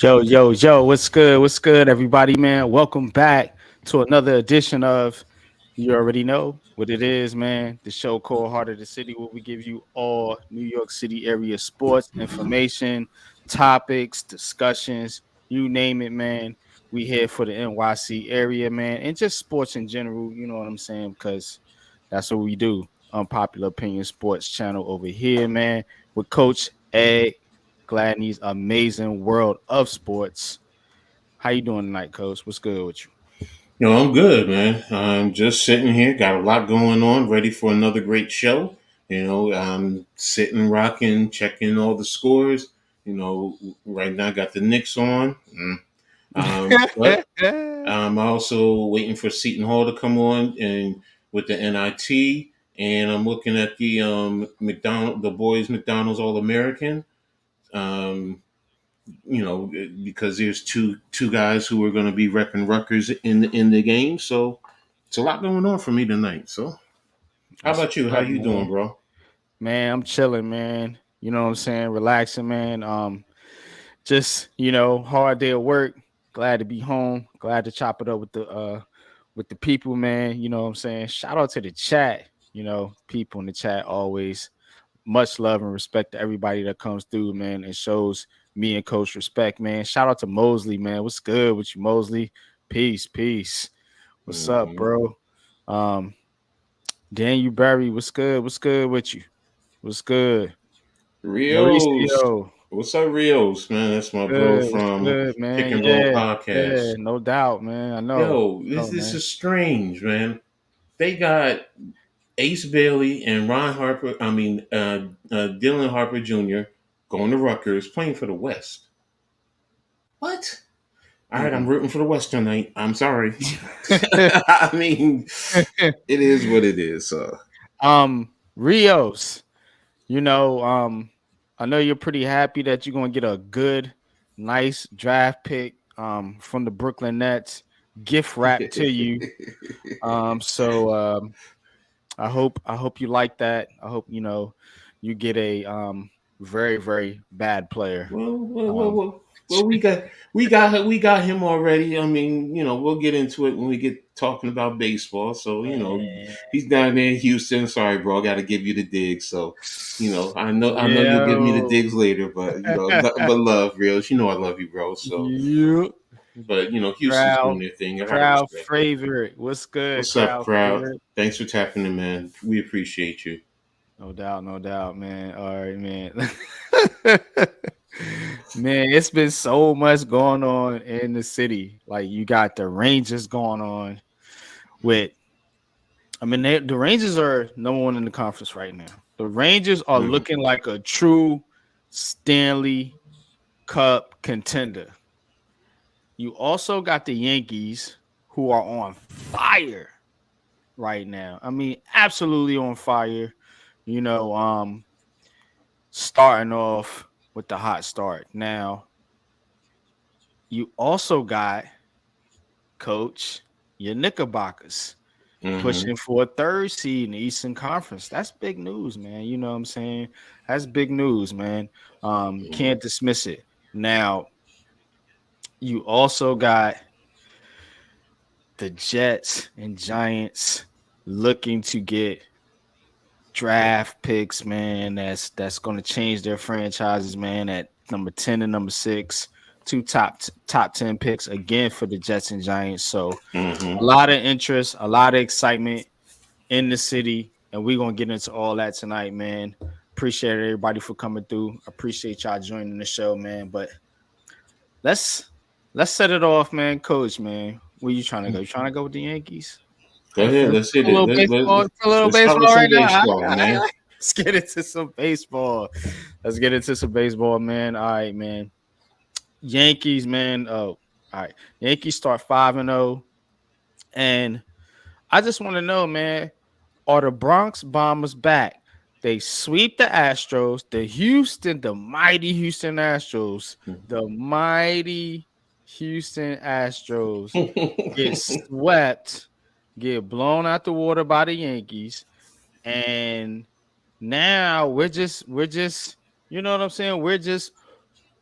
Yo, what's good? What's good, everybody, man? Welcome back to another edition of You Already Know What It Is, man. The show called Heart of the City, where we give you all New York City area sports information, topics, discussions, you name it, man. We here for the NYC area, man, and just sports in general, you know what I'm saying? Because that's what we do. Unpopular Opinion Sports channel over here, man, with Coach Ed Gladney's amazing world of sports. How you doing tonight, Coach? What's good with you? I'm good, man. I'm just sitting here, got a lot going on, ready for another great show. I'm sitting, rocking, checking all the scores. Right now I got the Knicks on. But I'm also waiting for Seton Hall to come on and with the NIT, and I'm looking at the the boys McDonald's All American. Um, because there's two guys who are going to be repping Rutgers in the game. So it's a lot going on for me tonight. So how That's about you? what's How up, you doing, man. bro? Man, I'm chilling, man. You know what I'm saying? Relaxing, man. Just hard day of work. Glad to be home. Glad to chop it up with the people, man. You know what I'm saying? Shout out to the chat. People in the chat always much love and respect to everybody that comes through, man, and shows me and Coach respect, man. Shout out to Mosley, man. What's good with you, Mosley? Peace. What's up, Mm-hmm. bro? Um, Daniel Barry, what's good? What's good with you? What's good? Rios, Mauricio, what's up, Rios? Man, that's my bro what's from good, Pick man? and Roll Yeah, Podcast. no doubt, man. I know. Yo, this Oh, this man. is strange, man. They got Ace Bailey and Ron Harper. Dylan Harper Jr. going to Rutgers playing for the West. What? All right, I'm Mm-mm. rooting for the West tonight. I'm sorry. I mean, it is what it is. Rios, you know, um, I know you're pretty happy that you're gonna get a good, nice draft pick from the Brooklyn Nets, gift wrapped to you. So I hope you like that. I hope you get a very very bad player. well, well, well, Um, well, well, we got him already. I mean, we'll get into it when we get talking about baseball. So, he's down there in Houston. Sorry, bro, I got to give you the digs. So, I know you'll give me the yeah. digs later, but but love, reals. I love you, bro. So, You but Houston's crowd doing their thing. I gotta crowd respect it. favorite. What's good, What's up, crowd crowd? favorite? Thanks for tapping in, man. We appreciate you. No doubt, man. All right, man. Man, it's been so much going on in the city. Like you got the Rangers going on with. I mean, the Rangers are number one in the conference right now. The Rangers are Mhm. looking like a true Stanley Cup contender. You also got the Yankees who are on fire right now. I mean, absolutely on fire. You know, starting off with the hot start. Now, you also got Coach your Knickerbockers Mhm. pushing for a third seed in the Eastern Conference. That's big news, man. You know what I'm saying? That's big news, man. Can't dismiss it. Now, you also got the Jets and Giants looking to get draft picks, man. That's going to change their franchises, man. At number 10 and number 6, two top 10 picks again for the Jets and Giants. So a Mhm. lot of interest, a lot of excitement in the city, and we're gonna get into all that tonight, man. Appreciate everybody for coming through. Appreciate y'all joining the show, man. But let's let's set it off, man. Coach, man, where you trying to go? You trying to go with the Yankees? Go I ahead. feel Let's hit a it. little baseball. Feel a little Let's start with baseball some right now. baseball, man. Let's get into some baseball. Let's get into some baseball, man. All right, man. Yankees, man. Oh, all right. Yankees start 5-0. And I just want to know, man, are the Bronx Bombers back? They sweep the Astros, the mighty Houston Astros, the mighty Houston Astros get swept, get blown out the water by the Yankees, and now we're just, you know what I'm saying? We're just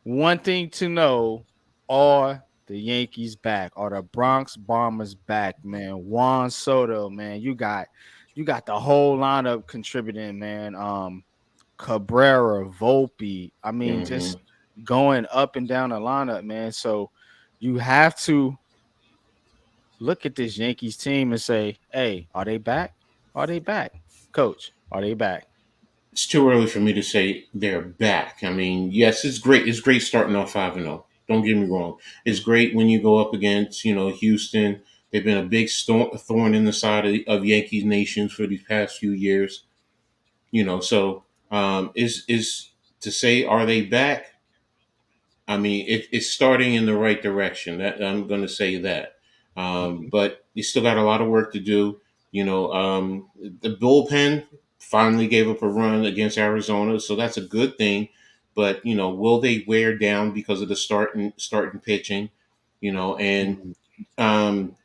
wanting to know. Are the Yankees back? Are the Bronx Bombers back, man? Juan Soto, man. You got the whole lineup contributing, man. Cabrera, Volpe. I mean, Hmm. just going up and down the lineup, man. So you have to look at this Yankees team and say, hey, are they back? Are they back? Coach, are they back? It's too early for me to say they're back. I mean, yes, it's great. It's great starting off 5-0. Don't get me wrong. It's great when you go up against, Houston. They've been a big thorn in the side of Yankees nations for these past few years. So is to say are they back? I mean, it's starting in the right direction. That I'm going to say that, Mhm. but you still got a lot of work to do. The bullpen finally gave up a run against Arizona, so that's a good thing. But will they wear down because of the starting pitching? And Mhm. um,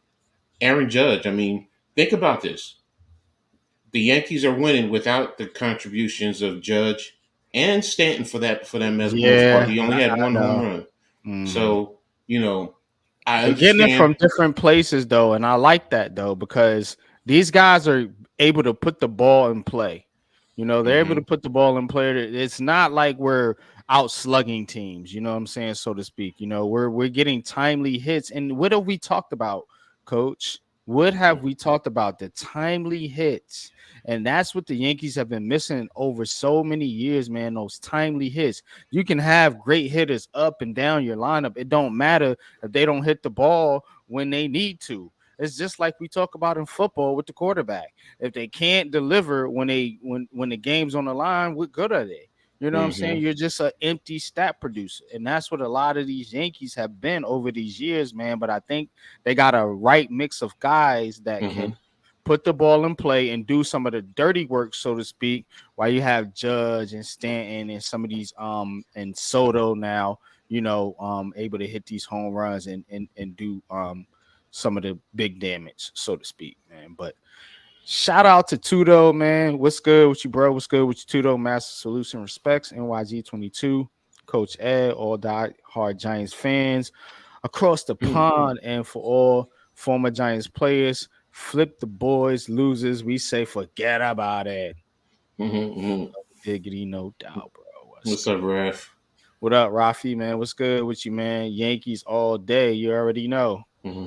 Aaron Judge. I mean, think about this: the Yankees are winning without the contributions of Judge and Stanton for that most part. Yeah, He only had I one home know. run. Mhm. So, you know, I They're getting it understand. from different places though, and I like that though because these guys are able to put the ball in play. They're able to Hmm. put the ball in play. It's not like we're out slugging teams, you know what I'm saying, so to speak. We're getting timely hits. And what have we talked about, coach? What have we talked about? The timely hits. And that's what the Yankees have been missing over so many years, man. Those timely hits. You can have great hitters up and down your lineup. It don't matter if they don't hit the ball when they need to. It's just like we talk about in football with the quarterback. If they can't deliver when the game's on the line, what good are they? You know what I'm saying? Hmm. You're just an empty stat producer. And that's what a lot of these Yankees have been over these years, man. But I think they got a right mix of guys that Hmm. can put the ball in play and do some of the dirty work, so to speak, while you have Judge and Stanton and some of these and Soto now, able to hit these home runs and do some of the big damage, so to speak, man. But shout out to Tudo, man. What's good with you, bro? What's good with you, Tudo? Master Solution Respects, NYG22, Coach Ed, all die hard Giants fans across the pond, and for all former Giants players, flip the boys, losers. We say forget about it. Hmm. Diggity, no doubt, bro. What's What's good? up, Raf? What up, Rafi, man? What's good with you, man? Yankees all day. You already know. Hmm.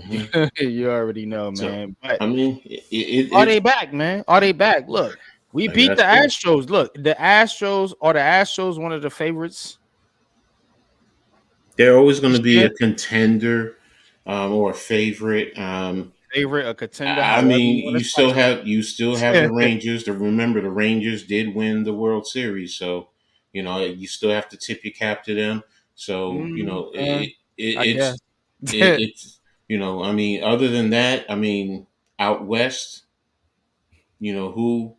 You already know, So, man. But I mean, are it's they back, man? Are they back? Look, we like beat I the said. Astros. Look, the Astros one of the favorites They're always going this to be year? a contender or a favorite. Favorite, a contender, I however you mean, want you to still slice have you still have the it. Rangers. To remember, the Rangers did win the World Series, so you still have to tip your cap to them. So I guess. it's I mean, other than that, I mean, out west, who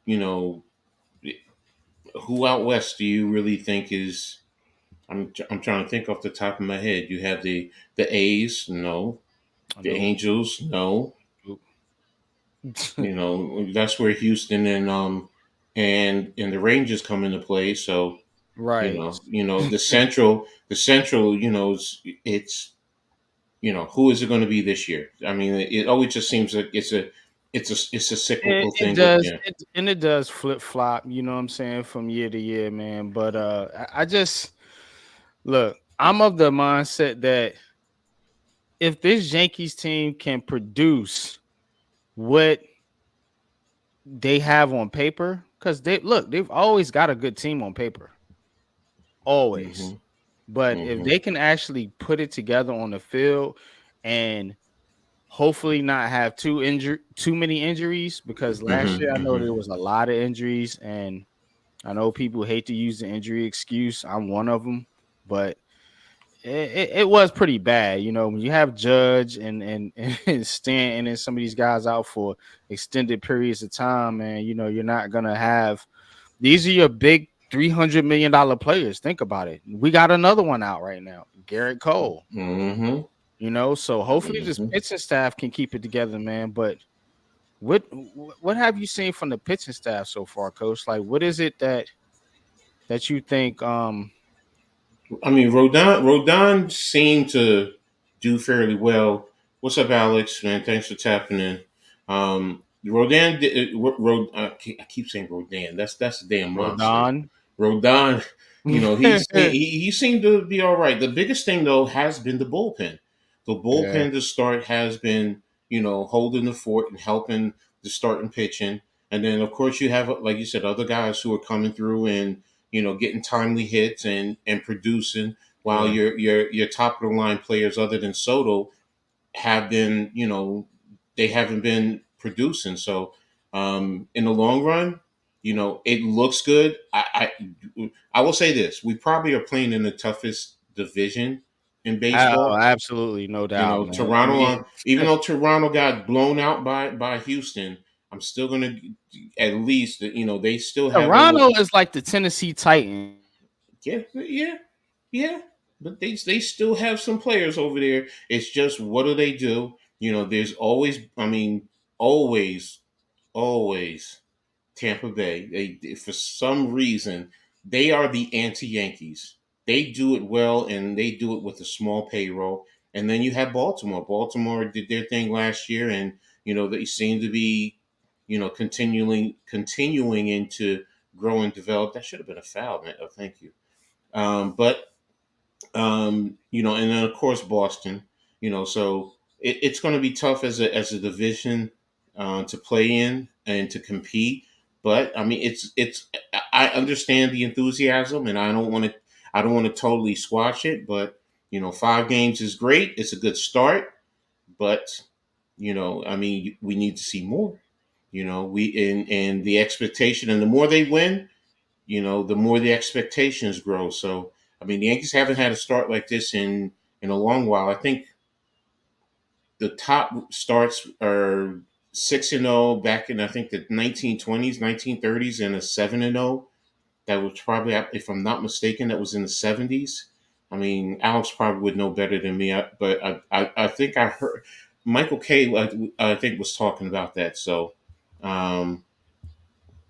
out west do you really think is? I'm trying to think off the top of my head. You have the A's, no. The Nope. Angels, no. Nope. That's where Houston and the Rangers come into play. So Right. the Central, who is it going to be this year? I mean, it always just seems like it's a It, cyclical it thing with does, yeah. and it does flip flop. You know what I'm saying, from year to year, man. But I just look. I'm of the mindset that if this Yankees team can produce what they have on paper, because they've always got a good team on paper, always. Hmm. But if Hmm. they can actually put it together on the field and hopefully not have too many injuries, because last Hmm. year I know Hmm. there was a lot of injuries, and I know people hate to use the injury excuse. I'm one of them, but it was pretty bad. When you have Judge and Stanton and some of these guys out for extended periods of time, man, you're not gonna have these are your big $300 million players. Think about it. We got another one out right now, Garrett Cole. Hmm. So hopefully this Hmm. pitching staff can keep it together, man. But what what have you seen from the pitching staff so far, Coach? Like, what is it that you think? I mean, Rodon seemed to. do fairly well. What's up, Alex? Man, thanks for tapping in. Rodan, I keep saying Rodan. That's a damn monster. Rodon. Rodon, he seemed to be all right. The biggest thing though has been the bullpen. The Yeah, bullpen to start has been holding the fort and helping the starting pitching. And then of course you have, like you said, other guys who are coming through and getting timely hits and producing, while yeah. your top of the line players other than Soto have been, they haven't been producing. So in the long run, it looks good. I will say this: we probably are playing in the toughest division in Oh, baseball. absolutely, no doubt, man. I Toronto, mean, even though Toronto got blown out by Houston, I'm still gonna at least they still have a Toronto little. is like the Tennessee Titans. Yeah, yeah, yeah. But they still have some players over there. It's just what do they do? There's always, I mean, always, always Tampa Bay. They for some reason they are the anti-Yankees. They do it well, and they do it with a small payroll. And then you have Baltimore. Baltimore did their thing last year, and they seem to be, continuing into grow and develop. That should have been a foul, man. Oh, thank you. But and then of course Boston. So it's going to be tough as a division to play in and to compete. But I mean, it's I understand the enthusiasm, and I don't want to totally squash it. But 5 games is great. It's a good start, but I mean, we need to see more. We and the expectation, and the more they win, the more the expectations grow. So, I mean, the Yankees haven't had a start like this in a long while. I think the top starts are 6-0 back in, I think, the 1920s, 1930s, and a 7-0. That was probably, if I'm not mistaken, that was in the 70s. I mean, Alex probably would know better than me, but I think I heard Michael Kay, I think, was talking about that. So, um,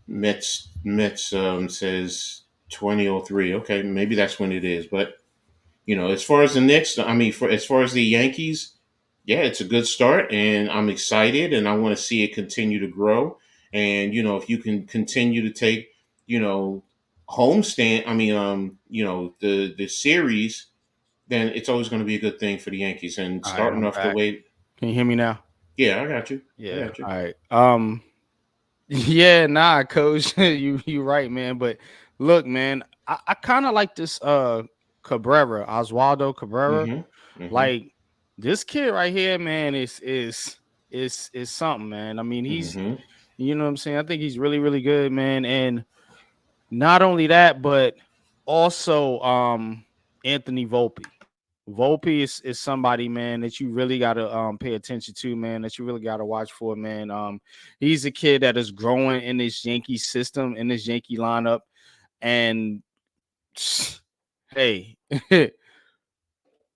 Mets says 2003. Okay, maybe that's when it is. But as far as the Knicks, I mean, for as far as the Yankees, yeah, it's a good start, and I'm excited, and I want to see it continue to grow. And if you can continue to take, you know, homestand, I mean, the series, then it's always going to be a good thing for the Yankees. And All right, starting I'm off the back. way, Can you hear me now? yeah, I got you. I Yeah. got you. All right. Yeah, nah, coach. You right, man. But look, man, I kind of like this Cabrera, Oswaldo Cabrera. Mm-hmm. Mm-hmm. Like this kid right here, man, is something, man. I mean, he's Mm-hmm. you know what I'm saying? I think he's really, really good, man. And not only that, but also Anthony Volpe. Volpe is somebody, man, that you really gotta pay attention to, man, that you really gotta watch for, man. He's a kid that is growing in this Yankee system, in this Yankee lineup. And hey,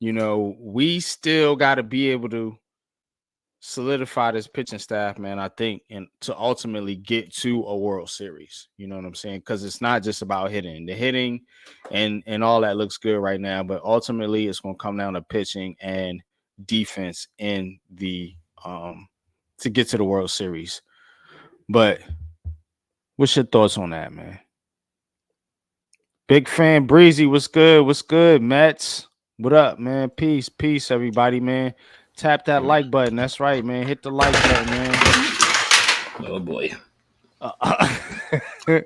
we still gotta be able to solidify this pitching staff, man, I think, and to ultimately get to a World Series. You know what I'm saying? Because it's not just about hitting. The hitting and all that looks good right now, but ultimately it's gonna come down to pitching and defense in the to get to the World Series. But what's your thoughts on that, man? Big fan Breezy, what's good? What's good, Mets? What up, man? Peace, everybody, man. Tap that like button. That's right, man. Hit the like button, man. Oh boy.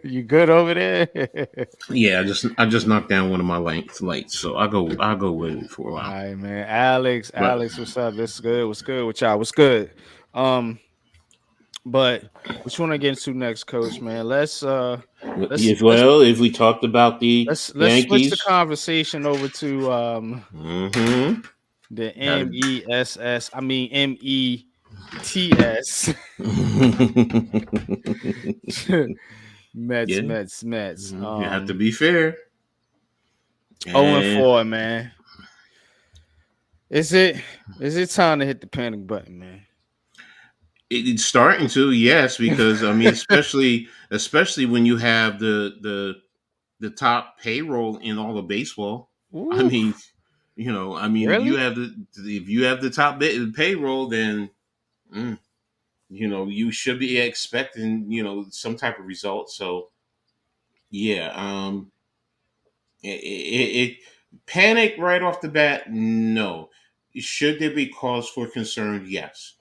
You good over there? Yeah, I just knocked down one of my lights, so I'll go with it for a All while. right, man. Alex, But what's up? What's good? What's good with y'all? What's good? Um, but what you want to get into next, Coach? Man, let's if let's well, if we talked about the let's switch the Yankees, conversation over to mm-hmm, the gotta. MESS. I mean METS. Mets, Yeah, Mets, Mets. you have to be fair. 0 and And 4, man. Is it time to hit the panic button, man? it's starting to, yes, because I mean, especially when you have the top payroll in all of baseball. I Ooh. mean, You know, I mean, Really? if you have the top bit payroll, then mm, you know you should be expecting some type of result. So yeah, it panic right off the bat. No, should there be cause for concern? Yes,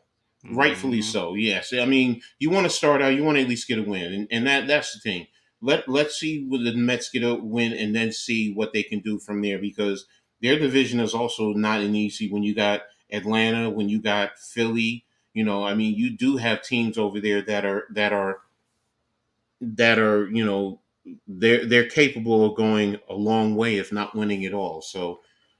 rightfully Mm-hmm. so. Yes, I mean you want to start out, you want to at least get a win, and that's the thing. Let's see what the Mets get a win, and then see what they can do from there because their division is also not an easy. When you got Atlanta, when you got Philly, I mean you do have teams over there that are they're capable of going a long way if not winning it all. So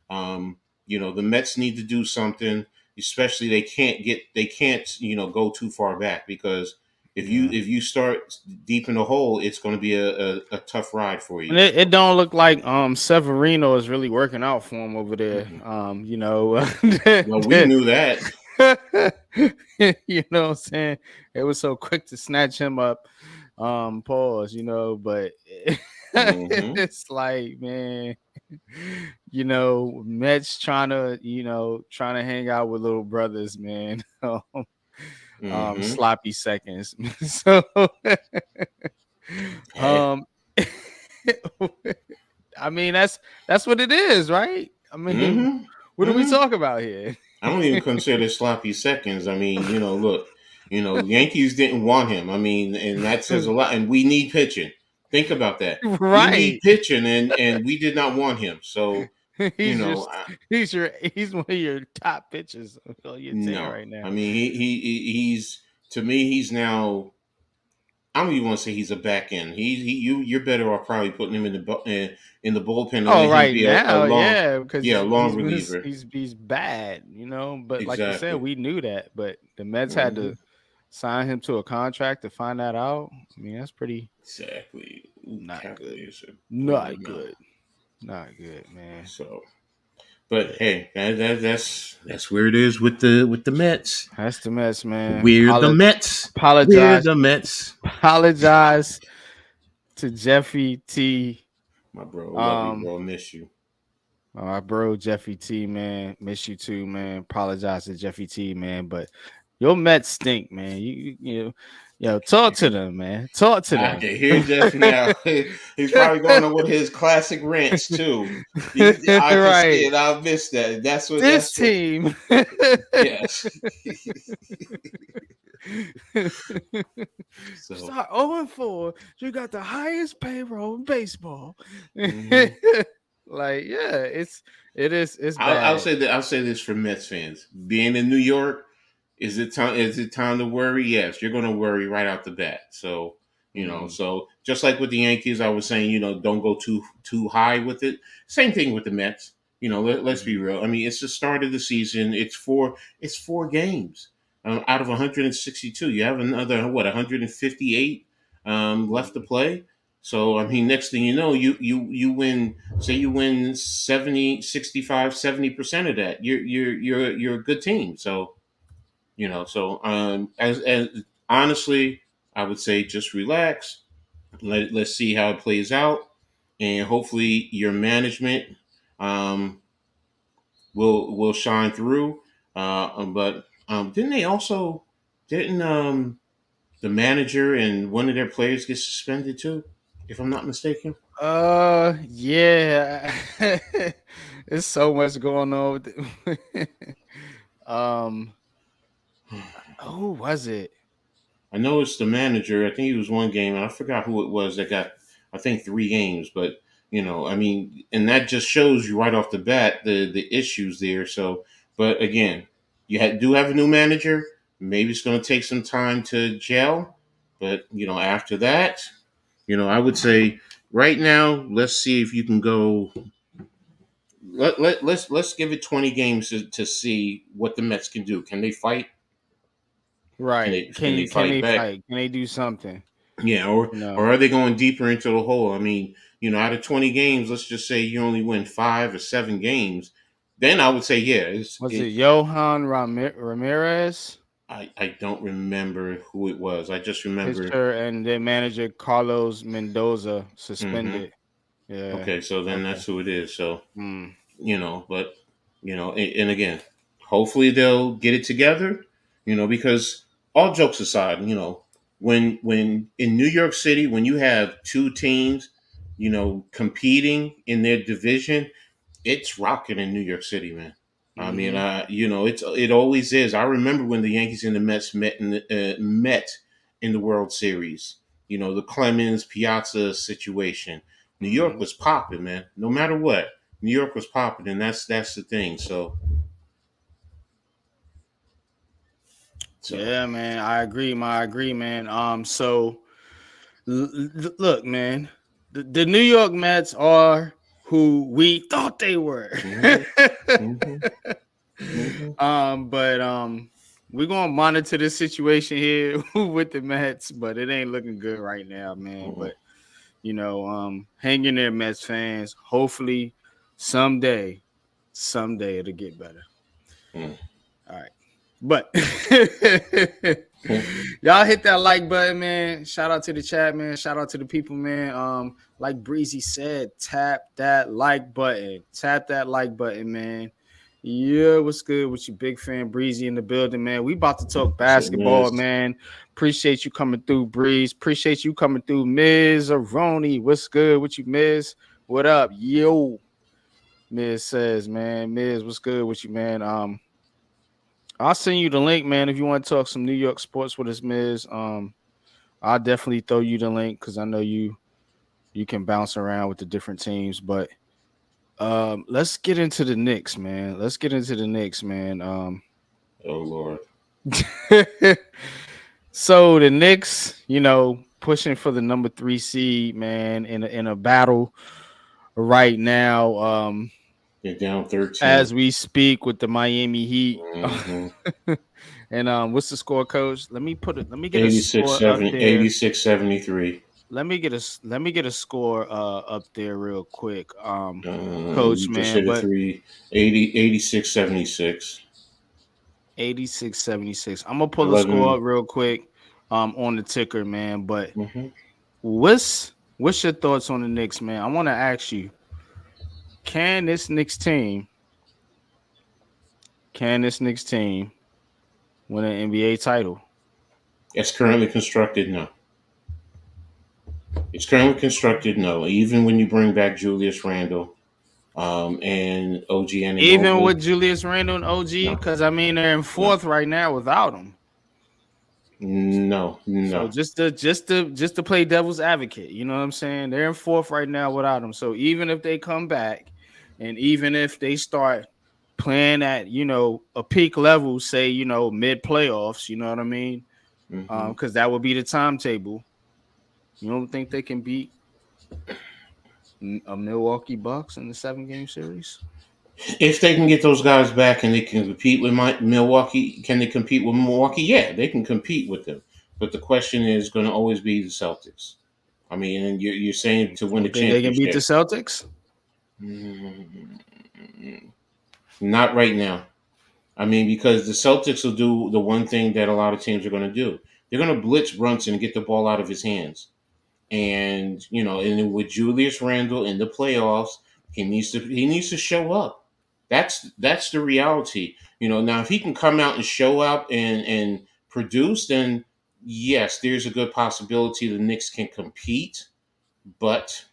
the Mets need to do something, especially they can't go too far back because Yeah. if you start deep in the hole, it's going to be a tough ride for And you. it So don't look like Severino is really working out for him over there. mhm. Well, we knew that. You know what I'm saying? It was so quick to snatch him up. Pause, but Hmm. it's like, man, Mets trying to hang out with little brothers, man. Hmm. Sloppy seconds. So Hey. um I mean that's what it is, right? I mean, Hmm. what do we Hmm. talk about here? I don't even consider sloppy seconds. I mean, look, Yankees didn't want him. I mean, and that says a lot. And we need pitching. Think about that. We need Right. pitching, and we did not want him. So, you He's know, just I, he's one of your top pitchers on your team no. right now. I mean, he's to me, he's now. I don't even want to say he's a back end. You're better off probably putting him in the bullpen and Oh, letting him right be a now, long, yeah, because yeah, long he's reliever. he's bad, But like you said, Exactly. we knew that, but the Mets had Hmm. to sign him to a contract to find that out. I mean, that's pretty Exactly. Ooh, not good, Cavaliers are blowing not them out. good, not good, man. So. But Yeah, hey, that's where it is with the Mets. that's the Mets, man. We're the Mets. We're Apologize, the Mets. apologize to Jeffy T. My bro, love you, Um, bro. Miss you. my bro Jeffy T, man, miss you too, man. Apologize to Jeffy T, man, but your Mets stink, man. Talk to them, man. Talk to I them. can hear Jeff now. He's probably going on with his classic rants too. I can see Right. it. I miss that. That's what. This That's what. team. Yes. So. Start 0-4. You got the highest payroll in baseball. Mhm. Like, yeah, it's I'll bad. say that. I'll say this for Mets fans: being in New York, is it time? Is it time to worry? Yes, you're going to worry right out the bat. So Mm, so just like with the Yankees, I was saying, don't go too high with it. Same thing with the Mets. Let's be mm, real. I mean, it's the start of the season. It's four games out of 162. You have another 158 left to mm. play. So I mean, next thing you know, you win. Say you win 70, 65, 70% of that. You're a good team. So as honestly, I would say just relax. Let's see how it plays out, and hopefully your management um, will shine through. But didn't the manager and one of their players get suspended too, if I'm not mistaken? Yeah. There's so much going on with it. um, who was it? I know it's the manager. I think it was one game, and I forgot who it was that got, I think, 3 games. But I mean, and that just shows you right off the bat the issues there. So, but again, do have a new manager. Maybe it's going to take some time to gel, but after that, I would say right now, let's see if you can go. Let's give it 20 games to see what the Mets can do. Can they fight? Right. Can they Can fight they back? fight? Can they do something? Yeah, or are they going deeper into the hole? I mean, out of 20 games, let's just say you only win 5 or 7 games, then I would say yeah. Was it Johan Ramirez, I don't remember who it was. I just remember. pitcher, and their manager Carlos Mendoza Hmm. suspended? Yeah. Okay, so then Okay. that's who it is. So Mm. but You know, and again, hopefully they'll get it together. You know, because all jokes aside, you know, when in New York City, when you have two teams, you know, competing in their division, it's rocking in New York City, man. I mean, Mm-hmm. you know, it always is. I remember when the Yankees and the Mets met in the World Series. You know, the Clemens Piazza situation. New York Mm-hmm. was popping, man. No matter what, New York was popping, and that's the thing. So Yeah, man. I agree, man. So look, man, the New York Mets are who we thought they were. hmm hmm hmm But we're gonna monitor the situation here with the Mets, but it ain't looking good right now, man. hmm But hang in there, Mets fans. Hopefully, someday, it'll get better. All right. But y'all hit that like button, man. Shout out to the chat, man. Shout out to the people, man. Like Breezy said, tap that like button. Tap that like button, man. Yeah, what's good with you, big fan Breezy in the building, man? We about to talk basketball, So, man. Appreciate you coming through, Breeze. Appreciate you coming through, Ms. Aroni. What's good with you, Miz? What up, yo? Miz says, man. Miz, what's good with you, man? I'll send you the link, man. If you want to talk some New York sports with us, Miz. I'll definitely throw you the link because I know you can bounce around with the different teams. But let's get into the Knicks, man. Let's get into the Knicks, man. oh Lord, So the Knicks, pushing for the number 3 seed, man, in a battle right now. they're down 13. As we speak with the Miami Heat. Mm-hmm. And what's the score, coach? Let me put it. Let me get a 86, score up 70, there. 86, 73. Let me get a score up there real quick, coach, You just man. hit a But 380, 86, 76. 86-76. I'm gonna pull the score 11. up real quick on the ticker, man. But Mm-hmm. what's your thoughts on the Knicks, man? I want to ask you, can this Knicks team win an NBA title? It's currently constructed, no. It's currently constructed, no. Even when you bring back Julius Randle and OG Even Anunoby, with Julius Randle and OG, no, because I mean they're in no, fourth right now without him. no, So no. just to play devil's advocate, you know what I'm saying? They're in fourth right now without him. So even if they come back, and even if they start playing at a peak level, say mid playoffs, you know what I mean? Mm-hmm. Because that would be the timetable. You don't think they can beat a Milwaukee Bucks in the 7-game series? If they can get those guys back and they can compete with Milwaukee, can they compete with Milwaukee? Yeah, they can compete with them. But the question is going to always be the Celtics. I mean, and you're saying to You win a don't think they can beat the championship. Celtics? Mm, Not right now. I mean, because the Celtics will do the one thing that a lot of teams are going to do. They're going to blitz Brunson and get the ball out of his hands. And and then with Julius Randle in the playoffs, he needs to show up. That's the reality. Now if he can come out and show up and produce, then yes, there's a good possibility the Knicks can compete. But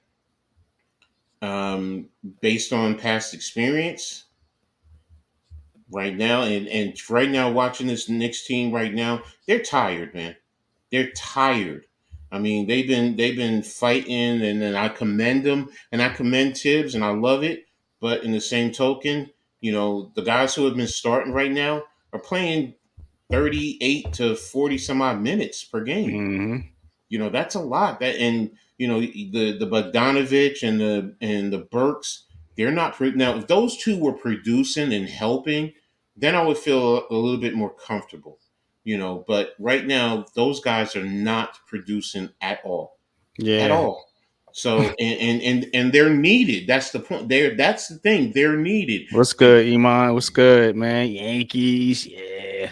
based on past experience, right now, and right now watching this Knicks team right now, they're tired, man. They're tired. I mean, they've been fighting, and then I commend them, and I commend Tibbs, and I love it. But in the same token, the guys who have been starting right now are playing 38 to 40 some odd minutes per game. Mm-hmm. That's a lot. That and the Bogdanovich and the Burks, they're not now. If those two were producing and helping, then I would feel a little bit more comfortable. But right now those guys are not producing at all, at Yeah. all. So and they're needed. That's the point. That's the thing. They're needed. What's If good, Iman? What's good, man? Yankees, yeah.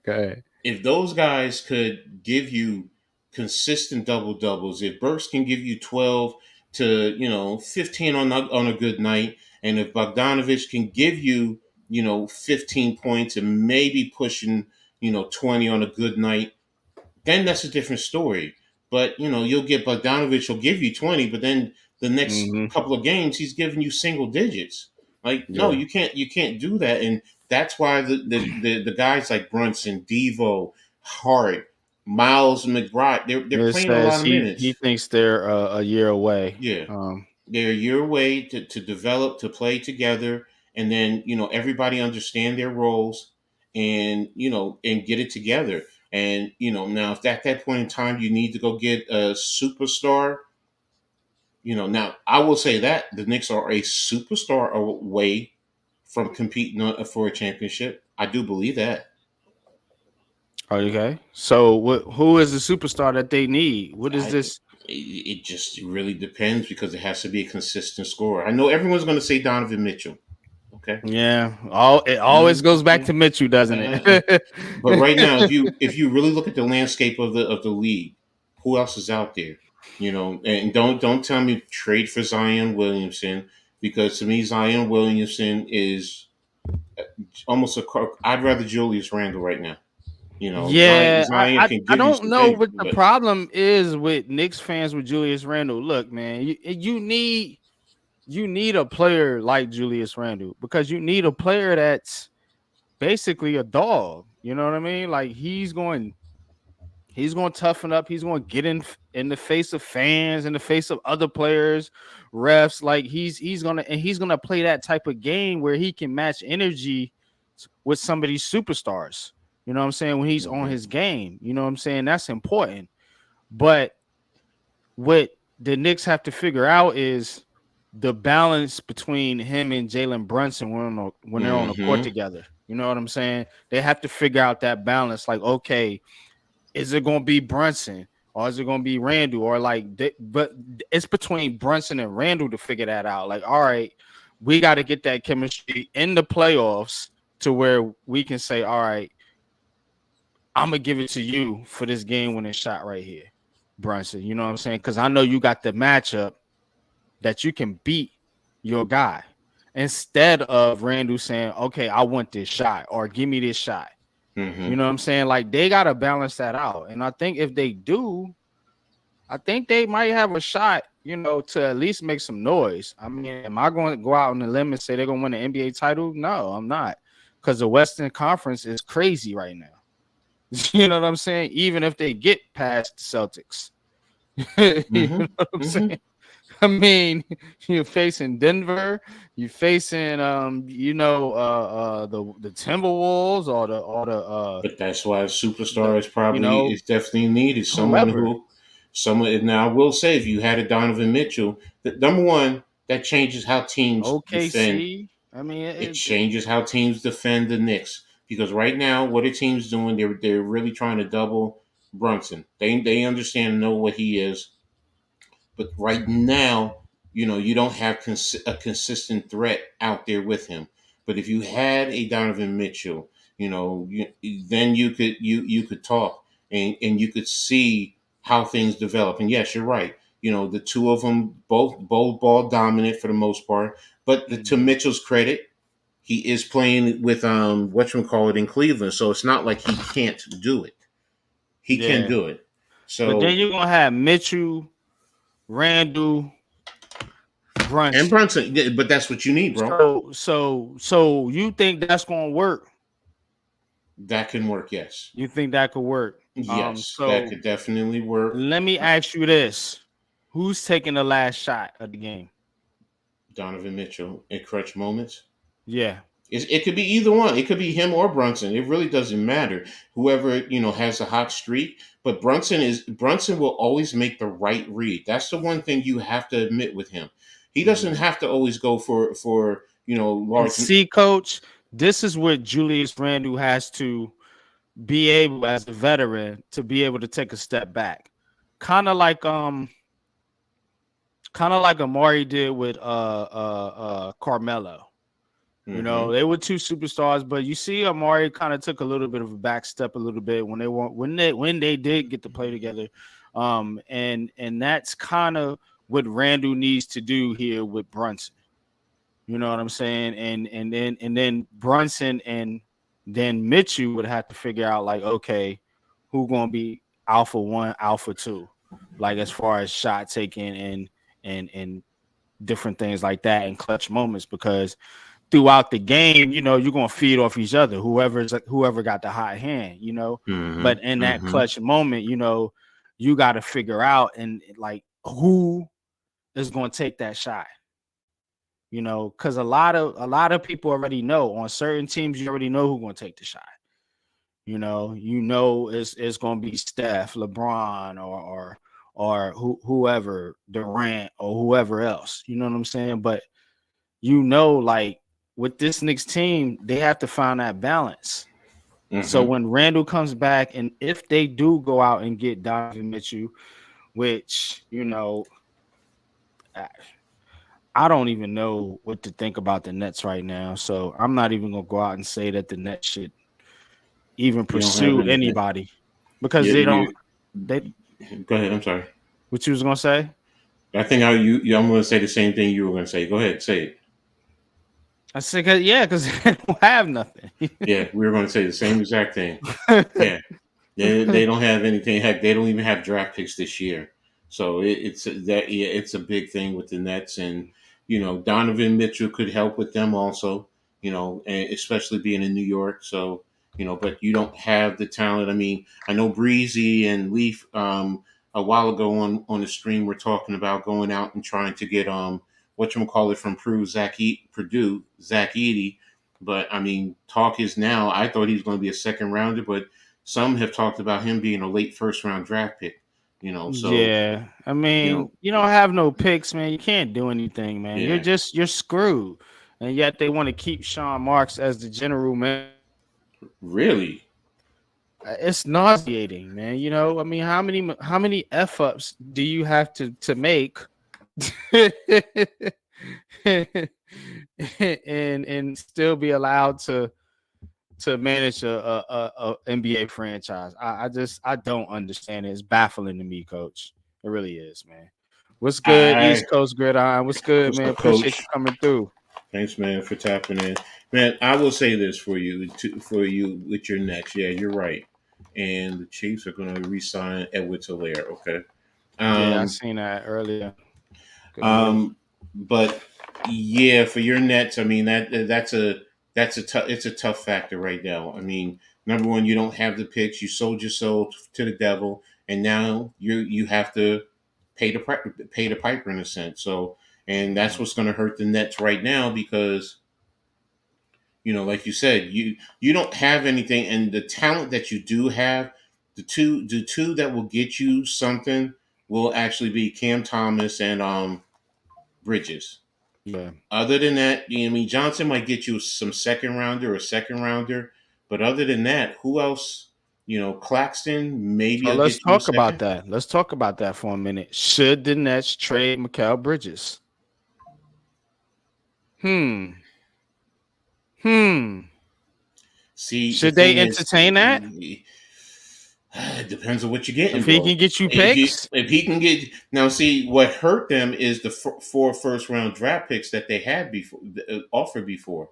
Go ahead. if those guys could give you consistent double doubles, if Burks can give you 12 to 15 on a good night. And if Bogdanovich can give you 15 points and maybe pushing 20 on a good night, then that's a different story. But you'll get Bogdanovich will give you 20, but then the next Hmm. couple of games he's giving you single digits. Like, no, Yeah. you can't do that. And that's why the guys like Brunson, Devo, Hart, Miles McBride, they're It playing a says lot of he minutes. thinks they're a year away. Yeah. They're your way to develop, to play together, and then everybody understand their roles, and and get it together. And now if at that point in time you need to go get a superstar, now I will say that the Knicks are a superstar away from competing for a championship. I do believe that. Okay. So who is the superstar that they need? What is I this? it just really depends because it has to be a consistent scorer. I know everyone's going to say Donovan Mitchell. Okay. Yeah. It always goes back Okay. to Mitchell, doesn't it? But right now, if you really look at the landscape of the league, who else is out there? And don't tell me trade for Zion Williamson, because to me Zion Williamson is almost I'd rather Julius Randle right now. Yeah, Zion can I give you don't some know things, what the but problem is with Knicks fans with Julius Randle. Look, man, you need a player like Julius Randle because you need a player that's basically a dog. You know what I mean? Like he's going to toughen up. He's going to get in the face of fans, in the face of other players, refs. Like he's gonna play that type of game where he can match energy with some of these superstars. You know what I'm saying? When he's on mhm, his game, you know what I'm saying? That's important. But what the Knicks have to figure out is the balance between him and Jalen Brunson when they're on the court mhm. together. You know what I'm saying? They have to figure out that balance. Like, okay, is it going to be Brunson or is it going to be Randall or but it's between Brunson and Randall to figure that out. Like, all right, we got to get that chemistry in the playoffs to where we can say, all right, I'm going to give it to you for this game winning shot right here, Brunson. You know what I'm saying? Because I know you got the matchup that you can beat your guy instead of Randall saying, okay, I want this shot or give me this shot. You Mhm. know what I'm saying? Like they got to balance that out. And I think if they do, I think they might have a shot, to at least make some noise. I mean, am I going to go out on the limb and say they're going to win the NBA title? No, I'm not. Because the Western Conference is crazy right now. You know what I'm saying? Even if they get past the Celtics. You know Mhm. what I'm Mhm. saying? I mean, you're facing Denver, you're facing the Timberwolves or But that's why a the superstar is definitely needed. whoever. Someone. Now, I will say, if you had a Donovan Mitchell, number one, that changes how teams defend. OKC. I mean, It changes how teams defend the Knicks, because right now, what are teams doing? They're really trying to double Brunson. They understand and know what he is. But right now, you don't have a consistent threat out there with him. But if you had a Donovan Mitchell, then you could talk, and you could see how things develop. And yes, you're right. The two of them both ball dominant for the most part. But to Mhm. Mitchell's credit, he is playing with whatchamacallit in Cleveland, so it's not like he can't do it. He can Yeah, do it. but then So, you're gonna have Mitchell, Randall, and Brunson. Brunson, yeah, but that's what you need, bro. So you think that's gonna work? That can work, yes. You think that could work? Yes, that So could definitely work. let me ask you this: who's taking the last shot of the game? Donovan Mitchell in clutch moments. Yeah. It could be either one. It could be him or Brunson. It really doesn't matter. Whoever has a hot streak, but Brunson will always make the right read. That's the one thing you have to admit with him. He doesn't Mhm. have to always go for And large. see, coach, this is what Julius Randle has to be able, as a veteran, to be able to take a step back. Kind of like Amari did with Carmelo. Hmm. They were two superstars, but you see Amari kind of took a little bit of a back step a little bit when they did get to play together. And that's kind of what Randall needs to do here with Brunson. You know what I'm saying? And then Brunson and then Mitchell would have to figure out like, okay, who gonna be alpha one, alpha two, like as far as shot taking and different things like that in clutch moments, because throughout the game, you're gonna feed off each other, whoever got the hot hand, Mm-hmm. but in that Mm-hmm. clutch moment, you got to figure out and like who is gonna take that shot. Because a lot of people already know on certain teams, you already know who's gonna take the shot. It's gonna be Steph, LeBron, or whoever, Durant, or whoever else. You know what I'm saying? But like with this Knicks team, they have to find that balance. So Mm-hmm. when Randall comes back, and if they do go out and get Donovan Mitchell, which I don't even know what to think about the Nets right now. So I'm not even gonna go out and say that the Nets should even You don't have pursue anything. anybody because Yeah, they don't. you. They Go ahead. I'm sorry. what you was gonna say? I think I'm going to say the same thing you were going to say. Go ahead, say it. I said, because they don't have nothing. Yeah, we were going to say the same exact thing. Yeah, they don't have anything. Heck, they don't even have draft picks this year. So it's a big thing with the Nets, and Donovan Mitchell could help with them also. And especially being in New York. So but you don't have the talent. I mean, I know Breezy and Leaf a while ago on the stream were talking about going out and trying to get whatchamacallit from Purdue, Zach Edey. But I mean, talk is now. I thought he was going to be a second rounder, but some have talked about him being a late first round draft pick. So Yeah, I you mean, know, you don't have no picks, man. You can't do anything, man. yeah, You're screwed, and yet they want to keep Sean Marks as the general manager. really. It's nauseating, man. I mean, how many f ups do you have to make, and still be allowed to manage a NBA franchise? I don't understand it. It's baffling to me, Coach. It really is, man. What's good, I East Coast Gridiron? What's good, What's man? up, Appreciate Coach? you coming through. Thanks, man, for tapping in. Man, I will say this for you with your next. Yeah, you're right. And the Chiefs are going to re-sign Edwards Helaire. Okay. Yeah, I Um, seen that earlier. Good move. um, but yeah, for your Nets, I mean that's a tough it's a tough factor right now. I mean, number one, you don't have the picks. You sold your soul to the devil, and now you have to pay the piper in a sense. So, and that's Yeah. what's going to hurt the Nets right now because like you said, you don't have anything, and the talent that you do have, the two that will get you something will actually be Cam Thomas and Bridges. Yeah. Other than that, I mean Johnson might get you some second rounder, but other than that, who else? Claxton maybe So I'll let's get you a talk about second. that. Let's talk about that for a minute. Should the Nets trade Mikal Bridges? Hmm. Hmm. See, the Should they thing is, entertain that? it depends on what you're If getting, he bro. can get you If he picks? if he can get now, see what hurt them is the four first round draft picks that they had before offered before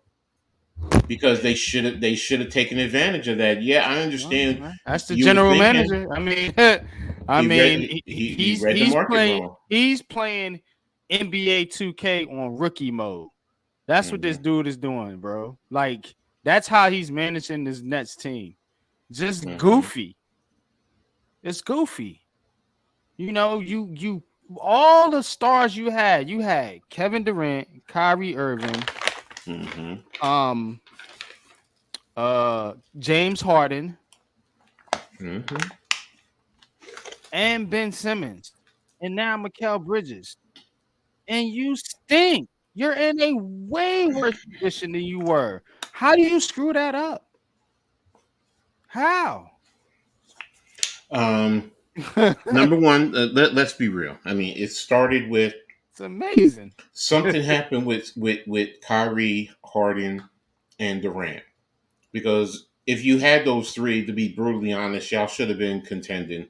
because they should have taken advantage of that. Yeah, I understand. That's the You were general thinking manager. I mean, he read he he's read the he's market playing wrong. he's playing NBA 2K on rookie mode. That's what this Hmm. dude is doing, bro. Like that's how he's managing this Nets team. Just Hmm. goofy. It's goofy. You all the stars you had Kevin Durant, Kyrie Irving, Hmm. um, James Harden, Hmm. and Ben Simmons, and now Mikal Bridges, and you stink. You're in a way worse position than you were. How do you screw that up? How? Um, It's Number one, let's be real. I mean, it started with amazing. something happened with Kyrie, Harden, and Durant. Because if you had those three, to be brutally honest, y'all should have been contending.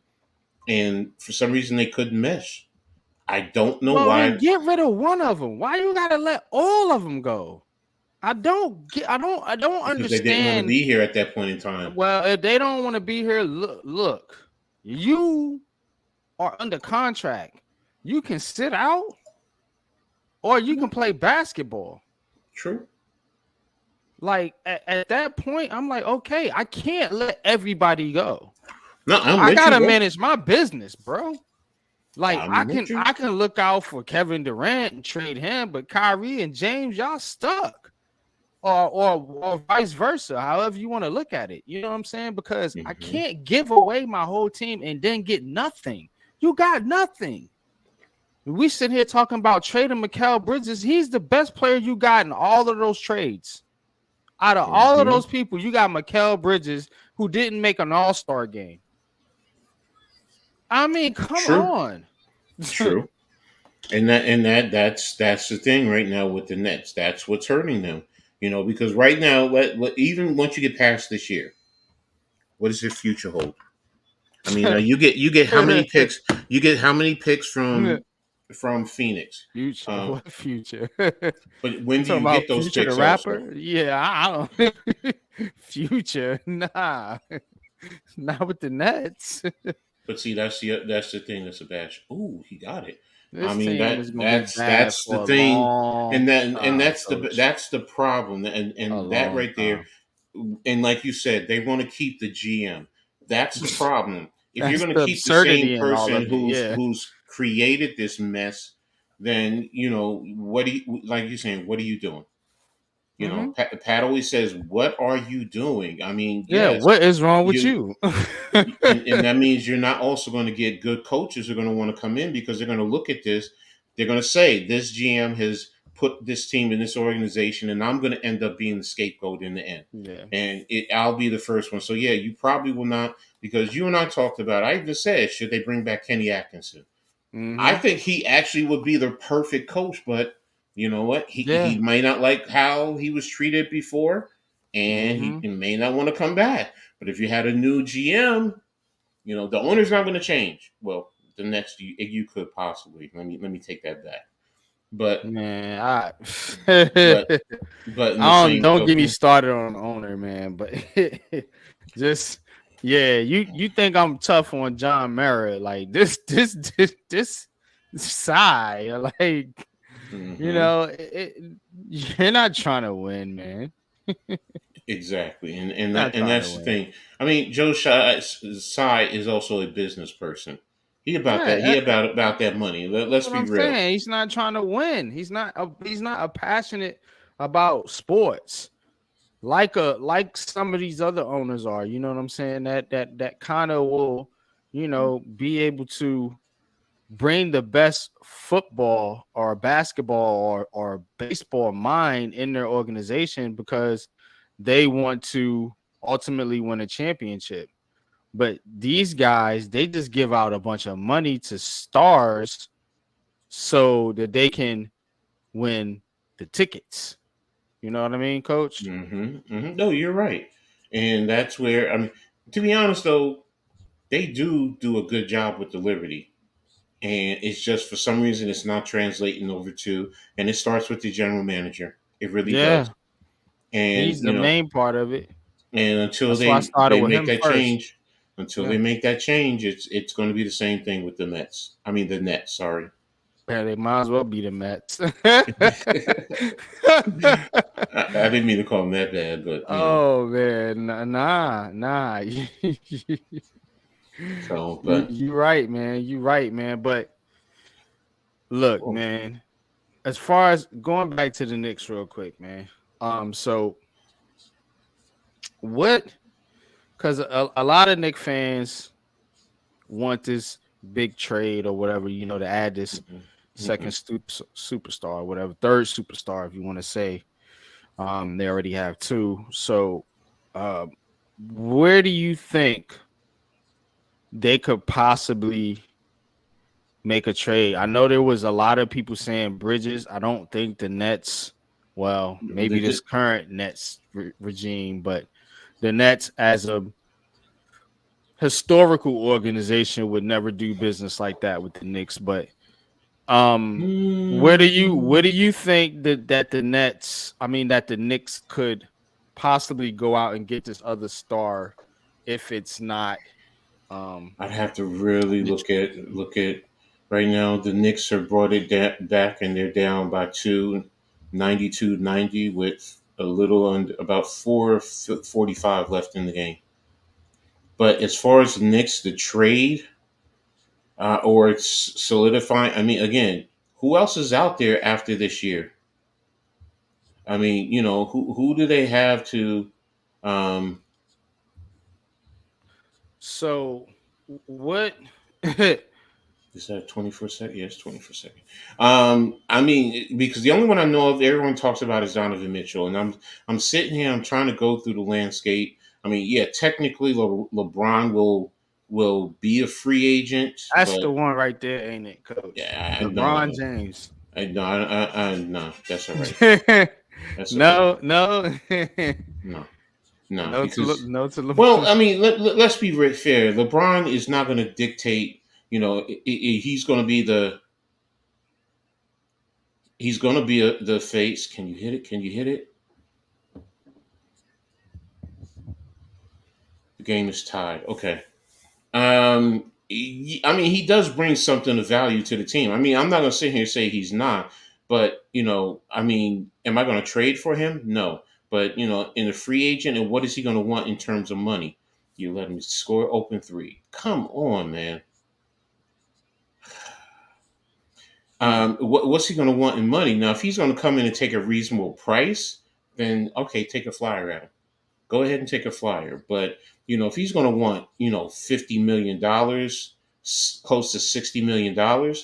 And for some reason, they couldn't mesh. I don't know Well, then why. get rid of one of them. Why you gotta let all of them go? I don't Because they didn't want to understand. be here at that point in time. Well, if they don't want to be here, look, you are under contract. You can sit out or you can play basketball. True. Like at that point, I'm like, okay, I can't let everybody go. No, I gotta manage my business, bro. Like I'm with you. I can look out for Kevin Durant and trade him, but Kyrie and James, y'all stuck. Or vice versa, however you want to look at it. You know what I'm saying? Because I can't give away my whole team and then get nothing. You got nothing. We sit here talking about trading Mikal Bridges. He's the best player you got in all of those trades. Out of all of those people, you got Mikal Bridges, who didn't make an all-star game. I mean, come on. True. And that's the thing right now with the Nets. That's what's hurting them. You know, because right now, even once you get past this year, what does your future hold? I mean, you get how many picks? You get how many picks from Phoenix? Future, what future? But when do you get those Future picks? The rapper? Also? Yeah, I don't. Future, nah, not with the Nets. But see, that's the thing. That's a bash. Ooh, he got it. This I mean that's the thing, and that's the problem, and that right there, and like you said, they want to keep the GM. That's the problem. If you're going to keep the same person who's created this mess, then you know what do you, like you're saying? What are you doing? You know, Pat always says, "What are you doing?" I mean, yes, what is wrong with you? and that means you're not also going to get good coaches who are going to want to come in because they're going to look at this. They're going to say, "This GM has put this team in this organization, and I'm going to end up being the scapegoat in the end." Yeah, and I'll be the first one. So yeah, you probably will not, because you and I talked about. I even said, should they bring back Kenny Atkinson? I think he actually would be the perfect coach, but you know what? He may not like how he was treated before, and he may not want to come back. But if you had a new GM, you know the owner's not going to change. Well, the next you could possibly let me take that back. But man, but don't get me started on the owner, man. But just you think I'm tough on John Mara? Like this side, like you know, you're not trying to win, man. Exactly, and that's the thing. I mean, Joe Tsai is also a business person. He about that. He about that money. Let's be real. Saying. He's not trying to win. He's not a passionate about sports like some of these other owners are. You know what I'm saying? That kind of will, you know, be able to bring the best football or basketball or baseball mind in their organization because they want to ultimately win a championship. But these guys, they just give out a bunch of money to stars so that they can win the tickets. You know what I mean, Coach? No, you're right. And that's where, I mean, to be honest, though, they do a good job with the Liberty. And it's just for some reason it's not translating over to, and it starts with the general manager. It really does. And he's the main part of it. And until they make that change, it's going to be the same thing with the Mets. I mean the Nets. Sorry. Yeah, they might as well be the Mets. I didn't mean to call them that bad, but man, nah. So, but you're right, man. You're right, man. But look, man, as far as going back to the Knicks real quick, man. So what? Because a lot of Knicks fans want this big trade or whatever, you know, to add this second superstar, whatever, third superstar, if you want to say. They already have two. So, where do you think they could possibly make a trade? I know there was a lot of people saying Bridges. I don't think the Nets, well, maybe this current Nets regime, but the Nets as a historical organization would never do business like that with the Knicks. But Where do you think that the Nets, I mean that the Knicks could possibly go out and get this other star if it's not I'd have to really the look at right now. The Knicks are brought it back, and they're down by 2, 92-90 with a little under about 4:45 left in the game. But as far as the Knicks, the trade or it's solidifying. I mean, again, who else is out there after this year? I mean, who do they have to? Um, so what is that 24 second? Yes, 24 second. I mean, because the only one I know of everyone talks about is Donovan Mitchell, and I'm sitting here, I'm trying to go through the landscape. I mean, yeah, technically LeBron will be a free agent, that's but the one right there, ain't it, coach? yeah, I know. LeBron James. No, that's all right. That's all right. no, no, No, no, no to because no to well, LeBron. I mean, let's be fair. LeBron is not going to dictate. He's going to be the face. Can you hit it? Can you hit it? The game is tied. Okay. I mean, he does bring something of value to the team. I mean, I'm not going to sit here and say he's not, but I mean, am I going to trade for him? No. But in a free agent, and what is he going to want in terms of money? You let him score open three. Come on, man. What's he going to want in money? Now, if he's going to come in and take a reasonable price, then okay, take a flyer at him. Go ahead and take a flyer. But if he's going to want $50 million, close to $60 million,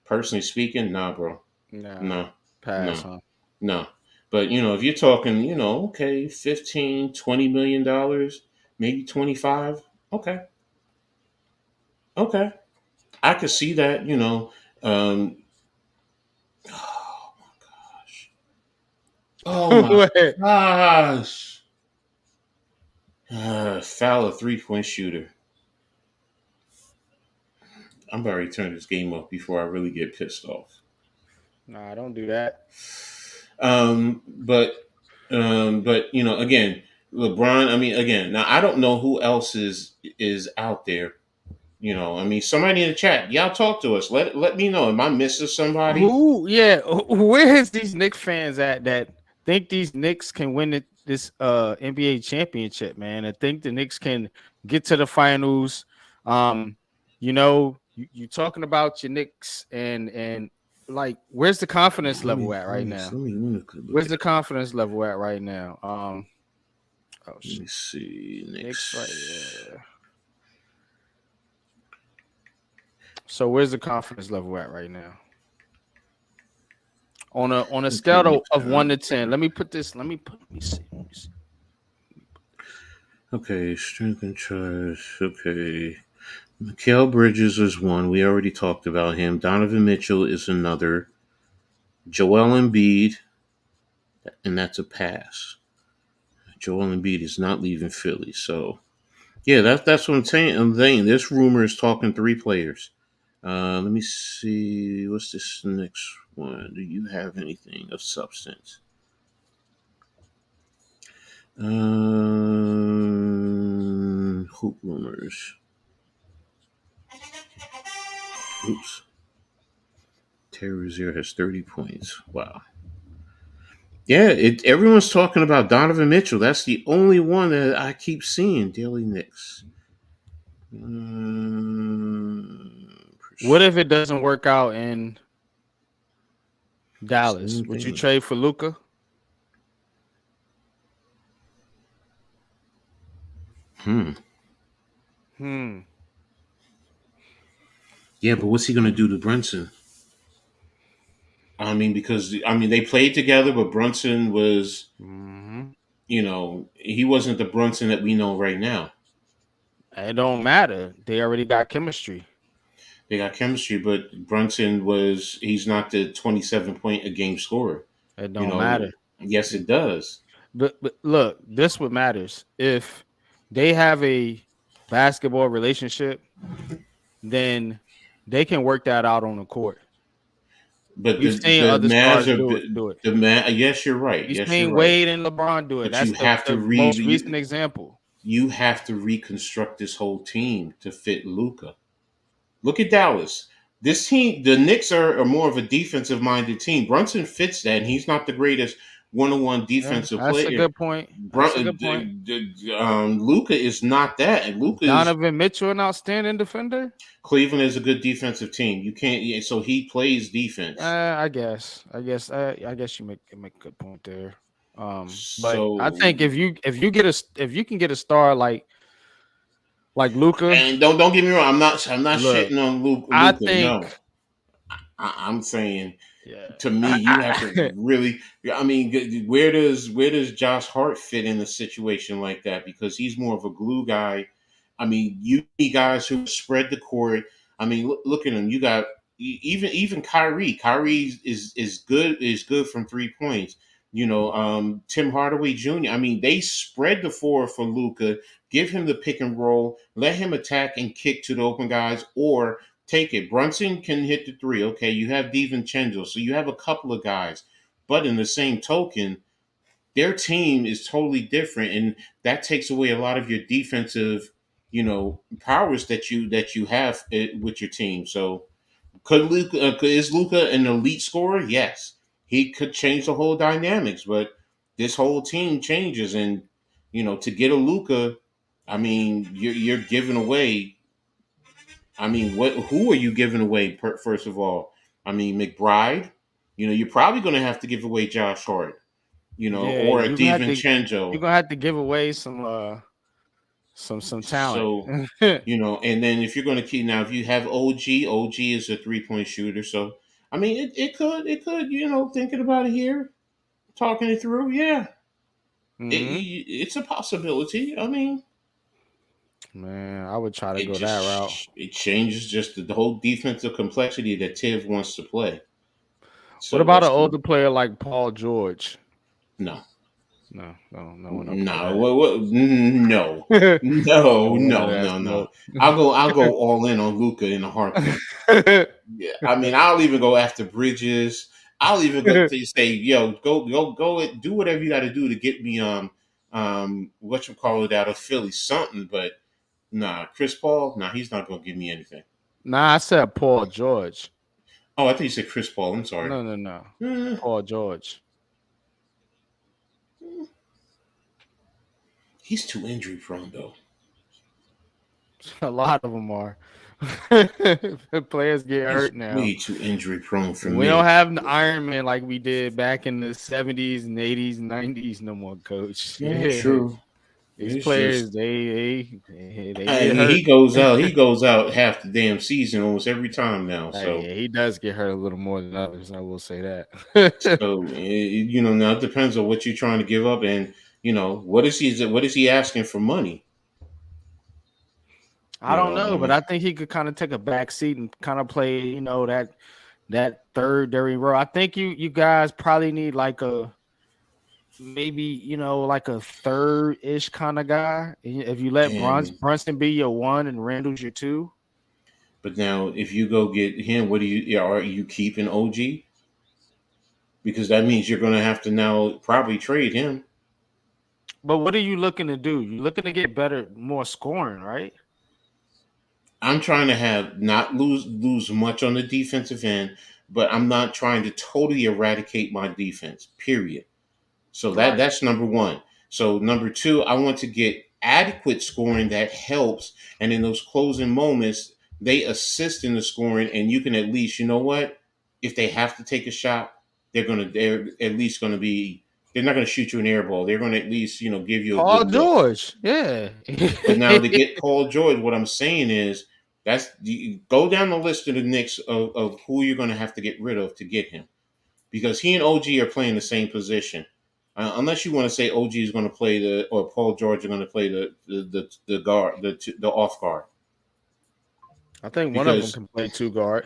personally speaking, nah, bro, No, no, pass, no, huh? no. But if you're talking, okay, 15, $20 million, maybe 25, okay, okay, I could see that. Um, oh my gosh, oh my Wait. gosh, foul, a 3-point shooter. I'm about to turn this game off before I really get pissed off. Nah, don't do that. But again, LeBron. I mean, again, now I don't know who else is out there. I mean, somebody in the chat, y'all talk to us. Let me know. Am I missing somebody? Where is these Knicks fans at that think these Knicks can win this NBA championship, man? I think the Knicks can get to the finals. Um, you talking about your Knicks and like where's the confidence Let me level at let right me now? let me, let me look Where's at the it. confidence level at right now? Oh Let shit. me see. Knicks right Next. there. So where's the confidence level at right now? On a Okay, scale next of time. 1 to 10, let me put this. Let me see. Let me see. Okay, strength and charge. Okay. Mikal Bridges is one. We already talked about him. Donovan Mitchell is another. Joel Embiid, and that's a pass. Joel Embiid is not leaving Philly. So yeah, that's what I'm saying. This rumor is talking three players. Let me see. What's this next one? Do you have anything of substance? Hoop rumors. Oops. Terry Rozier has 30 points. Wow. Yeah, everyone's talking about Donovan Mitchell. That's the only one that I keep seeing. Daily Knicks. What if it doesn't work out in Dallas? Same Would you thing. trade for Luka? Hmm. Hmm. Yeah, but what's he going to do to Brunson? I mean, because they played together, but Brunson was, Mm-hmm. he wasn't the Brunson that we know right now. It don't matter. They already got chemistry. They got chemistry, but he's not the 27 point a game scorer. It You don't know, matter. yes, it does. But look, this what matters. If they have a basketball relationship, then they can work that out on the court. But We've seen the other Mavs stars are do it. the man. Yes, you're right. We've Yes, you're seen right. Wade and LeBron do it. But That's you have to the most recent example. you have to reconstruct this whole team to fit Luca. Look at Dallas. This team, the Knicks are more of a defensive minded team. Brunson fits that, and he's not the greatest one-on-one Yeah, defensive that's a player. good point. That's a good point. Luca is not that, and Luca is Donovan Mitchell, an outstanding defender. Cleveland is a good defensive team. You can't, yeah, so he plays defense. I guess. I guess you make a good point there. But I So, think if you can get a star like Luca, and don't get me wrong, I'm not look, shitting on I Luca. think No, I'm saying yeah. to me, you have to really. I mean, where does Josh Hart fit in a situation like that? Because he's more of a glue guy. I mean, you need guys who spread the court. I mean, look at him. You got even Kyrie. Kyrie is good from 3 points. Tim Hardaway Jr. I mean, they spread the floor for Luca. Give him the pick and roll. Let him attack and kick to the open guys, or take it. Brunson can hit the three. Okay, you have DiVincenzo, so you have a couple of guys. But in the same token, their team is totally different, and that takes away a lot of your defensive, powers that you have with your team. So, is Luca an elite scorer? Yes, he could change the whole dynamics, but this whole team changes, and to get a Luca, I mean, you're giving away. I mean, who are you giving away? First of all, I mean McBride. You're probably going to have to give away Josh Hart. Yeah, Or a you're DiVincenzo. gonna have to give away some talent. So, and then if you're going to keep now, if you have OG is a 3 point shooter. So, I mean, it could, thinking about it here, talking it through, yeah, Hmm. it's a possibility. I mean, Man, I would try to it go that route. just it changes just the whole defensive complexity that Tiv wants to play. What So about let's an see. older player like Paul George? No, No one okay no, that. no, no, no, That's no, no. no. I'll go all in on Luca in a heartbeat. Yeah, I mean, I'll even go after Bridges. I'll even go to say, yo, go, do whatever you got to do to get me what you call it out of Philly, something. But nah, Chris Paul, nah, he's not gonna give me anything. Nah, I said Paul George. Oh, I think you said Chris Paul. I'm sorry. No. Eh, Paul George. he's too injury prone though. A lot of them are. Players get He's hurt now. way too injury prone for We don't me. have an Iron Man like we did back in the 70s and 80s and 90s no more, coach. Yeah, Yeah. true. These It's players, just they I get mean, hurt. he goes out half the damn season almost every time now. So, Yeah, he does get hurt a little more than others. I will say that. now it depends on what you're trying to give up, and what is he asking for money? I You don't know, I know, but mean, I think he could kind of take a back seat and kind of play, that third Derry row. I think you guys probably need like a maybe like a third ish kind of guy. If you let and Brunson be your one and Randall's your two. but now if you go get him, what do you are you keeping OG? Because that means you're going to have to now probably trade him. But what are you looking to do? You're looking to get better, more scoring, right? I'm trying to have not lose much on the defensive end, but I'm not trying to totally eradicate my defense. Period. So that Right. that's number one. So number two, I want to get adequate scoring that helps, and in those closing moments, they assist in the scoring, and you can at least, you know what, if they have to take a shot, they're at least gonna be. They're not gonna shoot you an air ball. They're gonna at least give you a good Paul look. George, yeah. But now to get Paul George, what I'm saying is you go down the list of the Knicks of who you're gonna have to get rid of to get him, because he and OG are playing the same position. Unless you want to say OG is going to play or Paul George are going to play the guard, the off guard. I think one of them Because can play two guard.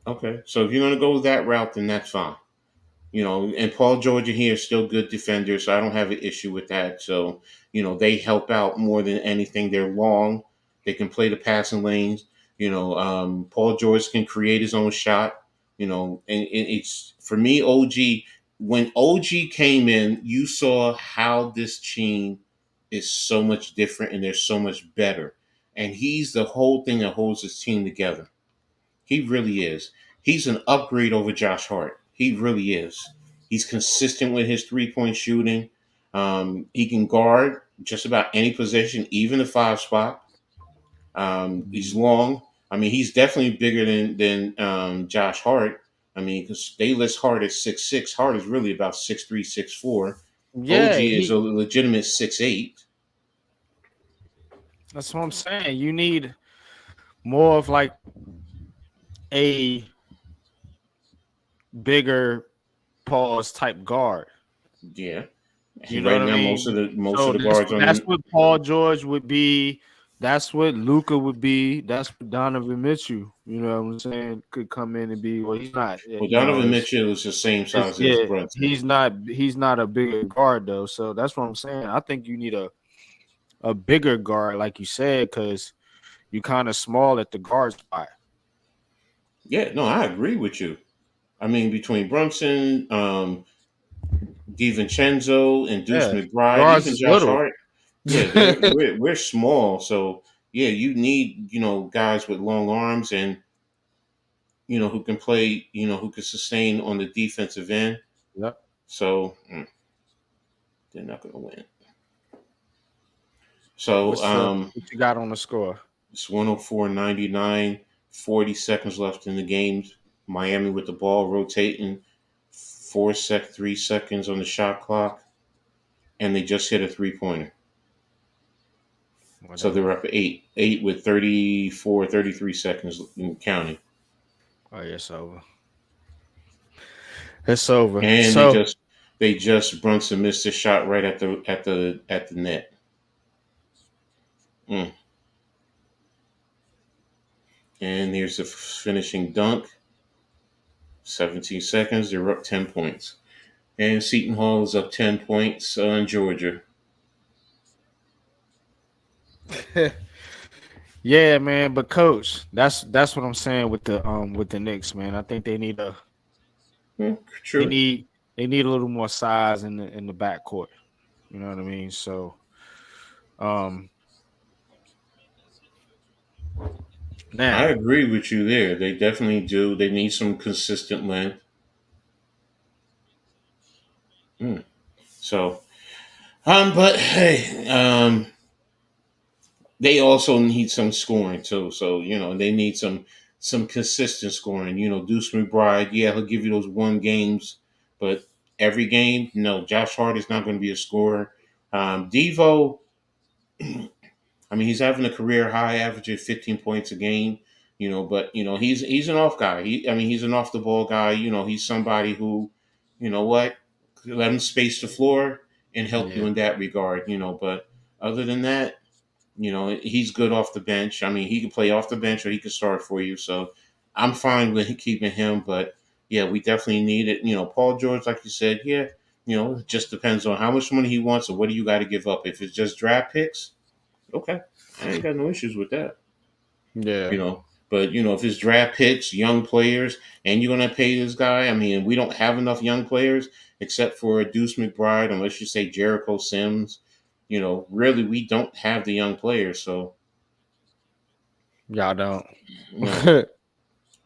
okay, so if you're going to go that route, then that's fine. And Paul George and he are still good defenders, so I don't have an issue with that. So they help out more than anything. They're long, they can play the passing lanes. Paul George can create his own shot. You know, and it's for me, OG. When OG came in, you saw how this team is so much different and they're so much better. And he's the whole thing that holds this team together. He really is. He's an upgrade over Josh Hart. He really is. He's consistent with his 3-point shooting. He can guard just about any position, even the 5 spot. He's long. I mean, he's definitely bigger than Josh Hart. I mean, because they list Hart as 6'6". Hart is really about 6'3", 6'4". Yeah, OG is a legitimate 6'8". that's what I'm saying. You need more of like a bigger pause type guard. Yeah. You know Right what I now, most mean? of the So guards on that's the what Paul George would be. That's what Luca would be. That's what Donovan Mitchell. You know what I'm saying? Could come in and be. Well, he's not. well, You know, Donovan Mitchell is the same size as yeah. Brunson. He's not. He's not a bigger guard though. So that's what I'm saying. I think you need a bigger guard, like you said, because you kind of small at the guard spot. Yeah, no, I agree with you. I mean, between Brunson, DiVincenzo, and Deuce Yeah, McBride, guards even is Josh little. Hart, yeah, we're small. So yeah, you need guys with long arms and who can play, who can sustain on the defensive end. Yep. So they're not going to win. So What you got on the score? it's 104-99, 40 seconds left in the game. Miami with the ball rotating, 3 seconds on the shot clock, and they just hit a 3-pointer. So they're up 8 with 34, 33 seconds in counting. Oh, yeah, it's over. It's over. And So they just Brunson missed a shot right at the net. Mm. And here's the finishing dunk. 17 seconds. They're up 10 points. And Seton Hall is up 10 points on Georgia. yeah, man. But coach, that's what I'm saying with the Knicks, man. I think they need True. they need a little more size in the backcourt. You know what I mean? So now I agree with you there. They definitely do. They need some consistent length. So, but hey, they also need some scoring too. So they need some consistent scoring. Deuce McBride, yeah, he'll give you those 1 games, but every game, no. Josh Hart is not going to be a scorer. Devo, I mean, he's having a career high, averaging 15 points a game. But he's an off guy. He's an off the ball guy. He's somebody who, what, let him space the floor and help you in that regard. But other than that, he's good off the bench. I mean, he can play off the bench or he can start for you. So I'm fine with keeping him. But yeah, we definitely need it. Paul George, like you said, yeah, it just depends on how much money he wants or what do you got to give up. If it's just draft picks, okay, I ain't got no issues with that. yeah. But if it's draft picks, young players, and you're gonna pay this guy, I mean, we don't have enough young players except for Deuce McBride, unless you say Jericho Sims. Really, we don't have the young players, so Y'all don't. no.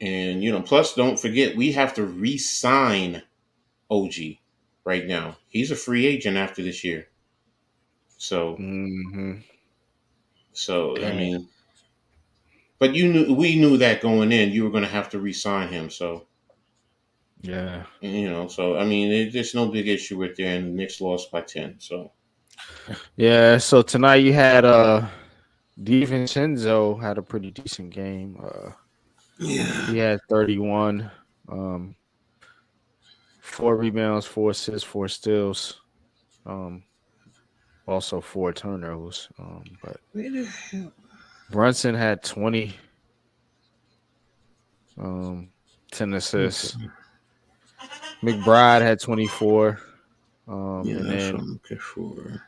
And plus, don't forget we have to re-sign OG right now. He's a free agent after this year, so Mm-hmm. I mean, but we knew that going in, you were going to have to re-sign him, so. Yeah. So I mean, there's no big issue with there, and the Knicks lost by 10. So Yeah. So tonight you had DiVincenzo had a pretty decent game. yeah, He had 31, 4 rebounds, 4 assists, 4 steals, also 4 turnovers. But Brunson had 20, 10 assists. McBride had 24. And that's then what I'm looking for.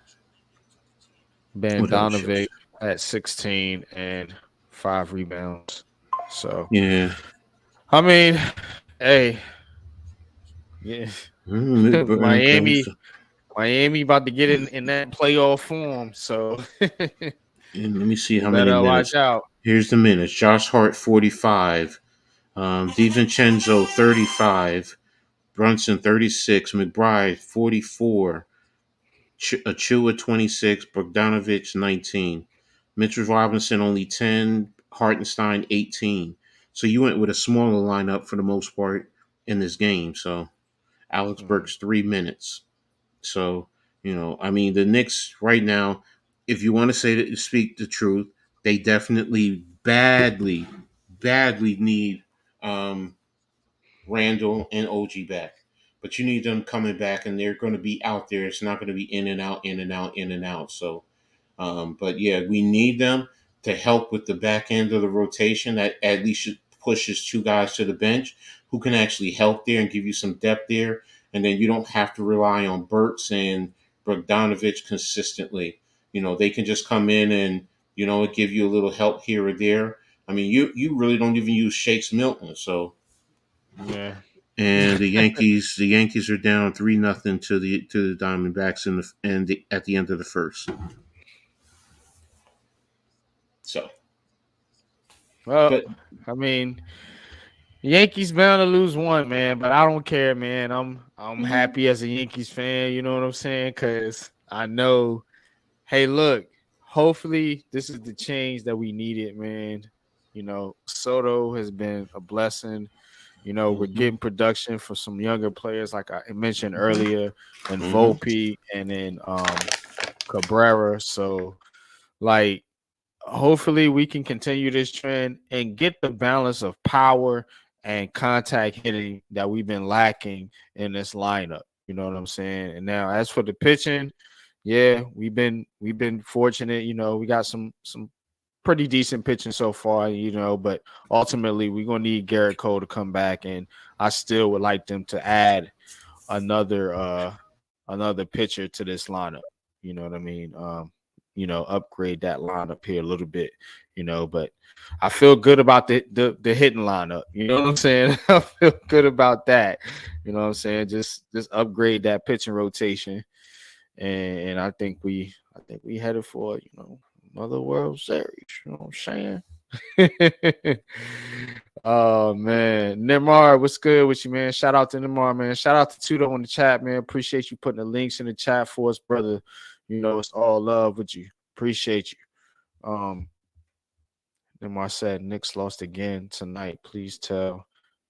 Bogdanovic at 16 and 5 rebounds. So Yeah, I mean, Hey, yeah, Let Miami about to get in that playoff form, so me see you how many better watch minutes. out. Here's the minutes. Josh Hart 45, DiVincenzo 35, Brunson 36, McBride 44, Achua 26, Bogdanovich 19, Mitchell Robinson only 10, Hartenstein 18. So you went with a smaller lineup for the most part in this game. So Alex Mhm. Burks 3 minutes. So, I mean, the Knicks right now, if you want to speak the truth, they definitely badly need um, Randall and OG back. But you need them coming back, and they're going to be out there. It's not going to be in and out, in and out, in and out. So, but yeah, we need them to help with the back end of the rotation. That at least pushes two guys to the bench who can actually help there and give you some depth there. And then you don't have to rely on Burks and Bogdanovich consistently. They can just come in and give you a little help here or there. I mean, you really don't even use Shakes Milton. So, Yeah. and the Yankees are down 3-0 to the Diamondbacks at the end of the first. So, Well, but I mean, Yankees bound to lose one, man, but I don't care, man. I'm happy as a Yankees fan. You know what I'm saying? Because I know, hey, look, hopefully this is the change that we needed, man. Soto has been a blessing. We're mhm, getting production for some younger players, like I mentioned earlier, and mhm. Volpe, and then Cabrera. So, like, hopefully we can continue this trend and get the balance of power and contact hitting that we've been lacking in this lineup. You know what I'm saying? And now as for the pitching, yeah, we've been fortunate. We got some pretty decent pitching so far, but ultimately we're gonna need Garrett Cole to come back, and I still would like them to add another another pitcher to this lineup. You know what I mean? Upgrade that lineup here a little bit, but I feel good about the hitting lineup. You know what I'm saying? I feel good about that. You know what I'm saying? Just upgrade that pitching rotation. And I think we headed for, another World Series. You know what I'm saying? Oh man, Neymar, what's good with you, man? Shout out to Neymar, man. Shout out to Tudo in the chat, man. Appreciate you putting the links in the chat for us, brother. It's all love with you. Appreciate you. Neymar said Knicks lost again tonight. Please tell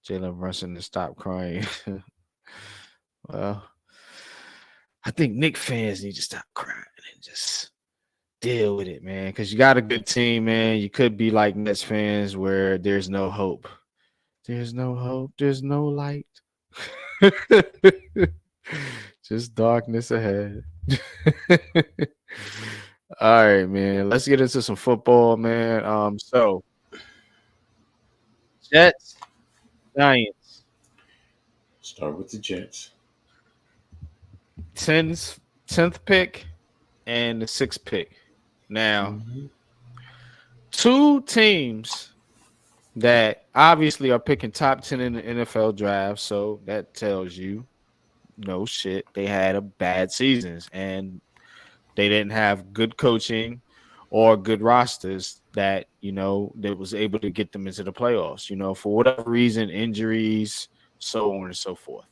Jalen Brunson to stop crying. Well, I think Knicks fans need to stop crying and just deal with it, man. Because you got a good team, man. You could be like Nets fans where there's no hope. There's no hope. There's no light. Just darkness ahead. All right, man. Let's get into some football, man. So Jets, Giants, Start with the Jets. 10th pick and the 6th pick. Now, Mhm. two teams that obviously are picking top 10 in the NFL draft. So that tells you no shit. They had a bad seasons and they didn't have good coaching or good rosters that was able to get them into the playoffs, for whatever reason, injuries, so on and so forth.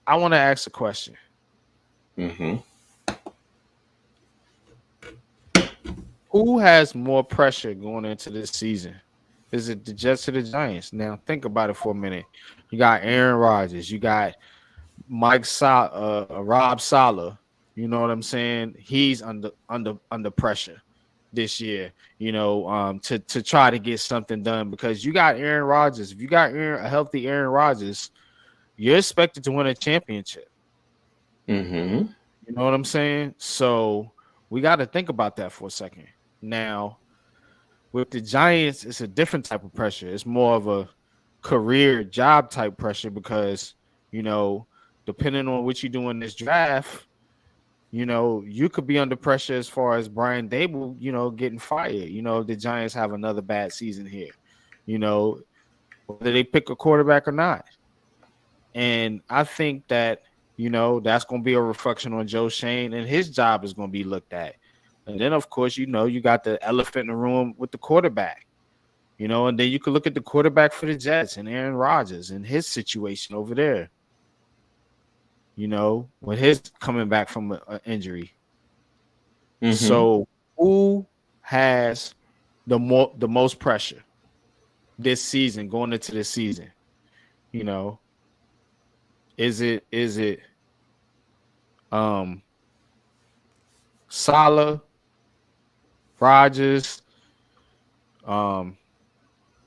I want to ask a question. Mhm. Who has more pressure going into this season? Is it the Jets or the Giants? Now think about it for a minute. You got Aaron Rodgers, you got Rob Sala. You know what I'm saying? He's under pressure this year. To try to get something done because you got Aaron Rodgers. If you got a healthy Aaron Rodgers, you're expected to win a championship. Mhm. You know what I'm saying? So we got to think about that for a second. Now, with the Giants, it's a different type of pressure. It's more of a career job type pressure because, you know, depending on what you do in this draft, you could be under pressure as far as Brian Dable, getting fired. The Giants have another bad season here. You know, whether they pick a quarterback or not. And I think that, that's going to be a reflection on Joe Schoen, and his job is going to be looked at. And then, of course, you got the elephant in the room with the quarterback, and then you could look at the quarterback for the Jets and Aaron Rodgers and his situation over there, with his coming back from an injury. Mm-hmm. So who has the most pressure this season, going into this season? Is it Saleh, Rodgers,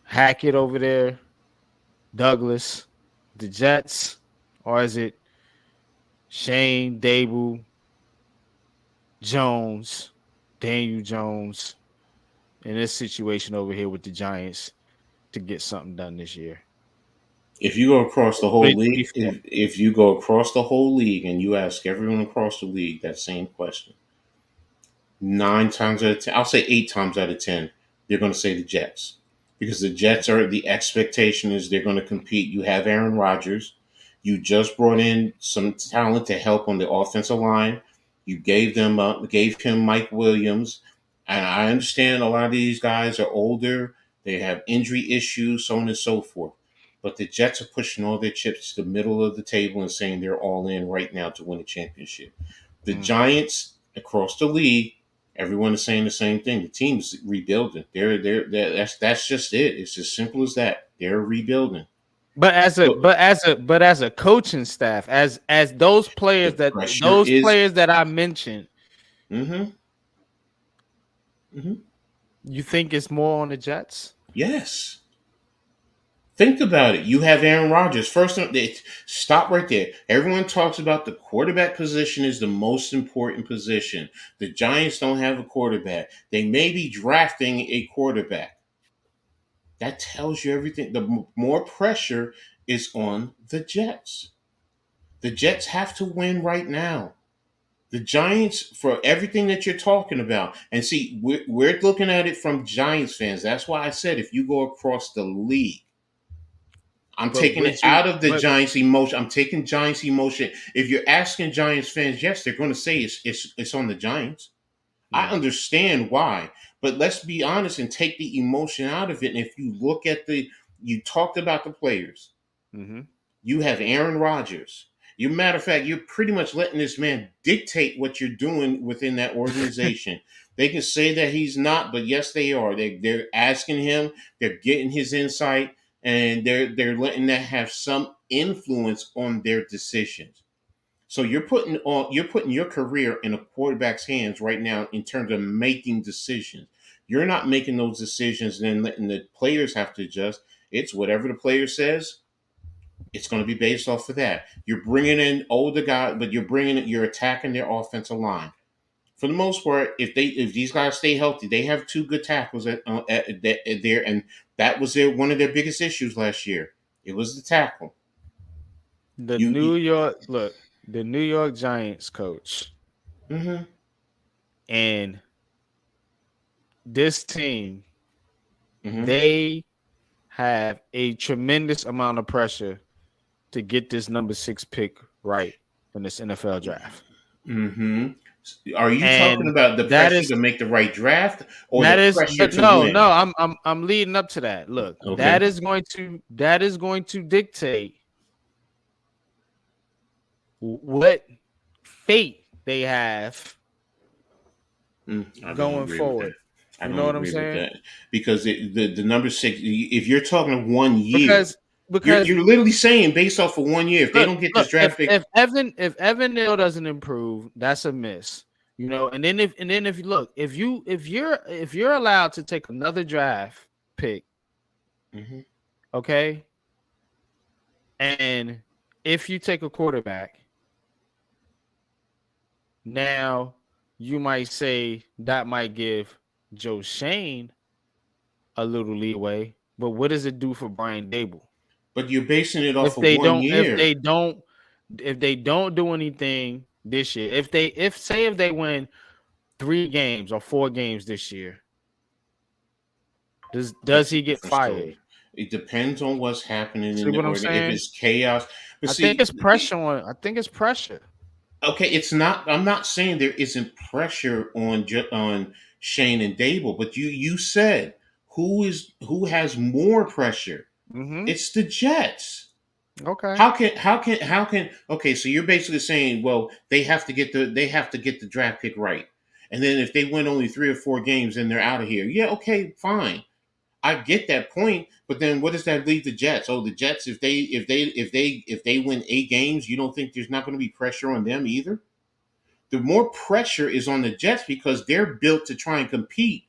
Hackett over there, Douglas, the Jets, or is it Shane, Dable, Jones, Daniel Jones in this situation over here with the Giants to get something done this year? If you go across the whole league, if you go across the whole league and you ask everyone across the league that same question, 9 times out of 10, I'll say 8 times out of 10, they're going to say the Jets. Because the Jets are, the expectation is they're going to compete. You have Aaron Rodgers. You just brought in some talent to help on the offensive line. You gave him Mike Williams. And I understand a lot of these guys are older. They have injury issues, so on and so forth. But the Jets are pushing all their chips to the middle of the table and saying they're all in right now to win a championship. The Giants across the league, everyone is saying the same thing. The team's rebuilding. That's just it. It's as simple as that. They're rebuilding. But as a coaching staff, as those players that I mentioned, you think it's more on the Jets? Yes. Think about it. You have Aaron Rodgers. First, stop right there. Everyone talks about the quarterback position is the most important position. The Giants don't have a quarterback. They may be drafting a quarterback. That tells you everything. The more pressure is on the Jets. The Jets have to win right now. The Giants, for everything that you're talking about, and see, we're looking at it from Giants fans. That's why I said if you go across the league, I'm taking it out of the Giants emotion. I'm taking Giants emotion. If you're asking Giants fans, yes, they're going to say it's on the Giants. Yeah. I understand why, but let's be honest and take the emotion out of it. And if you look at you talked about the players. Mm-hmm. You have Aaron Rodgers. Matter of fact, you're pretty much letting this man dictate what you're doing within that organization. They can say that he's not, but yes, they are. They're asking him. They're getting his insight. And they're letting that have some influence on their decisions. So you're putting your career in a quarterback's hands right now in terms of making decisions. You're not making those decisions and then letting the players have to adjust. It's whatever the player says. It's going to be based off of that. You're bringing in older guys, but you're attacking their offensive line. For the most part, if these guys stay healthy, they have 2 good tackles there, and that was one of their biggest issues last year. It was the tackle. The New York Giants coach, and this team, they have a tremendous amount of pressure to get this number 6 pick right in this NFL draft. Mm-hmm. Are you talking about the pressure to make the right draft, or the pressure to win? No, I'm leading up to that. Look, okay. that is going to dictate what fate they have going forward. You know what I'm saying? Because the number 6, if you're talking 1 year, because you're literally saying based off of 1 year, if they don't get this draft pick, if Evan Neal doesn't improve, that's a miss. And then if you look, if you're allowed to take another draft pick, okay, and if you take a quarterback, now you might say that might give Joe Schoen a little leeway, but what does it do for Brian Dable? But you're basing it off of 1 year. If they don't do anything this year, if they win 3 games or 4 games this year, does he get fired? It depends on what's happening See in the what I'm organ. If saying? it's chaos, but I think see, it's pressure on. I think it's pressure. okay, it's not. I'm not saying there isn't pressure on on Shane and Dable, but you said who has more pressure? Mm-hmm. It's the Jets. Okay. How can okay, so you're basically saying, well, they have to get the draft pick right. And then if they win only 3 or 4 games, then they're out of here. Yeah, okay, fine. I get that point, but then what does that leave the Jets? Oh, the Jets, if they win 8 games, you don't think there's not going to be pressure on them either? The more pressure is on the Jets because they're built to try and compete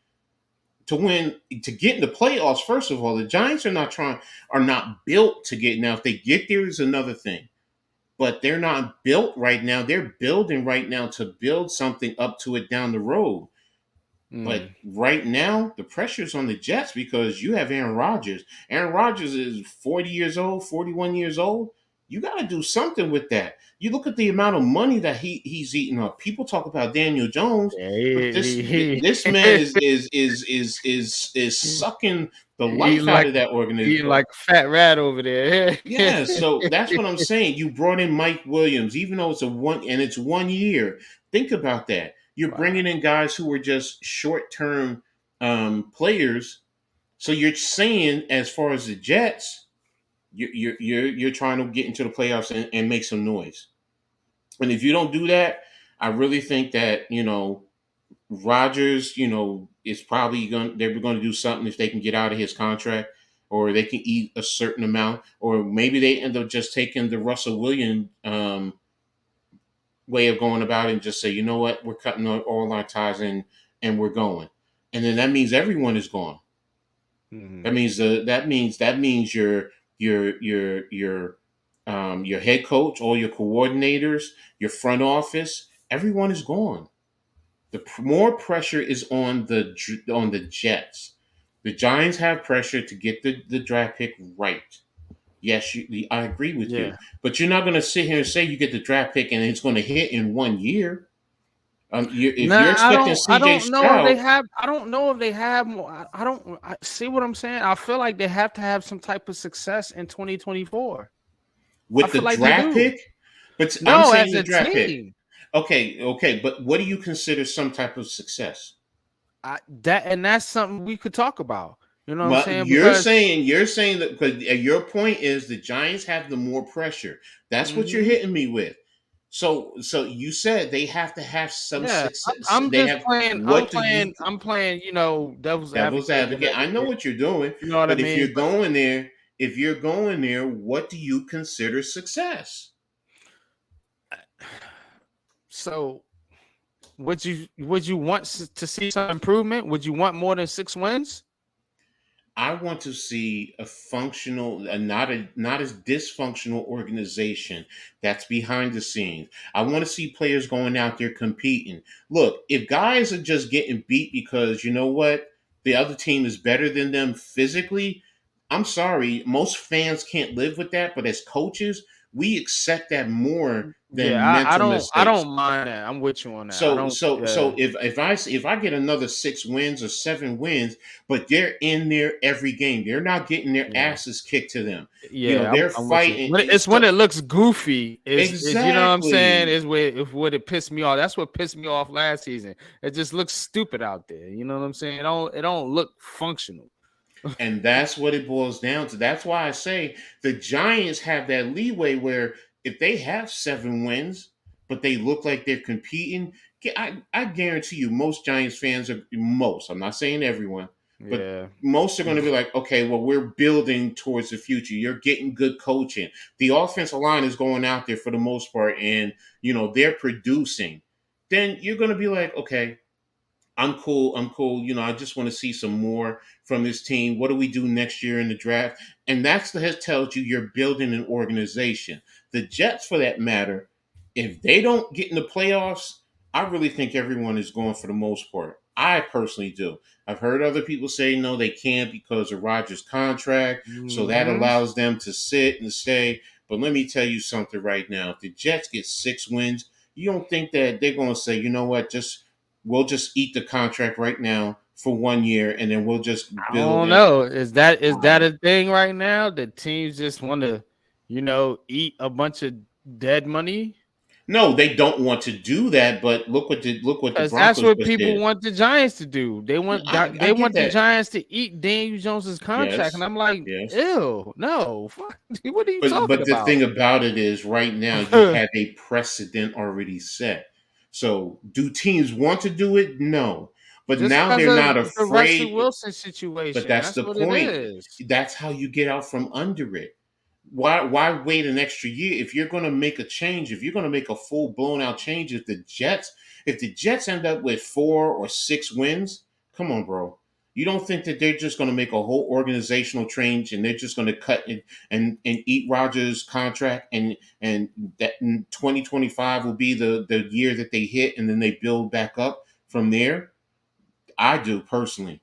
to win to get in the playoffs. First of all, the Giants are not built to get now. If they get there is another thing, but they're not built right now. They're building right now to build something up to it down the road. But Mm. right now, the pressure's on the Jets because you have Aaron Rodgers. Aaron Rodgers is 40 years old, 41 years old. You got to do something with that. You look at the amount of money that he's eating up. People talk about Daniel Jones, Yeah, but this he, this man is sucking the he life out like of that eating organization. like a fat rat over there. Yeah, so that's what I'm saying. You brought in Mike Williams, even though it's 1 year. Think about that. You're Wow. bringing in guys who are just short term players. So you're saying, as far as the Jets, you're trying to get into the playoffs and make some noise. And if you don't do that, I really think that Rodgers, is probably they're going to do something if they can get out of his contract, or they can eat a certain amount, or maybe they end up just taking the Russell Williams way of going about it and just say, you know what, we're cutting all our ties and we're going, and then that means everyone is gone. Mhm. That means your head coach, all your coordinators, your front office, everyone is gone. More pressure is on the Jets. The Giants have pressure to get the draft pick right. Yes, I agree with you, Yeah. but you're not going to sit here and say you get the draft pick and it's going to hit in 1 year. If you're Nah, I expecting don't. I C.J. don't know if they Stroud have. I don't know if they have more. I don't. See what I'm saying. I feel like they have to have some type of success in 2024. I with the feel like they draft do. pick, but I'm No, saying as the a draft pick. team, Okay, but what do you consider some type of success? that's something we could talk about. You know what I'm Well, saying? you're Because saying you're saying that because your point is the Giants have the more pressure. That's what you're mhm. hitting me with. So you said they have to have some Yeah, success. I'm They just have playing. I'm what do you playing. I'm playing. Devil's devil's advocate a advocate? little I know bit. what you're doing, You know what I but mean? But if you're going there, what do you consider success? so, would you want to see some improvement? Would you want more than 6 wins? I want to see a functional, not as dysfunctional organization that's behind the scenes. I want to see players going out there competing. Look, if guys are just getting beat because you know what, the other team is better than them physically, I'm sorry, most fans can't live with that. But as coaches, we accept that more Yeah, than I mental don't. I mistakes. don't mind that. I'm with you on that. I So don't. so Yeah, so if I get another 6 wins or 7 wins, but they're in there every game, they're not getting their yeah. asses kicked to them. Yeah, They're I'm with you. fighting. It's when it looks goofy, is you know what I'm saying? Exactly, Is what it pissed me off. That's what pissed me off last season. It just looks stupid out there. You know what I'm saying? It don't look functional. and that's what it boils down to. That's why I say the Giants have that leeway where if they have 7 wins, but they look like they're competing, I guarantee you, most Giants fans are most. I'm not saying everyone, but Yeah. most are going to be like, okay, well, we're building towards the future. You're getting good coaching. The offensive line is going out there for the most part, and they're producing. Then you're going to be like, okay, I'm cool. I'm cool. I just want to see some more from this team. What do we do next year in the draft? And that tells you you're building an organization. The Jets, for that matter, if they don't get in the playoffs, I really think everyone is going for the most part. I personally do. I've heard other people say no, they can't because of Rodgers' contract. So that Hmm. allows them to sit and stay. But let me tell you something right now. If the Jets get 6 wins, you don't think that they're going to say, you know what, we'll just eat the contract right now for 1 year, and then we'll just I build. don't And know. Is that a thing right now? That teams just want to, eat a bunch of dead money? no, they don't want to do that. But look what the Because that's Broncos what just people did. want the Giants to do. They No, want I they get want the that. Giants to eat Daniel Jones's contract, and Yes, I'm like, yes. ew, no, fuck, what are you But talking but the about? thing about it is, right now you have a precedent already set. So, do teams want to do it? No. But Just now because they're of not the Russell afraid. Wilson But situation, that's that's the what it point. is. That's how you get out from under it. Why wait an extra year if you're going to make a change? If you're going to make a full blown out change, if the Jets end up with 4 or 6 wins, come on, bro. You don't think that they're just going to make a whole organizational change and they're just going to cut and eat Rogers' contract and that 2025 will be the year that they hit and then they build back up from there? I do personally.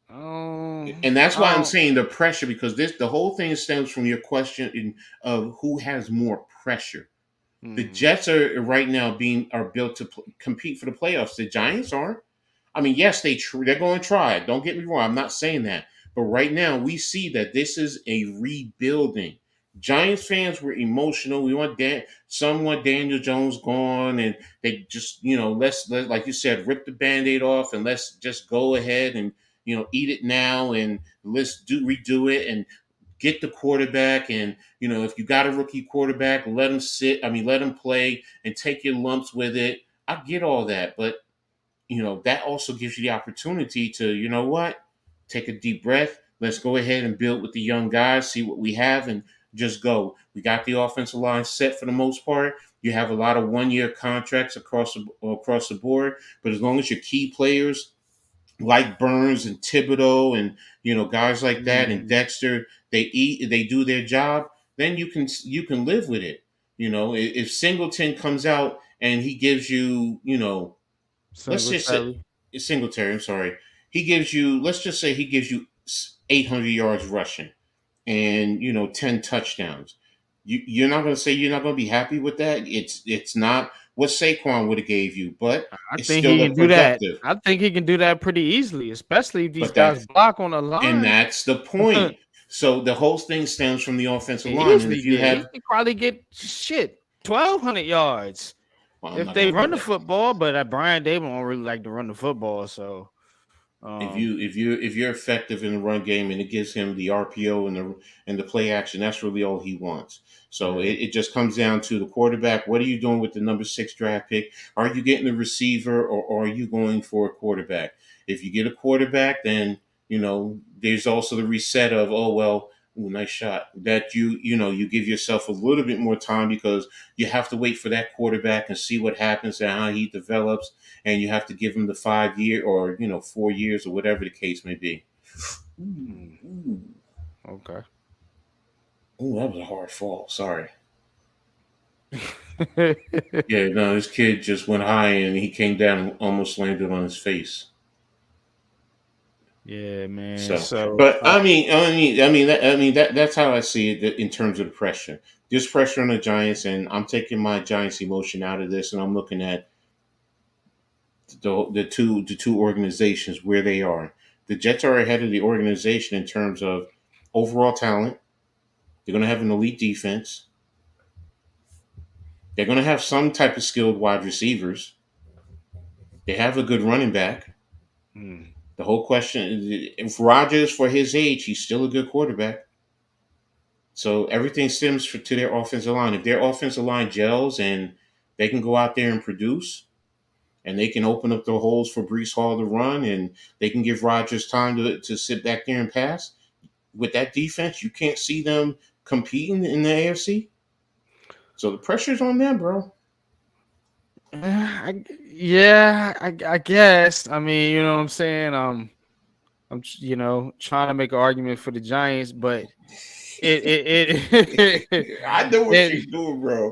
And that's I why I'm don't. saying the pressure, because the whole thing stems from your question of who has more pressure. The Hmm. Jets are right now are built to compete for the playoffs. The Giants aren't. I mean, yes, they're going to try. Don't get me wrong. I'm not saying that, but right now we see that this is a rebuilding. Giants fans were emotional. We want some want Daniel Jones gone, and they just let's like you said, rip the Band-Aid off and let's just go ahead and eat it now and let's redo it and get the quarterback. And if you got a rookie quarterback, let him sit. I mean, let him play and take your lumps with it. I get all that, but that also gives you the opportunity to, what, take a deep breath. Let's go ahead and build with the young guys, see what we have, and just go. We got the offensive line set for the most part. You have a lot of 1 year contracts across the board, but as long as your key players like Burns and Thibodeau and guys like that and Hmm. Dexter, they do their job, then you can live with it. If Singleton comes out and he gives you, let's just say Singletary. Singletary, I'm sorry, he gives you, let's just say he gives you 800 yards rushing and 10 touchdowns. You're not going to say you're not going to be happy with that. It's not what Saquon would have gave you, but I it's think he still a can do that. productive. I think he can do that pretty easily, especially if these But guys that's block on the and line. that's the point. So the whole thing stems from the offensive line, and Easily, if you yeah. He have, could probably get 1,200 yards well, I'm if not they going to run go the there. football. But Brian Dable don't really like to run the football, so If um, you if you're effective in the run game and it gives him the RPO and the play action, that's really all he wants. So yeah. it just comes down to the quarterback. What are you doing with the number 6 draft pick? Are you getting a receiver or are you going for a quarterback? If you get a quarterback, then there's also the reset of, oh well, ooh, nice shot. That you give yourself a little bit more time because you have to wait for that quarterback and see what happens and how he develops, and you have to give him the 5 year or 4 years or whatever the case may be. Ooh, Mm, ooh, okay. ooh, that was a hard fall. Sorry. Yeah, no, this kid just went high and he came down and almost landed on his face. Yeah, man. So, So but that's how I see it in terms of the pressure. There's pressure on the Giants, and I'm taking my Giants emotion out of this, and I'm looking at the two organizations where they are. The Jets are ahead of the organization in terms of overall talent. They're going to have an elite defense. They're going to have some type of skilled wide receivers. They have a good running back. mm, The whole question, if Rodgers, for his age, he's still a good quarterback. So everything stems to their offensive line. If their offensive line gels and they can go out there and produce, and they can open up the holes for Brees Hall to run, and they can give Rodgers time to sit back there and pass, with that defense, you can't see them competing in the AFC. So the pressure's on them, bro. yeah, I guess. I mean, you know what I'm saying. I'm trying to make an argument for the Giants, but it I know what it you're doing, bro.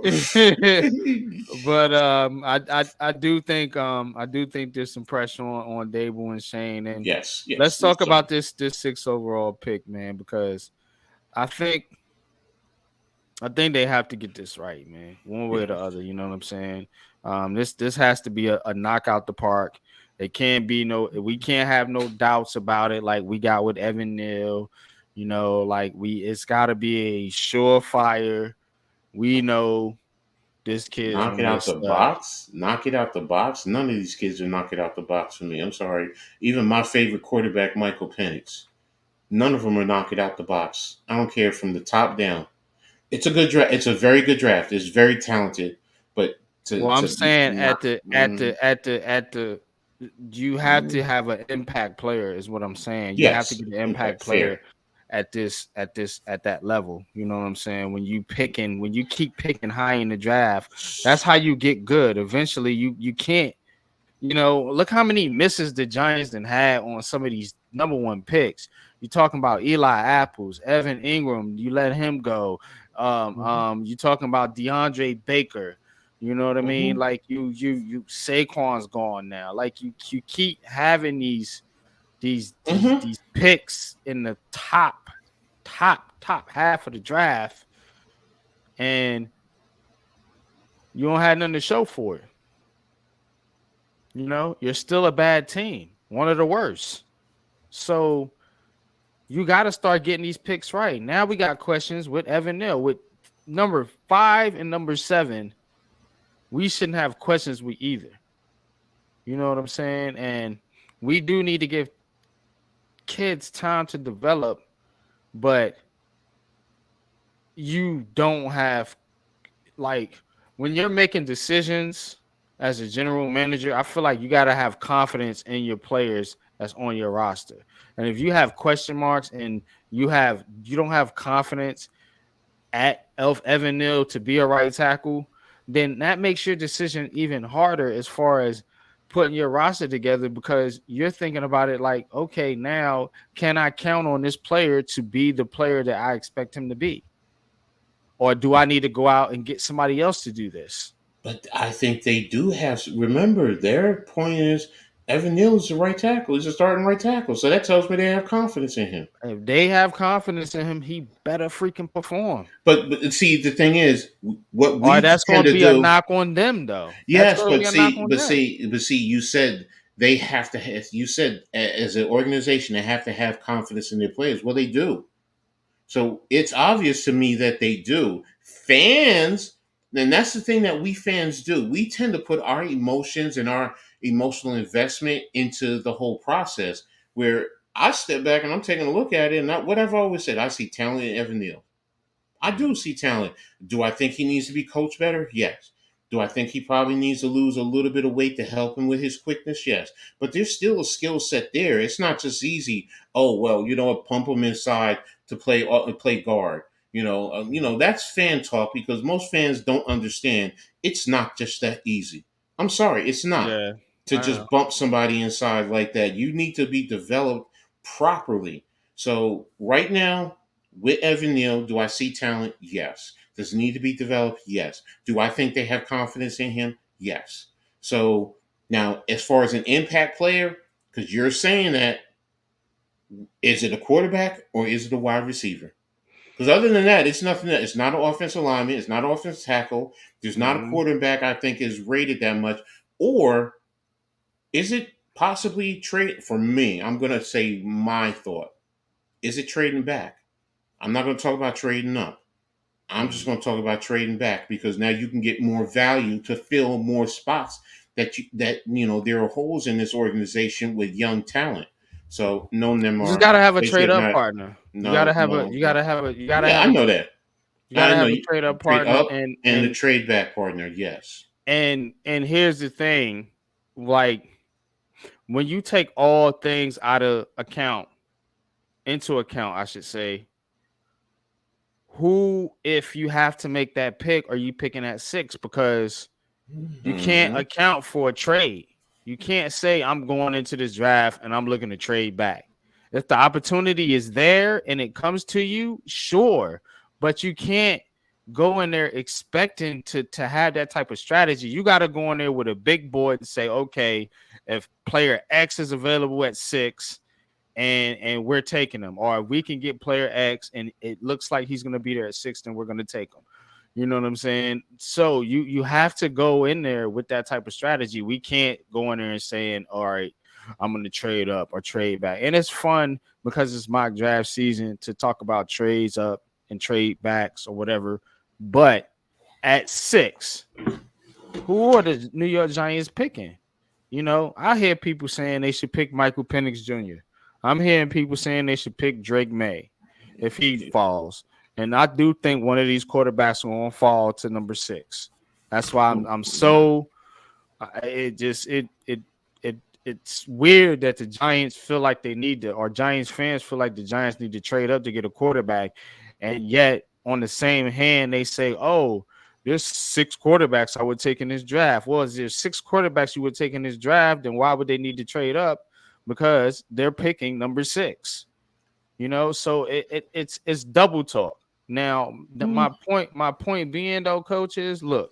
but I do think there's some pressure on Dable and Shane. And Yes, let's yes. talk So about this 6 overall pick, man, because I think I think they have to get this right, man, one way or yeah, the other. You know what I'm saying? This has to be a knockout the park. It can't be we can't have no doubts about it like we got with Evan Neal. Like it's got to be a surefire. We know this kid's Knock gonna it be a out the stud. box. Knock it out the box. None of these kids will knock it out the box for me. I'm sorry. Even my favorite quarterback, Michael Penix, none of them are knock it out the box. I don't care from the top down. It's a good draft. It's a very good draft. It's very talented, but Well, I'm to saying not. you have to have an impact player is what I'm saying. You have to Yes, get an impact impact player fair. at that level. You know what I'm saying? When you keep picking high in the draft, that's how you get good. Eventually you can't, look how many misses the Giants then had on some of these number one picks. You're talking about Eli Apples, Evan Ingram, you let him go. You talking about DeAndre Baker. You know what I mean? Mm-hmm. Like you Saquon's gone now. Like you keep having Mm-hmm. these picks in the top half of the draft, and you don't have nothing to show for it. You're still a bad team, one of the worst. So you got to start getting these picks right. Now we got questions with Evan Neal with number 5 and number 7. We shouldn't have questions with either. You know what I'm saying? And we do need to give kids time to develop, but you don't have, like, when you're making decisions as a general manager, I feel like you got to have confidence in your players that's on your roster. And if you have question marks and you don't have confidence at Evan Neal to be a right tackle, then that makes your decision even harder as far as putting your roster together, because you're thinking about it like, okay, now can I count on this player to be the player that I expect him to be? Or do I need to go out and get somebody else to do this? But I think they do have. Remember, their point is Evan Neal is the right tackle. He's a starting right tackle. So that tells me they have confidence in him. If they have confidence in him, he better freaking perform. But see, the thing is, what Or we that's tend going to to be a do. knock on them, though. That's Yes, going to be but a knock see, on but them. see, but see, you said they have to have. You said as an organization they have to have confidence in their players. Well, they do. So it's obvious to me that they do. Fans, and that's the thing that we fans do. We tend to put our emotions and our emotional investment into the whole process. Where I step back and I'm taking a look at it, and what I've always said, I see talent in Evan Neal. I do see talent. Do I think he needs to be coached better? Yes. Do I think he probably needs to lose a little bit of weight to help him with his quickness? Yes. But there's still a skill set there. It's not just easy. Oh well, pump him inside to play guard. That's fan talk because most fans don't understand. It's not just that easy. I'm sorry, it's not Yeah, to I know. just bump somebody inside like that. You need to be developed properly. So right now, with Evan Neal, do I see talent? Yes. Does he need to be developed? Yes. Do I think they have confidence in him? Yes. So now, as far as an impact player, because you're saying that, is it a quarterback or is it a wide receiver? Because other than that, it's nothing. It's not an offensive lineman. It's not an offensive tackle. There's not a Mm-hmm. quarterback I think is rated that much. Or is it possibly trade? For me, I'm going to say my thought. Is it trading back? I'm not going to talk about trading up. I'm just Mm-hmm. going to talk about trading back because now you can get more value to fill more spots there are holes in this organization with young talent. So none of them You just are. gotta have a They trade should up not. partner. You gotta No, have a no, you no. gotta have a you gotta Yeah, I have a know that. you I gotta know have a you trade up trade partner, up and the trade back partner. Yes. and here's the thing, like, when you take all things into account, I should say, who, if you have to make that pick, are you picking at 6? Because you can't Hmm. account for a trade. You can't say I'm going into this draft and I'm looking to trade back. If the opportunity is there and it comes to you, sure, but you can't go in there expecting to have that type of strategy. You got to go in there with a big board and say, okay, if player X is available at 6 and we're taking him, or we can get player X and it looks like he's going to be there at 6, then we're going to take him. You know what I'm saying? So you have to go in there with that type of strategy. We can't go in there and saying, all right, I'm gonna trade up or trade back. And it's fun because it's mock draft season to talk about trades up and trade backs or whatever. But at 6, who are the New York Giants picking? You know, I hear people saying they should pick Michael Penix Jr. I'm hearing people saying they should pick Drake May if he falls. And I do think one of these quarterbacks will fall to number 6. That's why I'm so it just it's weird that the Giants feel like they need to, or Giants fans feel like the Giants need to trade up to get a quarterback, and yet on the same hand they say, "Oh, there's 6 quarterbacks I would take in this draft." Well, is there 6 quarterbacks you would take in this draft? Then why would they need to trade up? Because they're picking number 6. You know, so it's double talk. Now, my point being though, coach, is look,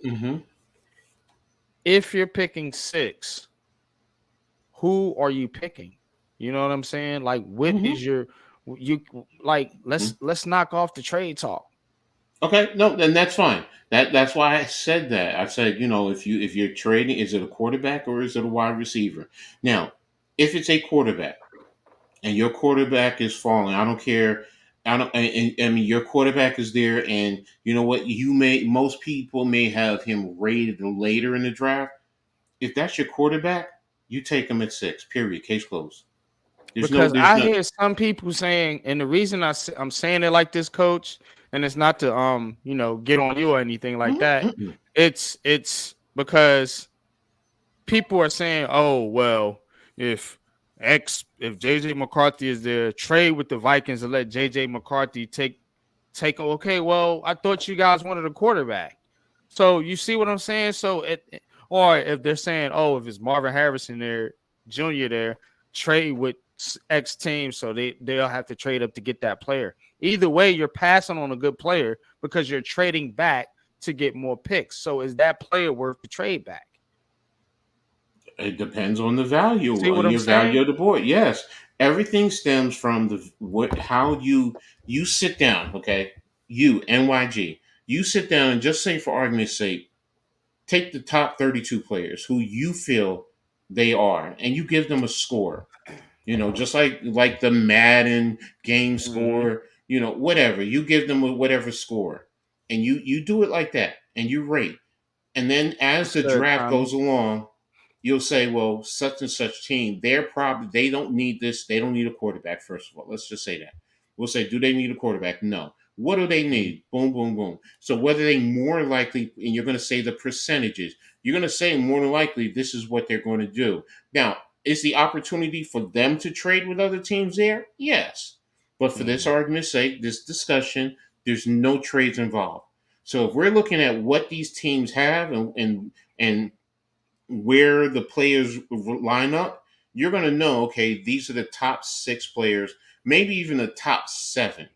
if you're picking 6, who are you picking? You know what I'm saying? Like, what is your you like? Let's knock off the trade talk. Okay, no, then that's fine. That's why I said that. I said, if you're trading, is it a quarterback or is it a wide receiver? Now, if it's a quarterback and your quarterback is falling, I don't care. I mean, your quarterback is there, and you know what? Most people may have him rated later in the draft. If that's your quarterback, you take him at 6. Period. Case closed. Because There's I no. hear some people saying, and the reason I'm saying it like this, coach, and it's not to get on you or anything like that. It's because people are saying, oh well, if JJ McCarthy is there, trade with the Vikings and let JJ McCarthy take. Okay, well, I thought you guys wanted a quarterback, so you see what I'm saying. So or if they're saying, oh, if it's Marvin Harrison there, Jr. there, trade with X team, so they'll have to trade up to get that player. Either way, you're passing on a good player because you're trading back to get more picks. So is that player worth the trade back? It depends on the value See what on I'm your value saying? of the board. Yes, everything stems from how you sit down. Okay, you NYG, you sit down and just say, for argument's sake, take the top 32 players who you feel they are, and you give them a score. Just like the Madden game Mm-hmm. score. Whatever you give them whatever score, and you do it like that, and you rate. And then as What's the good, draft Tommy? goes along, you'll say, well, such and such team, they don't need this. They don't need a quarterback, first of all. Let's just say that. We'll say, do they need a quarterback? No. What do they need? Boom, boom, boom. So whether they more likely, and you're going to say the percentages, you're going to say more than likely this is what they're going to do. Now, is the opportunity for them to trade with other teams there? Yes. But for this argument's sake, this discussion, there's no trades involved. So if we're looking at what these teams have and where the players line up, you're going to know, okay, these are the top 6 players, maybe even the top 7.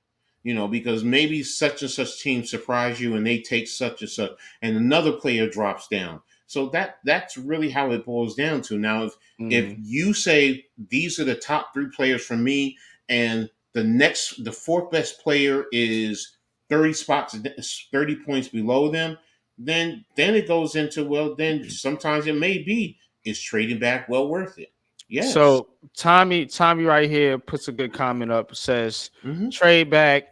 Because maybe such and such team surprise you and they take such and such, and another player drops down. So that's really how it boils down to. Now, if Mm-hmm. you say these are the top 3 players for me, and the fourth best player is 30 points below them, then it goes into, well, then sometimes it may be, is trading back well worth it? Yes. So Tommy right here puts a good comment up. Says Hmm. trade back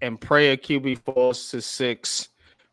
and pray a QB falls to 6.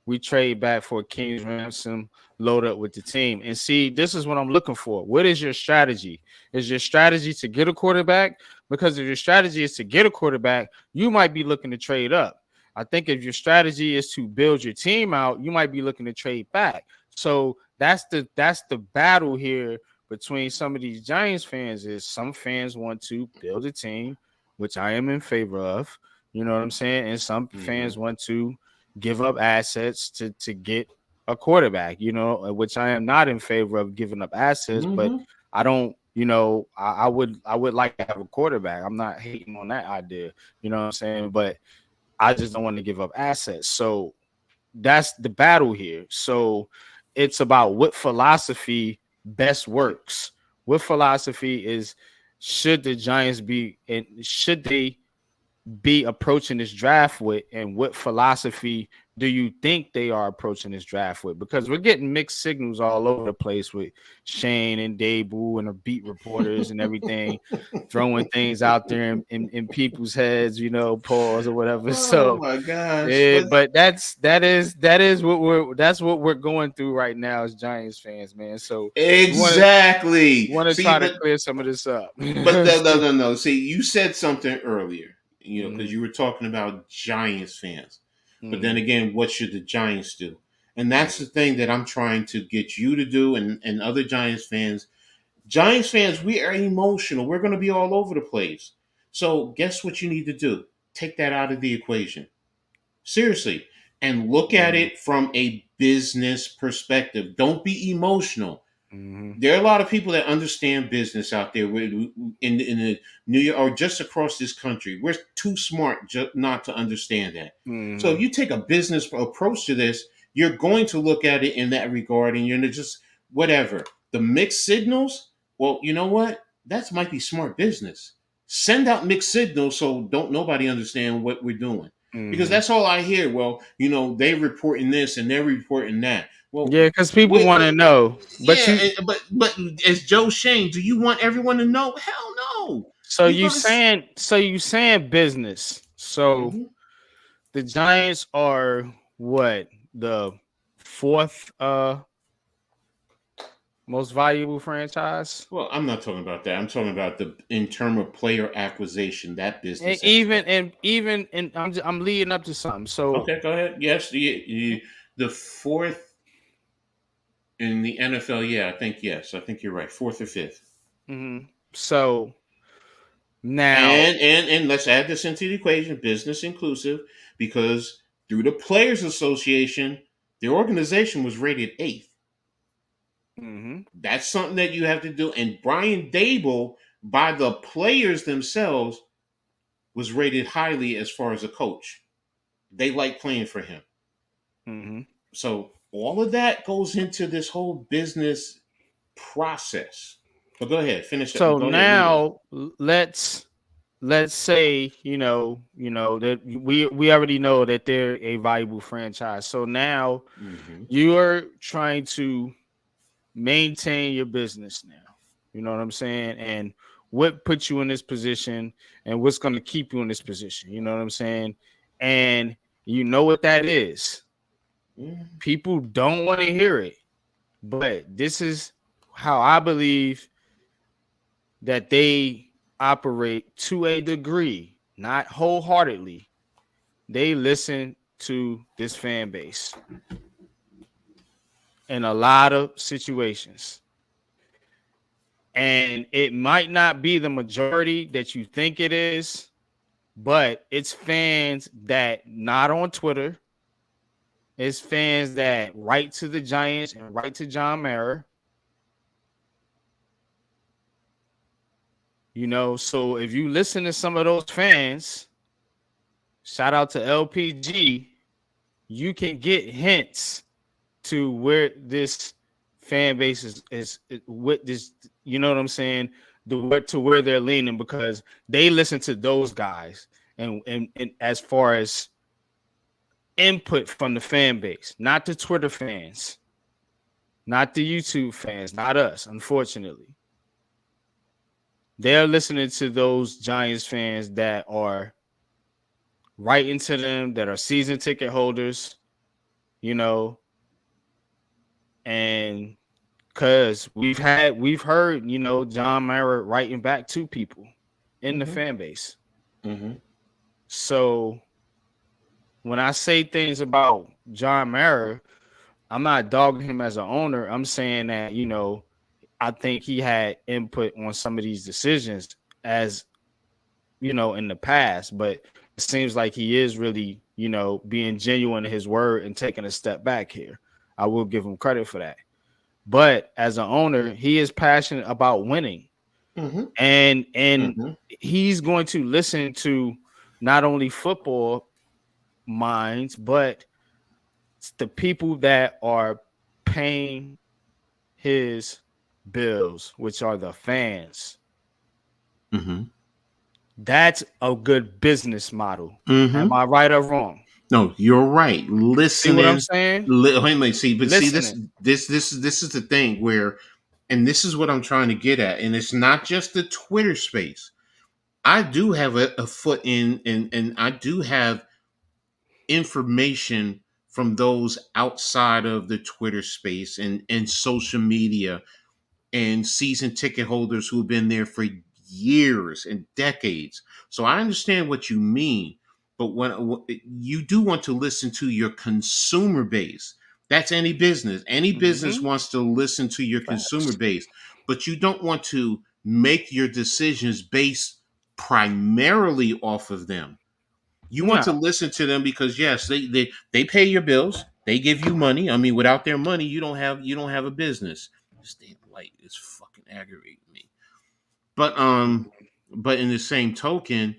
We trade back for a King's ransom, load up with the team, and see. This is what I'm looking for. What is your strategy? Is your strategy to get a quarterback? Because if your strategy is to get a quarterback, you might be looking to trade up. I think if your strategy is to build your team out, you might be looking to trade back. So that's the battle here between some of these Giants fans. Is some fans want to build a team, which I am in favor of. You know what I'm saying? And some Hmm. fans want to give up assets to get a quarterback, which I am not in favor of giving up assets, but Hmm. I don't, I would like to have a quarterback. I'm not hating on that idea, you know what I'm saying? But I just don't want to give up assets. So that's the battle here. So it's about what philosophy best works. What philosophy is should the Giants be and should they be approaching this draft with, and what philosophy do you think they are approaching this draft with? Because we're getting mixed signals all over the place with Shane and Dabu and the beat reporters and everything throwing things out there in people's heads, you know, pause or whatever. Oh So my gosh! yeah, but that is what we're going through right now as Giants fans, man. So Exactly. want to See, try to clear some of this up. but no. See, you said something earlier, you know, because Mhm. you were talking about Giants fans. But then Mhm. again, what should the Giants do? And that's the thing that I'm trying to get you to do, and other Giants fans. Giants fans, we are emotional. We're going to be all over the place. So, guess what you need to do? Take that out of the equation. Seriously. And look at Mhm. it from a business perspective. Don't be emotional. Mhm. There are a lot of people that understand business out there in the New York or just across this country. We're too smart not to understand that. So if Mhm. you take a business approach to this, you're going to look at it in that regard, and you're just whatever the mixed signals. Well, you know what? That might be smart business. Send out mixed signals so don't nobody understand what we're doing, because Mhm. that's all I hear. Well, you know, they're reporting this and they're reporting that. Well, Yeah, because people we, want to know, but yeah, you but as Joe Shane, do you want everyone to know? Hell no. so You're you gonna. saying business. So Mhm. the Giants are what, the fourth most valuable franchise? Well, I'm not talking about that. I'm talking about the in term of player acquisition, that And business even aspect. and even and I'm leading up to something. So Okay, go ahead. Yes, the fourth in the NFL. Yeah, I think yes. I think you're right. Fourth or fifth. mhm. So now And let's add this into the equation, business inclusive, because through the Players Association, the organization was rated eighth. mhm. That's something that you have to do. And Brian Dable, by the players themselves, was rated highly as far as a coach. They like playing for him. Mhm. So all of that goes into this whole business process. But go ahead, finish that. So Go ahead, lead on. now let's say that we already know that they're a valuable franchise. So now Mm-hmm. you are trying to maintain your business now. You know what I'm saying? And what puts you in this position and what's going to keep you in this position. You know what I'm saying? And you know what that is. Mm-hmm. People don't want to hear it, but this is how I believe that they operate to a degree, not wholeheartedly. They listen to this fan base in a lot of situations. And it might not be the majority that you think it is, but it's fans that not on Twitter. It's fans that write to the Giants and write to John Mara. You know, so if you listen to some of those fans, shout out to LPG, you can get hints to where this fan base is with this, you know what I'm saying? To where they're leaning, because they listen to those guys and as far as input from the fan base, not the Twitter fans, not the YouTube fans, not us, unfortunately. They're listening to those Giants fans that are writing to them, that are season ticket holders, you know, and because we've heard, John Mara writing back to people in the Mm-hmm. fan base. Mm-hmm. So when I say things about John Mara, I'm not dogging him as an owner. I'm saying that, I think he had input on some of these decisions as, in the past, but it seems like he is really, being genuine in his word and taking a step back here. I will give him credit for that. But as an owner, he is passionate about winning. Mm-hmm. And Mm-hmm. he's going to listen to not only football minds, but the people that are paying his bills, which are the fans. Mm-hmm. That's a good business model. Mm-hmm. Am I right or wrong? No, you're right. See what I'm Listening. saying? Wait, wait, see, but see, this, Listening. this is the thing where, and this is what I'm trying to get at, and it's not just the Twitter space. I do have a foot in, and I do have information from those outside of the Twitter space and social media and season ticket holders who've been there for years and decades. So I understand what you mean, but when you do want to listen to your consumer base, that's any business. Any business Mm-hmm. wants to listen to your consumer Facts. base, but you don't want to make your decisions based primarily off of them. You want No. to listen to them because yes, they pay your bills. They give you money. I mean, without their money, you don't have a business. This damn light is fucking aggravating me. But but in the same token,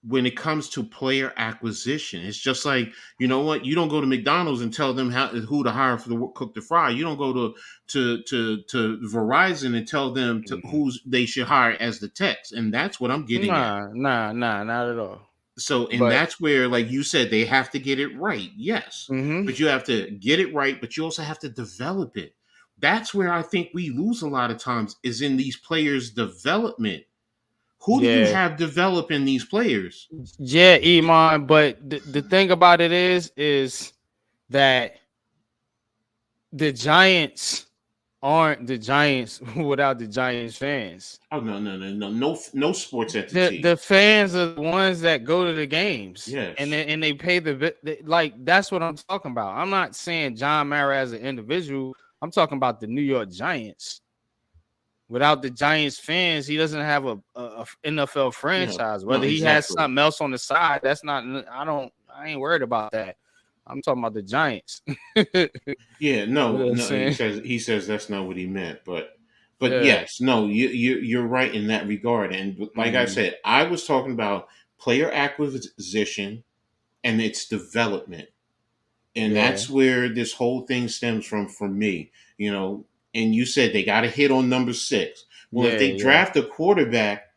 when it comes to player acquisition, it's just like, you know what? You don't go to McDonald's and tell them who to hire for the cook the fry. You don't go to Verizon and tell them to Mhm. who they should hire as the techs, and that's what I'm getting at. Nah, not at all. So, and But that's where, like you said, they have to get it right. Yes, hmm but you have to get it right, but you also have to develop it. That's where I think we lose a lot of times is in these players' development. Who do you yeah, have developing these players? yeah, Iman. But the thing about it is that the Giants aren't the Giants without the Giants fans. Oh, no sports The entity. the fans are the ones that go to the games and Yes. they pay like that's what I'm talking about. I'm not saying John Mara as an individual. I'm talking about the New York Giants. Without the Giants fans, he doesn't have a NFL Yeah. franchise. No, Whether he has exactly. something else on the side, that's not. I ain't worried about that. I'm talking about the Giants. You Yeah, know what no, I'm no. He saying? says that's not what he meant, but Yeah. yes, no, you're right in that regard. And like I Mm, said, I was talking about player acquisition and its development, and yeah. that's where this whole thing stems from for me. You know, and you said they got to hit on number six. Well, if Yeah. they Yeah. draft a quarterback,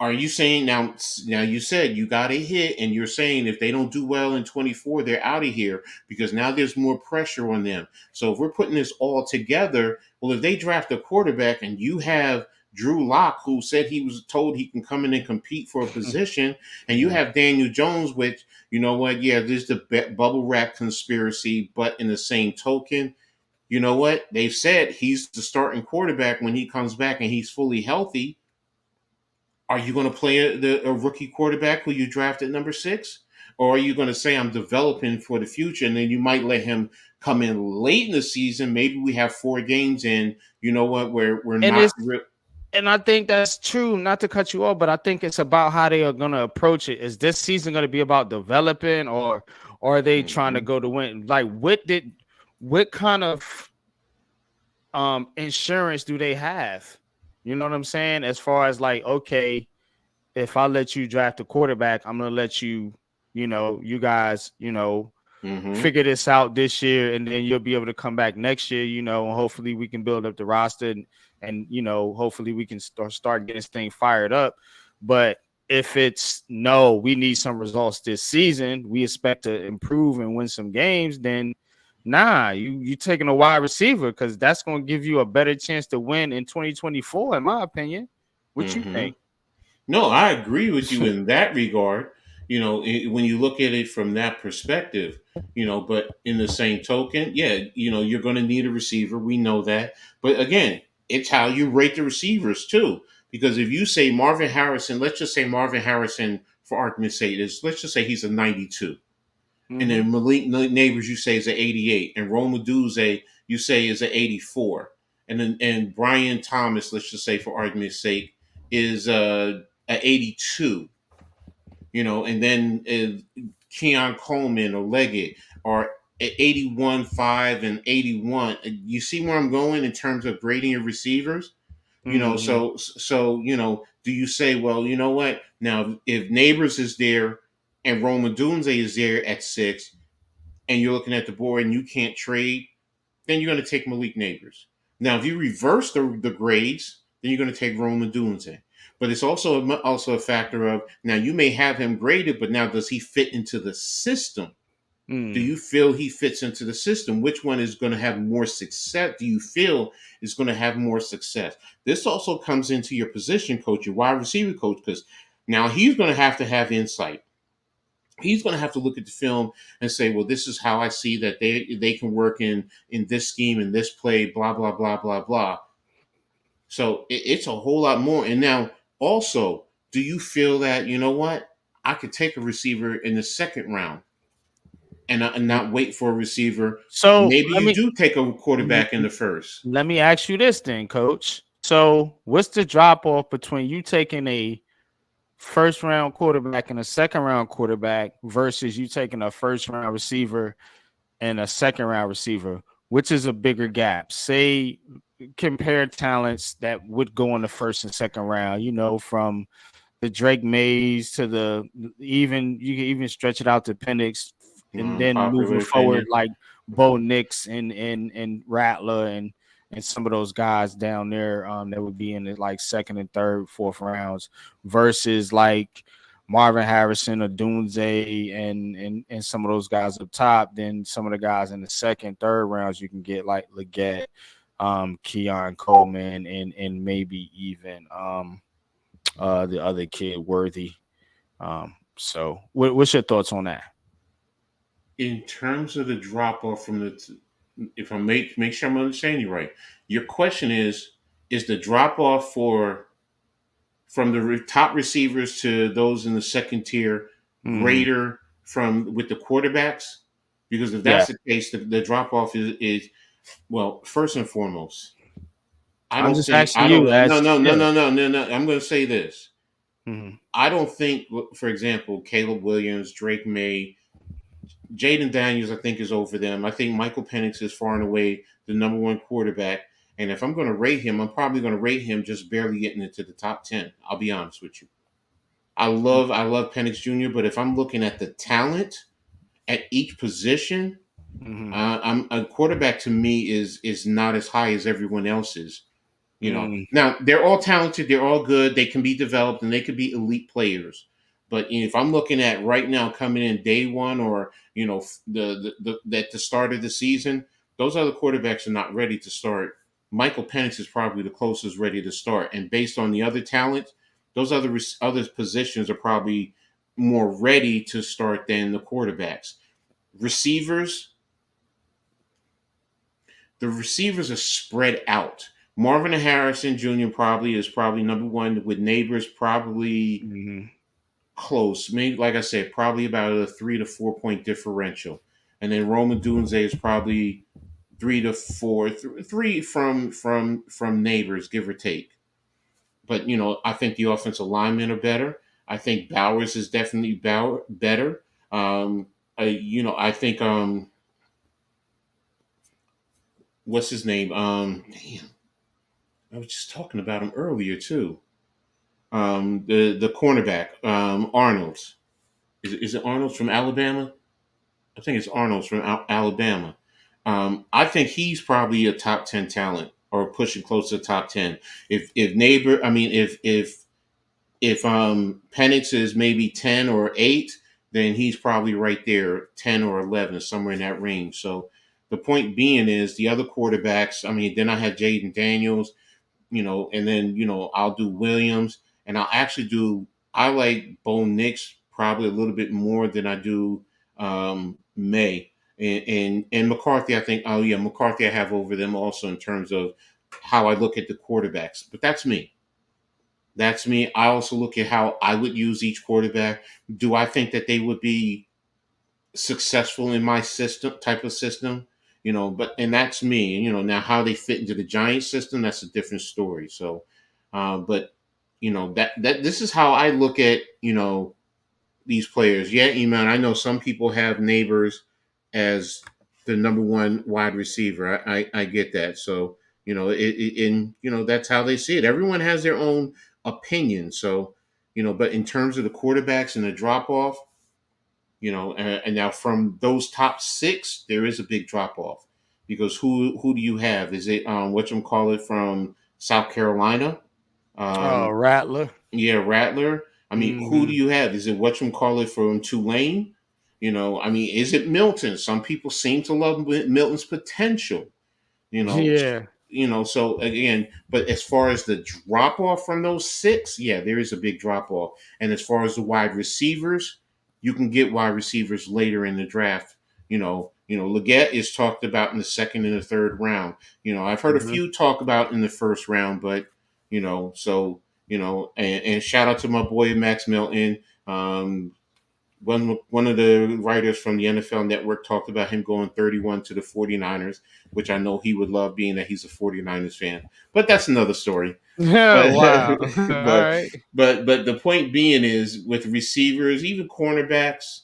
are you saying now? Now you said you got a hit, and you're saying if they don't do well in 24, they're out of here because now there's more pressure on them. So if we're putting this all together, well, if they draft a quarterback and you have Drew Lock, who said he was told he can come in and compete for a position, and you Yeah. have Daniel Jones, which you know what? Yeah, there's the bubble wrap conspiracy, but in the same token, you know what? They've said he's the starting quarterback when he comes back and he's fully healthy. Are you going to play a rookie quarterback who you drafted number six? Or are you going to say, I'm developing for the future? And then you might let him come in late in the season. Maybe we have 4 games in, you know what, where we're And not it's real. and I think that's true. Not to cut you off, but I think it's about how they are going to approach it. Is this season going to be about developing, or are they trying to Mhm. go to win? Like, what kind of insurance do they have? You know what I'm saying? As far as like, okay, if I let you draft a quarterback, I'm gonna let you, you guys, Mhm. figure this out this year, and then you'll be able to come back next year, and hopefully we can build up the roster, and hopefully we can start getting this thing fired up. But if it's no, we need some results this season, we expect to improve and win some games, then nah, you taking a wide receiver because that's going to give you a better chance to win in 2024, in my opinion. What you Mhm. think? No, I agree with you in that regard. You know, when you look at it from that perspective, but in the same token, yeah, you're going to need a receiver. We know that. But again, it's how you rate the receivers too. Because if you say Marvin Harrison, let's just say Marvin Harrison, for argument's sake, let's just say he's a 92. And Mm-hmm. then Malik Neighbors, you say is an 88. And Roma Duze, you say is an 84. And Brian Thomas, let's just say for argument's sake, is an 82. And then Keon Coleman or Leggett are 81.5 and 81. You see where I'm going in terms of grading your receivers? Mm-hmm. So do you say, well, you know what? Now, if Neighbors is there and Roman Dunze is there at 6, and you're looking at the board and you can't trade, then you're going to take Malik Neighbors. Now, if you reverse the grades, then you're going to take Roman Dunze. But it's also a factor of now you may have him graded, but now does he fit into the system? Do Mm. you feel he fits into the system? Which one is going to have more success? Do you feel is going to have more success? This also comes into your position coach, your wide receiver coach, because now he's going to have insight. He's going to have to look at the film and say, well, this is how I see that they can work in this scheme, in this play, blah blah blah blah blah. So it's a whole lot more. And now also, do you feel that you know what I could take a receiver in the second round and not wait for a receiver? So Maybe you do take a quarterback in the first. let me ask you this then, coach. So what's the drop off between you taking a first round quarterback and a second round quarterback versus you taking a first round receiver and a second round receiver? Which is a bigger gap? Say compare talents that would go in the first and second round, from the Drake Mays to the even you can even stretch it out to Penix, and then Popular moving forward opinion. like Bo Nix and Rattler and some of those guys down there that would be in the like second and third, fourth rounds versus like Marvin Harrison or Dunze and some of those guys up top. Then some of the guys in the second, third rounds you can get like Leggett, Keon Coleman, and maybe even the other kid Worthy. So what's your thoughts on that? In terms of the drop off from if I make sure I'm understanding you right, your question is the drop off from the top receivers to those in the second tier Mm-hmm. greater from with the quarterbacks? Because if Yeah, that's the case, the drop off is well, first and foremost, I'm just I asking don't you know. No, as no, no, yeah. no, no, no, no. I'm going to say this. Mm-hmm. I don't think, for example, Caleb Williams, Drake May, Jaden Daniels, I think is over them. I think Michael Penix is far and away the number one quarterback. And if I'm going to rate him, I'm probably going to rate him just barely getting into the top 10. I'll be honest with you. I love Penix Jr., but if I'm looking at the talent at each position, Mm-hmm. I'm a quarterback to me is not as high as everyone else's. Mm-hmm. Now they're all talented, they're all good, they can be developed, and they could be elite players. But if I'm looking at right now coming in day one, or at the start of the season, those other quarterbacks are not ready to start. Michael Penix is probably the closest ready to start, and based on the other talent, those other positions are probably more ready to start than the quarterbacks. Receivers, the receivers are spread out. Marvin Harrison Jr. probably number one, with Neighbors probably Mm-hmm. close. Maybe, like I said, probably about a 3 to 4 point differential, and then Roman Dunze is probably 3 to 4, three from Neighbors, give or take. But I think the offensive linemen are better. I think Bowers is definitely better. I think what's his name? Damn, I was just talking about him earlier too. The cornerback, Arnold's. Is it Arnold's from Alabama? I think it's Arnold's from Alabama. I think he's probably a top 10 talent or pushing close to the top 10. If neighbor, I mean, if Penix is maybe 10 or 8, then he's probably right there, 10 or 11, somewhere in that range. So the point being is the other quarterbacks. I mean, then I have Jaden Daniels, and then I'll do Williams, and I'll actually do. I like Bo Nix probably a little bit more than I do May and McCarthy. I think. Oh yeah, McCarthy I have over them also in terms of how I look at the quarterbacks. But that's me. That's me. I also look at how I would use each quarterback. Do I think that they would be successful in my system type of system? But and that's me. Now how they fit into the Giant system, that's a different story. So, but that this is how I look at these players. Yeah, Iman, I know some people have Neighbors as the number one wide receiver. I get that. So and that's how they see it. Everyone has their own opinion. So but in terms of the quarterbacks and the drop off, and now from those top six, there is a big drop off because who do you have? Is it what you call it from South Carolina? Um, Rattler. yeah, Rattler. I mean, who do Hmm. you have? Is it whatchamacallit from Tulane? You know, I mean, is it Milton? Some people seem to love Milton's potential. You know, Yeah. so again, but as far as the drop off from those six, yeah, there is a big drop off. And as far as the wide receivers, you can get wide receivers later in the draft. Leggett is talked about in the second and the third round. I've heard a Hmm. few talk about in the first round, but so and shout out to my boy Max Milton. One of the writers from the NFL Network talked about him going 31 to the 49ers, which I know he would love being that he's a 49ers fan. But that's another story. Yeah. But Wow. All but right. but the point being is with receivers, even cornerbacks,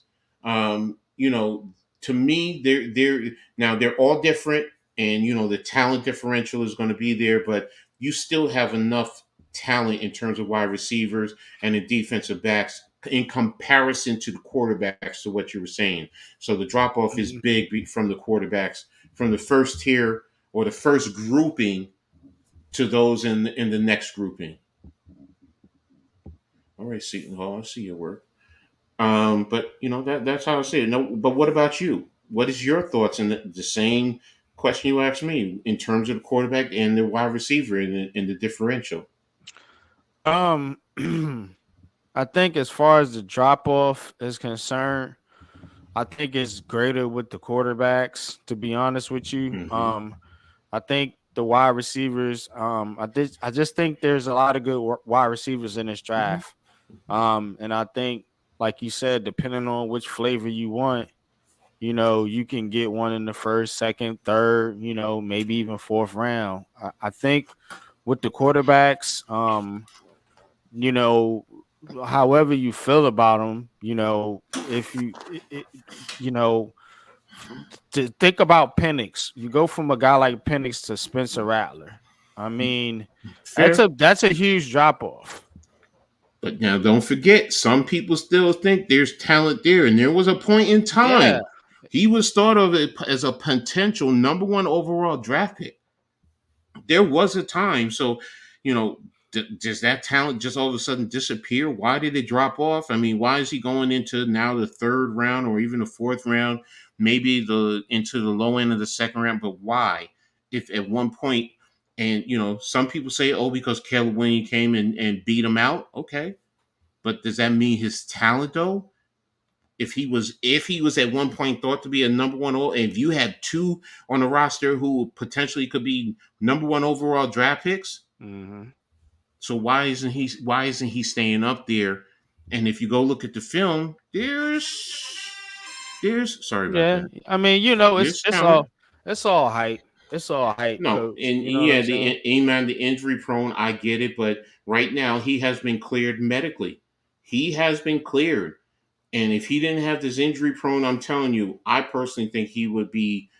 you know, to me they're all different, and the talent differential is going to be there, but you still have enough talent in terms of wide receivers and the defensive backs in comparison to the quarterbacks, to what you were saying. So the drop off is Mhm. big from the quarterbacks, from the first tier or the first grouping to those in the next grouping. All right, Seton Hall, I see your work. But that's how I see it. No, but what about you? What is your thoughts in the same question you asked me in terms of the quarterback and the wide receiver in the differential? Um, I think as far as the drop off is concerned, I think it's greater with the quarterbacks. To be honest with you, Mm-hmm. I think the wide receivers. I just think there's a lot of good wide receivers in this Mm-hmm. draft. And I think, like you said, depending on which flavor you want, you can get one in the first, second, third, maybe even fourth round. I think with the quarterbacks, you know, however you feel about them, if you know, to think about Penix, you go from a guy like Penix to Spencer Rattler. I mean, Fair. that's a huge drop off. But now don't forget, some people still think there's talent there. And there was a point in Yeah. time he was thought of as a potential number one overall draft pick. There was a time. So, does that talent just all of a sudden disappear? Why did it drop off? I mean, why is he going into now the third round or even the fourth round, maybe the into the low end of the second round? But why? If at one point, and some people say, oh, because Caleb Williams came and beat him out. Okay, but does that mean his talent though? If he was at one point thought to be a number one, if you had two on the roster who potentially could be number one overall draft picks, Hmm. so why isn't he staying up there? And if you go look at the film, there's sorry about Yeah. that. I mean, it's There's it's talent. all it's all hype. It's all hype, No, coach. and You know what I'm yeah, saying? the injury prone, I get it, but right now he has been cleared medically. He has been cleared. And if he didn't have this injury prone, I'm telling you, I personally think he would be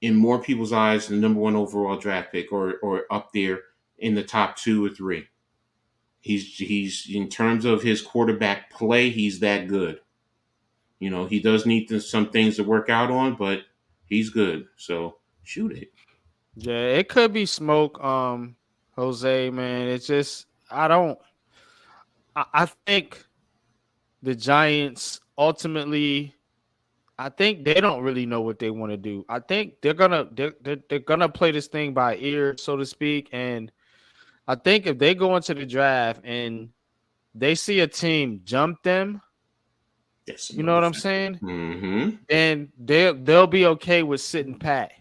in more people's eyes the number one overall draft pick, or up there in the top two or three. He's in terms of his quarterback play, he's that good. He does need some things to work out on, but he's good. So shoot it. Yeah, it could be smoke, Jose, man. It's just I think the Giants ultimately, I think they don't really know what they want to do. I think they're gonna play this thing by ear, so to speak. And I think if they go into the draft and they see a team jump them, That's you know another what I'm factor. saying? Mm-hmm. Then they'll be okay with sitting pat.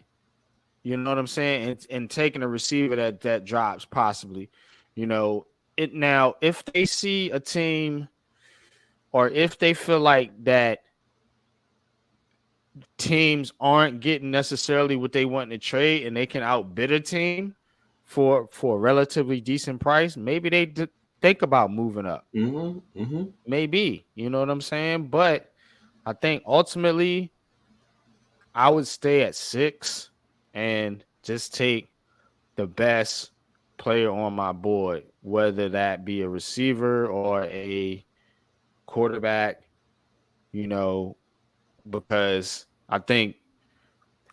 You know what I'm saying? And taking a receiver that drops possibly. You know, it now if they see a team or if they feel like that teams aren't getting necessarily what they want in a trade and they can outbid a team for a relatively decent price, maybe they think about moving up. Mm-hmm. Mm-hmm. Maybe, you know what I'm saying? But I think ultimately I would stay at 6 and just take the best player on my board, whether that be a receiver or a quarterback, you know, because I think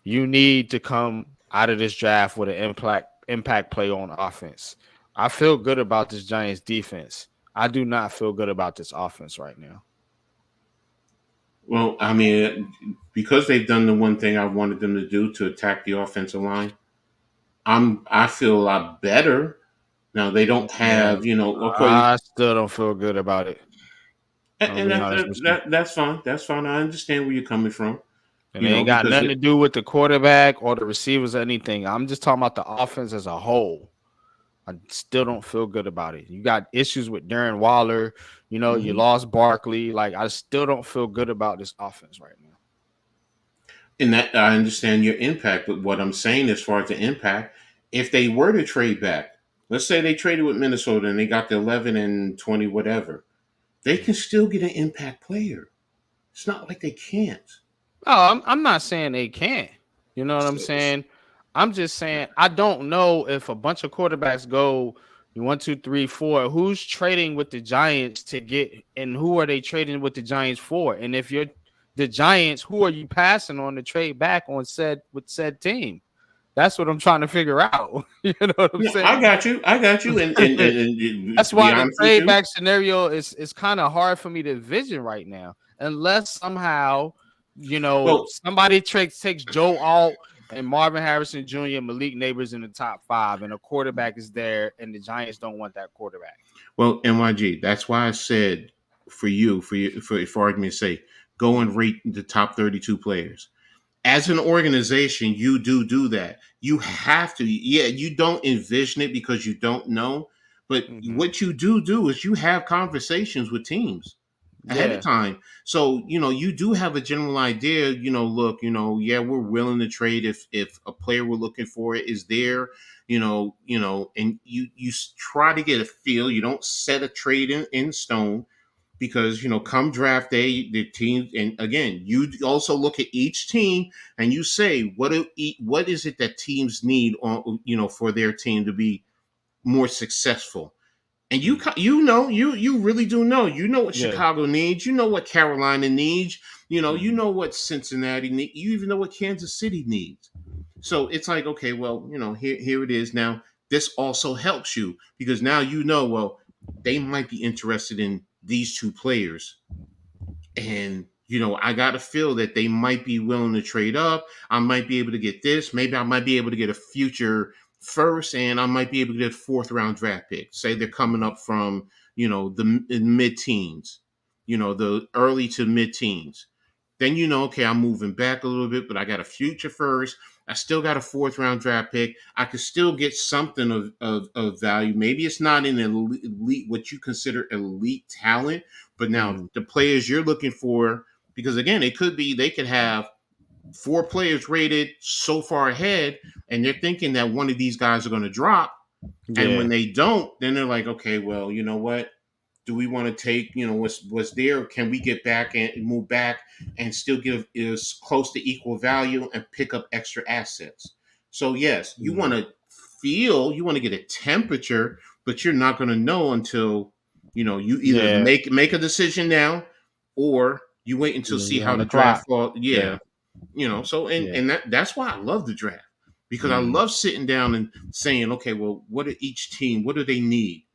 you need to come out of this draft with an impact play on offense. I feel good about this Giants defense. I do not feel good about this offense right now. Well, I mean, because they've done the one thing I wanted them to do to attack the offensive line, I feel a lot better. Now they don't Yeah, have, okay, I still don't feel good about it. I'll and be honest with you. that's fine. That's fine. I understand where you're coming from. And it ain't got Because nothing to do with the quarterback or the receivers or anything. I'm just talking about the offense as a whole. I still don't feel good about it. You got issues with Darren Waller. You lost Barkley. Like, I still don't feel good about this offense right now. and that I understand your impact, but what I'm saying as far as the impact, if they were to trade back, let's say they traded with Minnesota and they got the 11 and 20, whatever, they can still get an impact player. It's not like they can't. Oh, I'm not saying they can't. You know what I'm So, saying? I'm just saying I don't know if a bunch of quarterbacks go 1, 2, 3, 4. Who's trading with the Giants to get, and who are they trading with the Giants for? And if you're the Giants, who are you passing on to trade back on said team? That's what I'm trying to figure out. You know what I'm no, saying? I got you. I got you. And That's to be why the honest with trade you, back scenario is kind of hard for me to envision right now, unless somehow well, somebody takes Joe Alt and Marvin Harrison Jr., Malik Neighbors in the top 5, and a quarterback is there, and the Giants don't want that quarterback. well, NYG. That's why I said for argument's sake, go and rate the top 32 players. As an organization, you do that. You have to. Yeah, you don't envision it because you don't know. But what you do is you have conversations with teams ahead of Yeah. time. So, you do have a general idea, look, yeah, we're willing to trade if a player we're looking for is there, and you try to get a feel. You don't set a trade in stone because come draft day the team, and again you also look at each team and you say what is it that teams need on for their team to be more successful. And you really do know. You know what Yeah. Chicago needs. You know what Carolina needs. You know what Cincinnati needs. You even know what Kansas City needs. So it's like, okay, well, here it is. Now, this also helps you because now well, they might be interested in these two players. And, I got to feel that they might be willing to trade up. I might be able to get this. Maybe I might be able to get a future first, and I might be able to get a fourth round draft pick. Say they're coming up from, the mid teens, the early to mid teens. Then okay, I'm moving back a little bit, but I got a future first. I still got a fourth round draft pick. I could still get something of value. Maybe it's not an elite, what you consider elite talent, but now the players you're looking for, because again, it could be they could have 4 players rated so far ahead, and they're thinking that one of these guys are going to drop. And when they don't, then they're like, okay, well, you know what? Do we want to take, what's there? Can we get back and move back and still give is close to equal value and pick up extra assets? So yes, you want to you want to get a temperature, but you're not going to know until you either make a decision now, or you wait until see how the draft falls. Yeah. So and that's why I love the draft, because I love sitting down and saying, okay, well, what do each team, what do they need?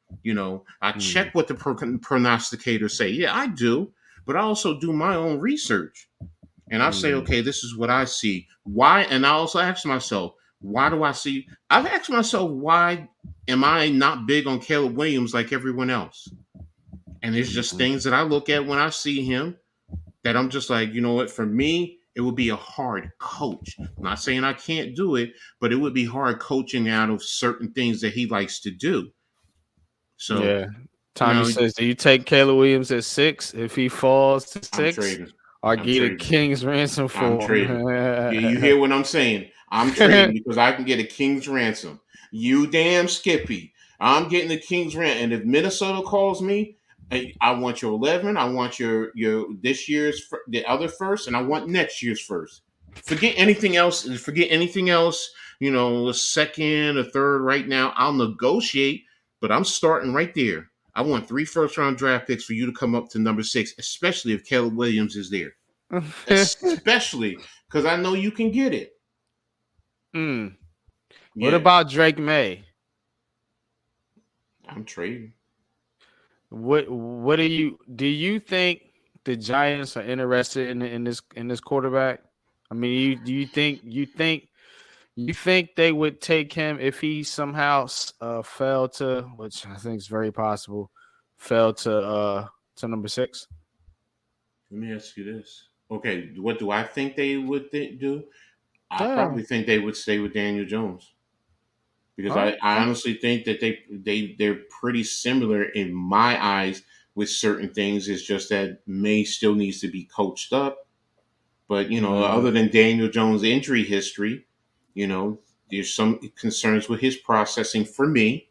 I check what the prognosticators say. Yeah, I do, but I also do my own research, and I say, okay, this is what I see. Why? And I also ask myself, why do I see? I've asked myself, why am I not big on Caleb Williams like everyone else? And there's just things that I look at when I see him that I'm just like, you know what? For me, it would be a hard coach. I'm not saying I can't do it, but it would be hard coaching out of certain things that he likes to do. So Tommy says, do you take Caleb Williams at 6 if he falls to 6? I'm trading. Or get a king's ransom for him? I'm trading. You hear what I'm saying? I'm trading because I can get a king's ransom. You damn Skippy. I'm getting the king's ransom. And if Minnesota calls me, I want your 11. I want your this year's the other first, and I want next year's first. Forget anything else. Forget anything else. A second, a third. Right now, I'll negotiate, but I'm starting right there. I want 3 first-round draft picks for you to come up to number 6, especially if Caleb Williams is there. Especially because I know you can get it. Yeah. What about Drake May? I'm trading. What do you think the Giants are interested in this quarterback? I mean, you think they would take him if he somehow fell to, which I think is very possible, fell to number 6? Let me ask you this. Okay, what do I think they would do? I Yeah. probably think they would stay with Daniel Jones because Huh? I honestly think that they're pretty similar in my eyes with certain things. It's just that May still needs to be coached up. But Mm-hmm. other than Daniel Jones' injury history, you know, there's some concerns with his processing for me.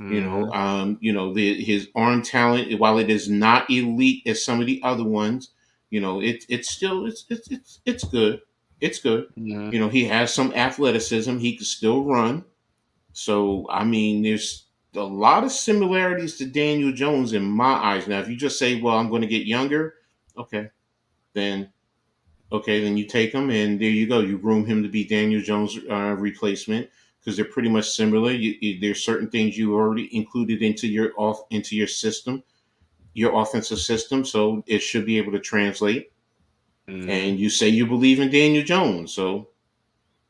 Mm-hmm. His arm talent, while it is not elite as some of the other ones, it's still it's good. It's good. Mm-hmm. He has some athleticism. He can still run. So I mean, there's a lot of similarities to Daniel Jones in my eyes. Now, if you just say, "Well, I'm going to get younger," okay, then then you take him and there you go. You groom him to be Daniel Jones' replacement because they're pretty much similar. There's certain things you already included into your system, your offensive system, so it should be able to translate. Mm-hmm. And you say you believe in Daniel Jones, so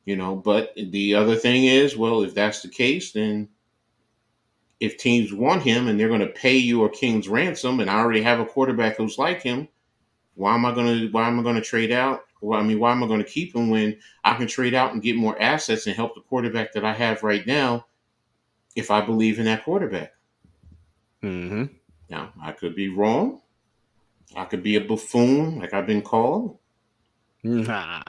But the other thing is, well, if that's the case, then if teams want him and they're going to pay you a king's ransom, and I already have a quarterback who's like him, why am I gonna trade out? Well, I mean, why am I gonna keep him when I can trade out and get more assets and help the quarterback that I have right now if I believe in that quarterback? Mm-hmm. Now, I could be wrong. I could be a buffoon, like I've been called. Nah,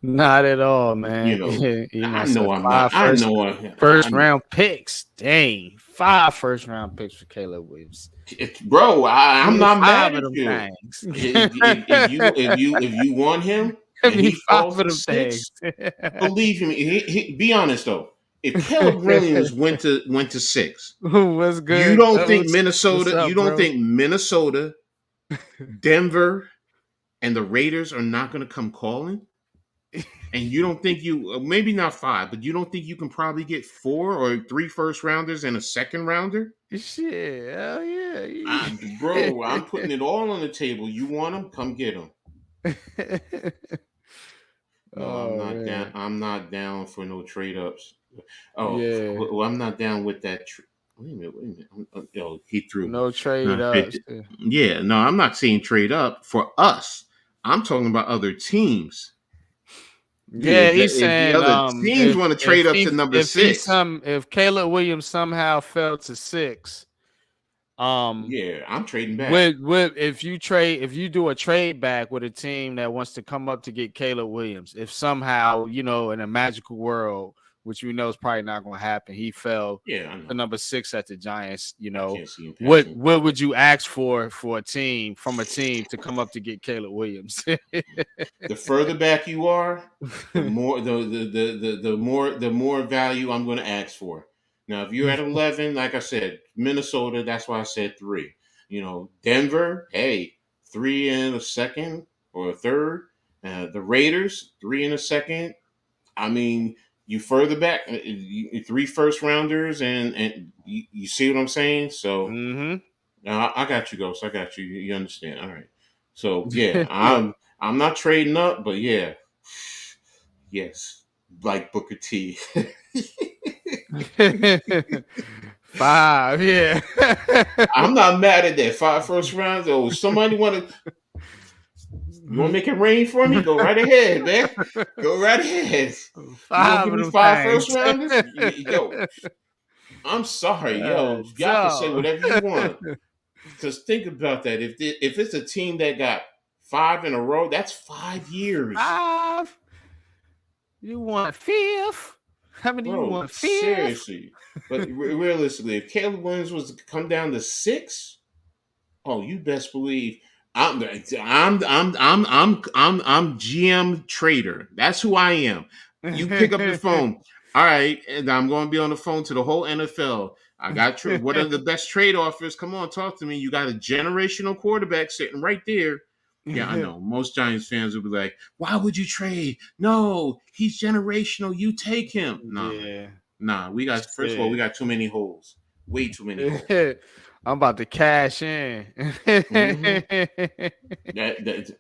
not at all, You man. know, I I said know I'm not. five I know. first round picks. Dang, 5 first round picks for Caleb Williams. Bro, I'm Give me not five mad of at them you. things. If you want him Give and me he five falls of to them things. 6, believe me. Be honest though. If Caleb Williams went to 6, What's You good, don't think Coach? What's Minnesota, up, you don't bro? think Minnesota, Denver, and the Raiders are not going to come calling? And you don't think maybe not 5, but you don't think you can probably get 4 or 3 first rounders and a second rounder? Shit, hell yeah. Bro, I'm putting it all on the table. You want them? Come get them. No, I'm Oh not down. man, I'm not down for no trade ups. Oh, yeah. well, I'm not down with that. Wait a minute. Wait a minute. He threw me. No trade No, ups. yeah, no, I'm not saying trade up for us. I'm talking about other teams. Yeah, he's If the saying other teams want to trade up to number 6, if Caleb Williams somehow fell to 6, um, yeah, I'm trading back. if you do a trade back with a team that wants to come up to get Caleb Williams, if somehow in a magical world, which we know is probably not going to happen, he fell Yeah, I to know. number 6 at the Giants. I can't see him What passing. would you ask for a team to come up to get Caleb Williams? The further back you are, the more the more value I'm going to ask for. Now, if you're at 11, like I said, Minnesota, that's why I said 3. Denver, hey, 3 in a second or a third. The Raiders, 3 in a second. I mean, you further back, 3 first rounders, and you see what I'm saying. So Mm-hmm. now I got you, Ghost. I got you. You understand? All right. So yeah, I'm not trading up, but yeah, yes, like Booker T. 5, yeah. I'm not mad at that 5 first rounds. Oh, somebody want to you want to make it rain for me? Go right ahead, man. Go right ahead. You gonna 5 give of me them 5 first things. rounders? Yo, I'm sorry, yo. Y'all can say So whatever you want. Because think about that. If it's a team that got 5 in a row, that's 5 years. 5. You want 5th? How many you Bro, want 5th? seriously. But realistically, if Caleb Williams was to come down to 6, oh, you best believe I'm GM trader. That's who I am. You pick up the phone. All right, and I'm going to be on the phone to the whole NFL. I got what are the best trade offers? Come on, talk to me. You got a generational quarterback sitting right there. Yeah, I know. Most Giants fans will be like, "Why would you trade? No, he's generational. You take him." Nah, man. Yeah. Nah, we got first of all, we Shit. got too many holes. Way too many holes. I'm about to cash in. Mm-hmm. That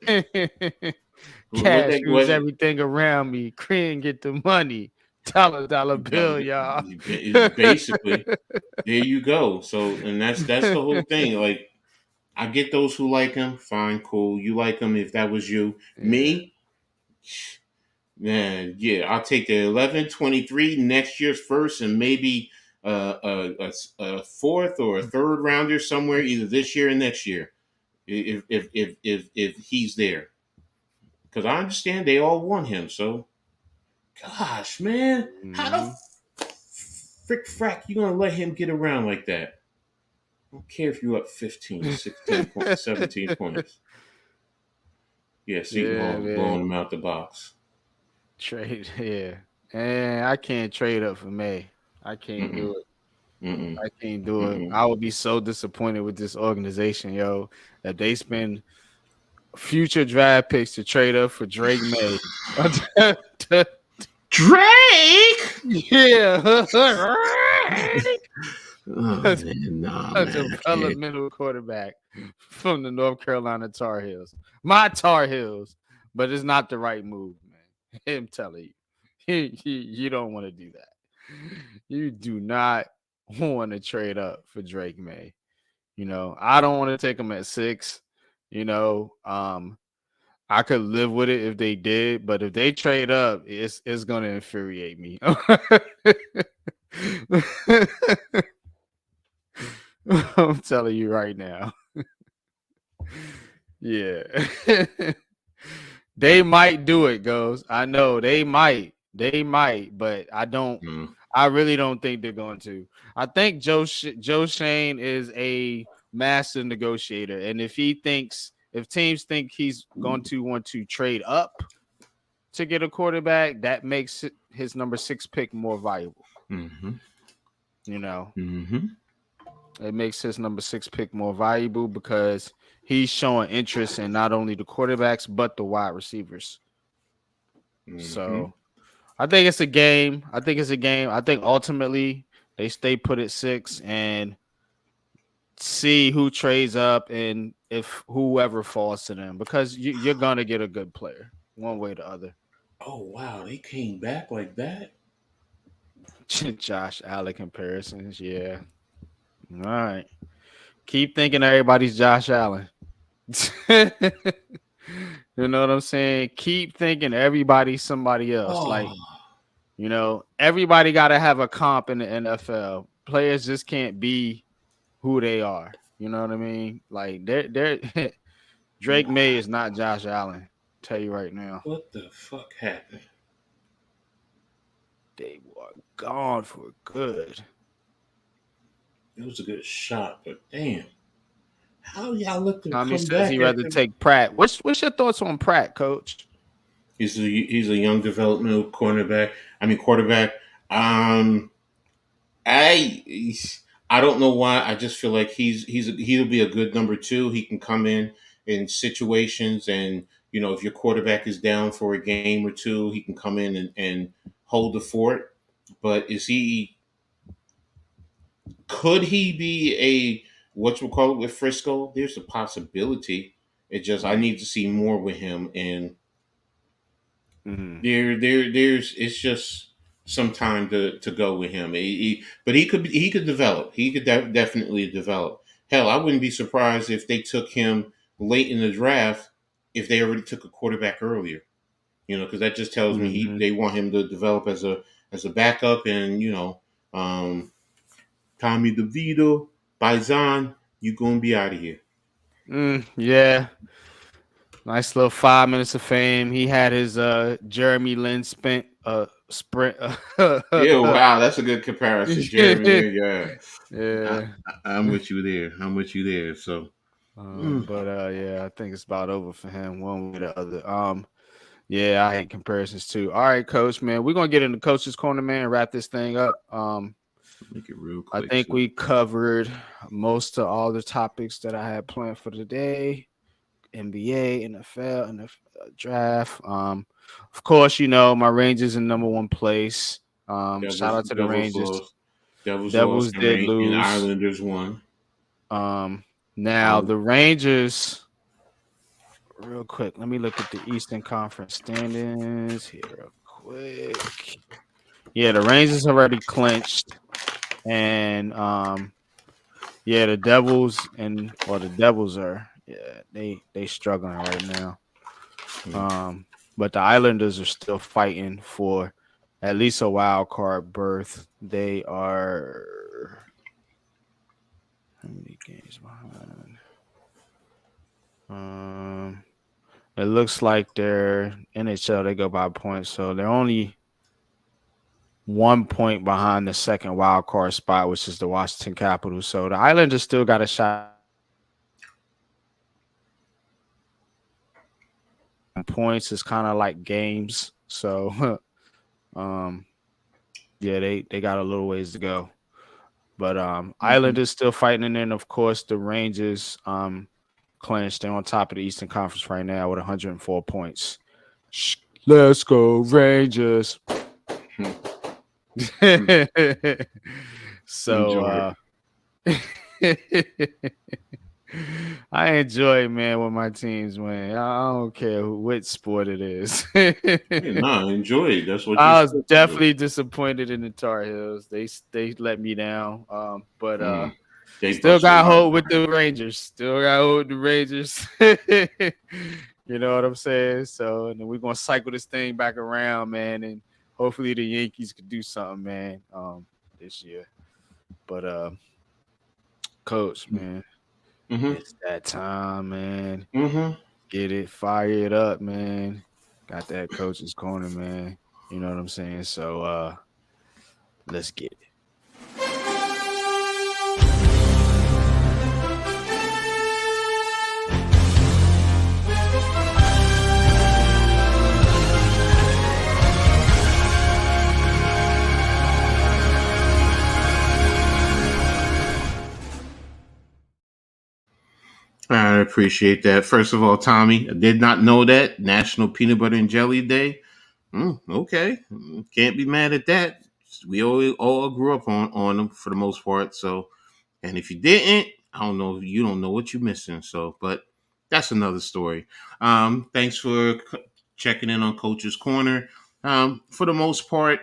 what Cash that moves what everything around me. Cream get the money. Dollar bill, y'all. basically there you go. So and that's the whole thing. Like I get those who like him, fine, cool. You like him if that was you. Yeah. Me, man, yeah, I'll take the 11, 23 next year's first, and maybe a fourth or a third rounder somewhere, either this year or next year, if he's there. Because I understand they all want him. So, gosh, man, how the Mhm. frick frack you gonna let him get around like that? I don't care if you're up 15, 16 points, 17 points. Yeah, Seton Yeah, Hall blowing man. him out the box. Trade, yeah. And I can't trade up for May. I can't Mm-mm, do it. mm-mm, I can't do it. mm-mm. I would be so disappointed with this organization, yo, that they spend future draft picks to trade up for Drake May. Drake. Yeah. Oh man, nah, A man, I can't. developmental quarterback from the North Carolina Tar Heels. My Tar Heels, but it's not the right move, man. I'm telling you. You don't want to do that. You do not want to trade up for Drake May. I don't want to take him at 6. I could live with it if they did, but if they trade up, it's gonna infuriate me. I'm telling you right now. Yeah. They might do it, goes. I know they might. They might, but Mm. I really don't think they're going to. I think Joe Shane is a master negotiator, and if teams think he's going to want to trade up to get a quarterback, that makes his number 6 pick more valuable. Mm-hmm. You know, Mm-hmm. it makes his number 6 pick more valuable because he's showing interest in not only the quarterbacks but the wide receivers. Mm-hmm. So I think it's a game. I think ultimately they stay put at 6 and see who trades up and if whoever falls to them because you're gonna get a good player one way or the other. Oh wow, they came back like that. Josh Allen comparisons, yeah. All right. Keep thinking everybody's Josh Allen. You know what I'm saying? Keep thinking everybody's somebody else. Oh, Like, everybody got to have a comp in the NFL. Players just can't be who they are. You know what I mean? Like, they're Drake May is not Josh Allen. Tell you right now, what the fuck happened? they were gone for good. It was a good shot, but damn, how y'all let them Tommy come says back he'd rather after? take Pratt. What's your thoughts on Pratt, Coach? He's a young developmental cornerback. I mean quarterback. Um, I I don't know why. I just feel like he'll be a good number two. He can come in situations, and if your quarterback is down for a game or two, he can come in and hold the fort. But is he? Could he be a what you call it with Frisco? There's a possibility. It just I need to see more with him, and Mm-hmm. there's it's just some time to go with him. But he could develop. He could definitely develop. Hell, I wouldn't be surprised if they took him late in the draft if they already took a quarterback earlier. Because that just tells me Mm-hmm. they want him to develop as a backup, and Tommy DeVito, Bison, you gonna be out of here. Yeah. Nice little 5 minutes of fame. He had his Jeremy Lin spent sprint. Yeah, wow, that's a good comparison, Jeremy Lin. Yeah, Yeah. I'm with you there. I'm with you there. So, mm, But yeah, I think it's about over for him one way or the other. Yeah, I hate comparisons too. All right, coach, man. We're gonna get into coach's corner, man, and wrap this thing up. make it real I quick. think So, we covered most of all the topics that I had planned for today. NBA, NFL, and the draft. Of course, my Rangers in number 1 place. Shout out to the Devils Rangers. lost. Devils lost Devils did and lose. Islanders won. Now the Rangers. Real quick, let me look at the Eastern Conference standings here real quick. Yeah, the Rangers already clinched, and yeah, the Devils the Devils are they struggling right now. But the Islanders are still fighting for at least a wild card berth. They are how many games behind? It looks like they're NHL. They go by points, so they're only 1 point behind the second wild card spot, which is the Washington Capitals. So the Islanders still got a shot. Points is kind of like games. So, yeah, they got a little ways to go. But Islanders still fighting, and then of course the Rangers clinched. They're on top of the Eastern Conference right now with 104 points. Let's go Rangers. So I enjoy, man, when my teams win. I don't care what sport it is. I enjoy it. That's what I was definitely disappointed in the Tar Heels. They let me down. But they still got hope with the Rangers. Still got hope with the Rangers. You know what I'm saying? So, and then we're gonna cycle this thing back around, man, and hopefully the Yankees could do something, man, this year. But Coach, man, it's that time, man. Get it, fire it up, man. Got that Coach's Corner, man. You know what I'm saying? So let's get it. I appreciate that. First of all, Tommy, I did not know that National Peanut Butter and Jelly Day. Okay, can't be mad at that. We all grew up on them for the most part. So, and if you didn't, I don't know. You don't know what you're missing. So, but that's another story. Thanks for checking in on Coach's Corner. For the most part,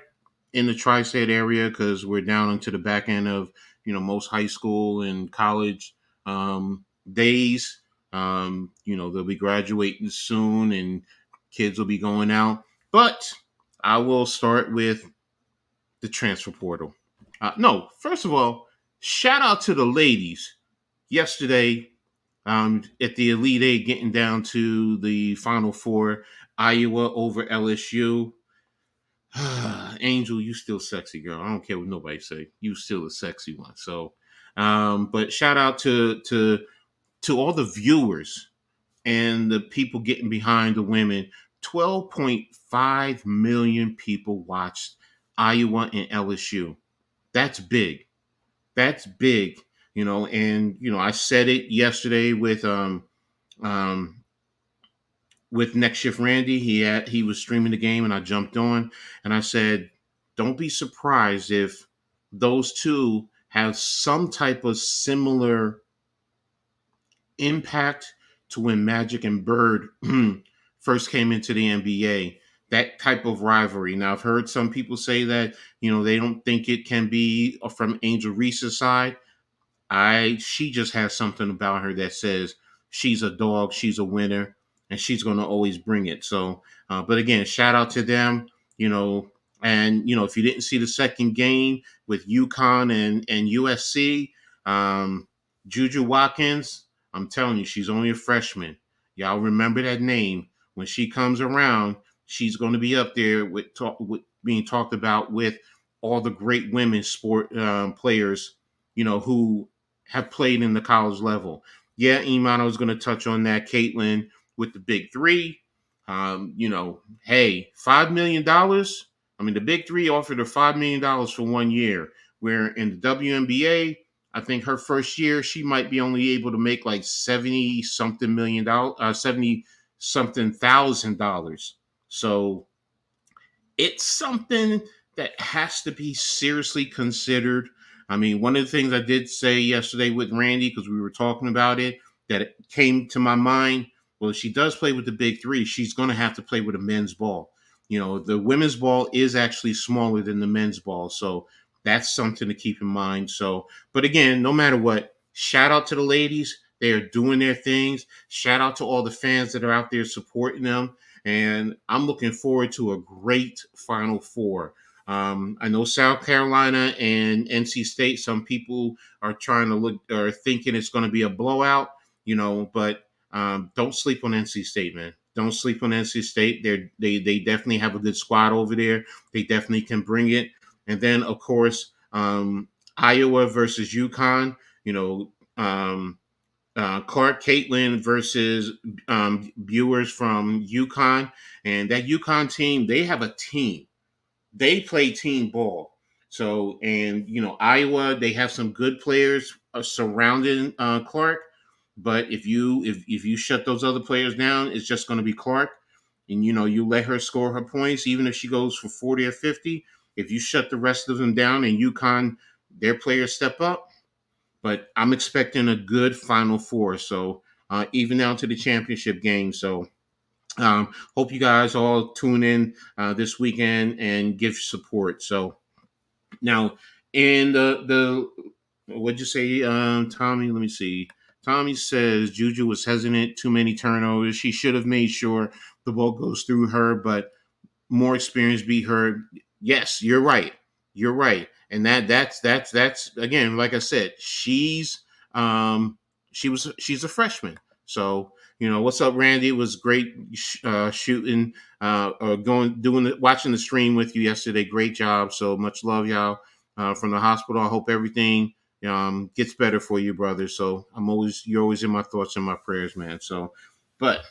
in the tri-state area, because we're down into the back end of most high school and college days. They'll be graduating soon, and kids will be going out. But I will start with the transfer portal. No, first of all, shout out to the ladies yesterday at the Elite Eight, getting down to the Final Four. Iowa over LSU. Angel, you still sexy, girl. I don't care what nobody say. You still a sexy one. So, but shout out to all the viewers and the people getting behind the women. 12.5 million people watched Iowa and LSU. That's big. That's big. And I said it yesterday with Next Shift Randy. He was streaming the game, and I jumped on, and I said, don't be surprised if those two have some type of similar impact to when Magic and Bird first came into the NBA. That type of rivalry. Now, I've heard some people say that they don't think it can be from Angel Reese's side. She just has something about her that says she's a dog, she's a winner, and she's going to always bring it. So, but again, shout out to them. And if you didn't see the second game with UConn and USC, Juju Watkins, I'm telling you, she's only a freshman. Y'all remember that name. When she comes around, she's going to be up there with being talked about with all the great women's sport players, who have played in the college level. Yeah, Iman, I was going to touch on that. Caitlin with the big three. Hey, $5 million. I mean, the big three offered her $5 million for 1 year, where in the WNBA, I think her first year, she might be only able to make like $70-something million, $70-something thousand. So it's something that has to be seriously considered. I mean, one of the things I did say yesterday with Randy, because we were talking about it, that it came to my mind. Well, if she does play with the big three, she's going to have to play with a men's ball. The women's ball is actually smaller than the men's ball. So that's something to keep in mind. So, but again, no matter what, shout out to the ladies. They are doing their things. Shout out to all the fans that are out there supporting them. And I'm looking forward to a great Final Four. I know South Carolina and NC State, some people are trying to look or thinking it's going to be a blowout, but don't sleep on NC State, man. Don't sleep on NC State. They definitely have a good squad over there. They definitely can bring it. And then, of course, Iowa versus UConn, Clark Caitlin versus Bewers from UConn. And that UConn team, they have a team. They play team ball. So, and Iowa, they have some good players surrounding Clark. But if you shut those other players down, it's just going to be Clark, and you let her score her points, even if she goes for 40 or 50. If you shut the rest of them down and UConn, their players step up. But I'm expecting a good Final Four. So even down to the championship game. So hope you guys all tune in this weekend and give support. So now, in the what'd you say, Tommy? Let me see. Tommy says Juju was hesitant, too many turnovers. She should have made sure the ball goes through her, but more experience beat her. Yes, you're right. You're right. And that's again, like I said, she's she's a freshman. So what's up, Randy? It was great shooting or watching the stream with you yesterday. Great job. So much love, y'all, from the hospital. I hope everything gets better for you, brother. So you're always in my thoughts and my prayers, man. So, but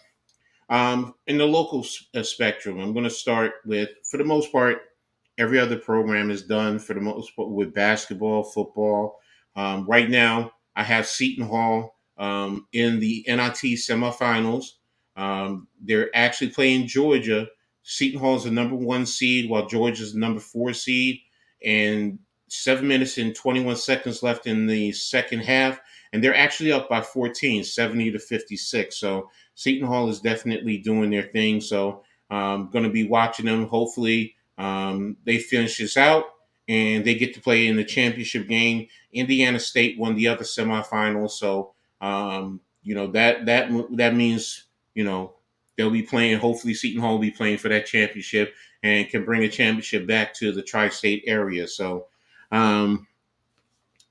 in the local spectrum, I'm going to start with, for the most part, every other program is done for the most part with basketball, football. Right now, I have Seton Hall in the NIT semifinals. They're actually playing Georgia. Seton Hall is the number 1 seed, while Georgia is the number 4 seed. And 7 minutes and 21 seconds left in the second half. And they're actually up by 14, 70-56. So Seton Hall is definitely doing their thing. So I'm going to be watching them. Hopefully they finish this out and they get to play in the championship game. Indiana State won the other semifinals. So, that means, they'll be playing. Hopefully Seton Hall will be playing for that championship and can bring a championship back to the tri-state area. So,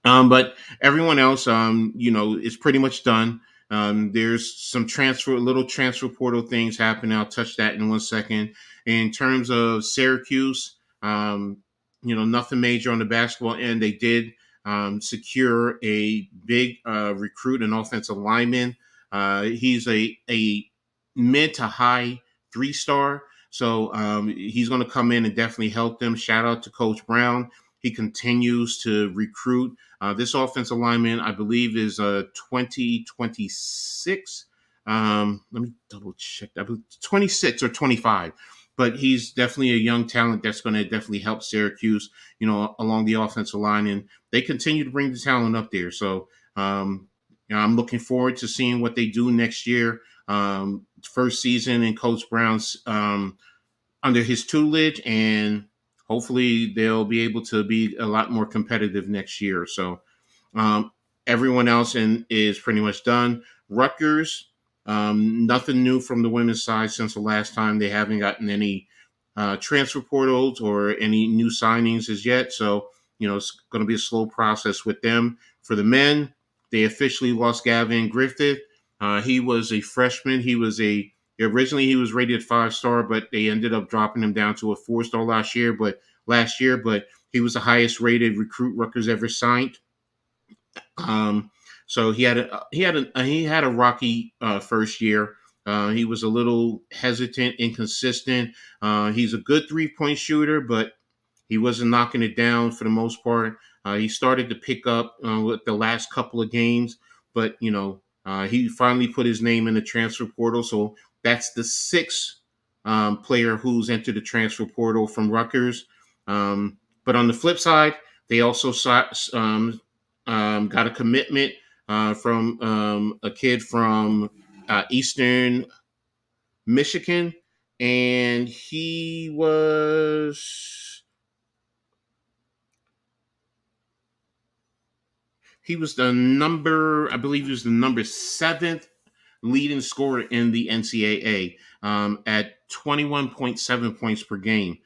but everyone else, is pretty much done. There's some little transfer portal things happening. I'll touch that in 1 second. In terms of Syracuse, nothing major on the basketball end. They did secure a big recruit, an offensive lineman. He's a mid to high 3-star. So he's going to come in and definitely help them. Shout out to Coach Brown. He continues to recruit. This offensive lineman, I believe, is 2026. Let me double check that. 26 or 25. But he's definitely a young talent that's going to definitely help Syracuse, along the offensive line. And they continue to bring the talent up there. So I'm looking forward to seeing what they do next year. First season in Coach Brown's under his tutelage, and hopefully they'll be able to be a lot more competitive next year. So everyone else is pretty much done. Rutgers, nothing new from the women's side since the last time. They haven't gotten any transfer portals or any new signings as yet. So, it's going to be a slow process with them. For the men, they officially lost Gavin Griffith. He was a freshman. Originally he was rated 5-star, but they ended up dropping him down to a 4-star last year. But he was the highest rated recruit Rutgers ever signed. So he had a rocky first year. He was a little hesitant, inconsistent. He's a good 3-point shooter, but he wasn't knocking it down for the most part. He started to pick up with the last couple of games, but he finally put his name in the transfer portal. So that's the 6th player who's entered the transfer portal from Rutgers. But on the flip side, They also got a commitment from a kid from Eastern Michigan, and he was the number, I believe he was the number seventh leading scorer in the NCAA at 21.7 points per game.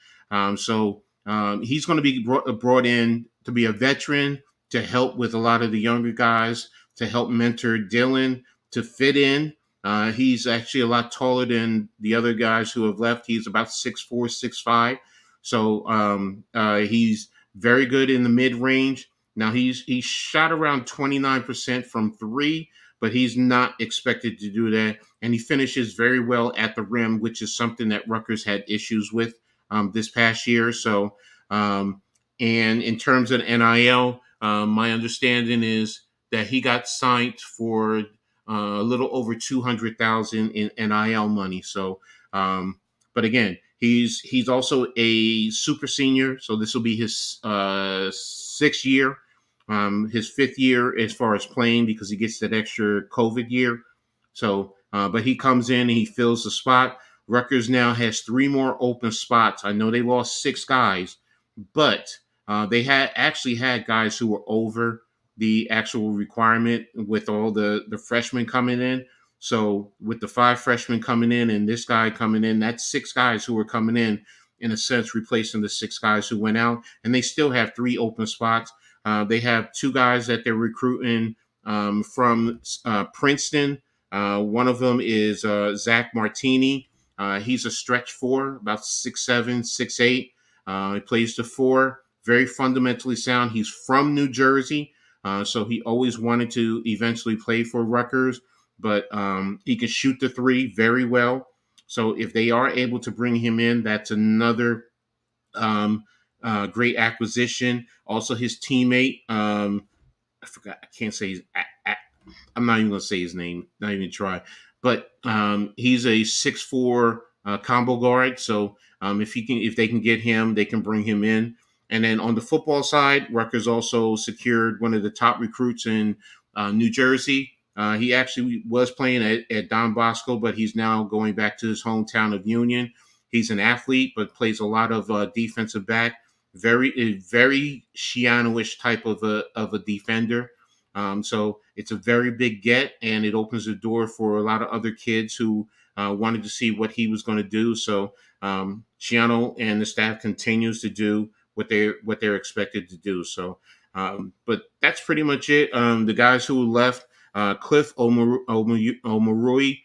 So he's going to be brought in to be a veteran, to help with a lot of the younger guys, to help mentor Dylan, to fit in. He's actually a lot taller than the other guys who have left. He's about 6'4", 6'5". So he's very good in the mid range. Now he's shot around 29% from three, but he's not expected to do that. And he finishes very well at the rim, which is something that Rutgers had issues with this past year. And in terms of NIL, my understanding is that he got signed for a little over 200,000 in NIL money. But again, he's also a super senior, so this will be his sixth year. His fifth year as far as playing, because he gets that extra COVID year. But he comes in and he fills the spot. Rutgers now has 3 more open spots. I know they lost 6 guys, but they had guys who were over the actual requirement with all the freshmen coming in. So with the 5 freshmen coming in and this guy coming in, that's 6 guys who were coming in a sense, replacing the 6 guys who went out. And they still have 3 open spots. They have 2 guys that they're recruiting from Princeton. One of them is Zach Martini. He's a stretch 4, about 6'7", 6'8". He plays the 4, very fundamentally sound. He's from New Jersey, so he always wanted to eventually play for Rutgers, but he can shoot the 3 very well. So if they are able to bring him in, that's another great acquisition. Also, his teammate, I forgot, I can't say I'm not even going to say his name, not even try. But he's a 6'4" combo guard. So if they can get him, they can bring him in. And then on the football side, Rutgers also secured one of the top recruits in New Jersey. He actually was playing at Don Bosco, but he's now going back to his hometown of Union. He's an athlete, but plays a lot of defensive back. Very Shiano-ish type of a defender. So it's a very big get, and it opens the door for a lot of other kids who wanted to see what he was going to do. So Shiano and the staff continues to do what they're expected to do. So, but that's pretty much it. The guys who left, Cliff Omoruyi.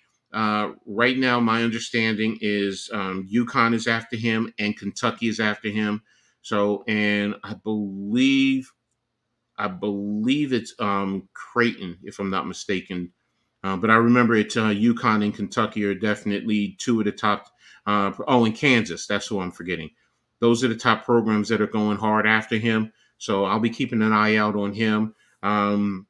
Right now, my understanding is UConn is after him and Kentucky is after him. So, and I believe it's Creighton, if I'm not mistaken. But I remember it's UConn and Kentucky are definitely 2 of the top. And Kansas, that's who I'm forgetting. Those are the top programs that are going hard after him. So I'll be keeping an eye out on him. Choa,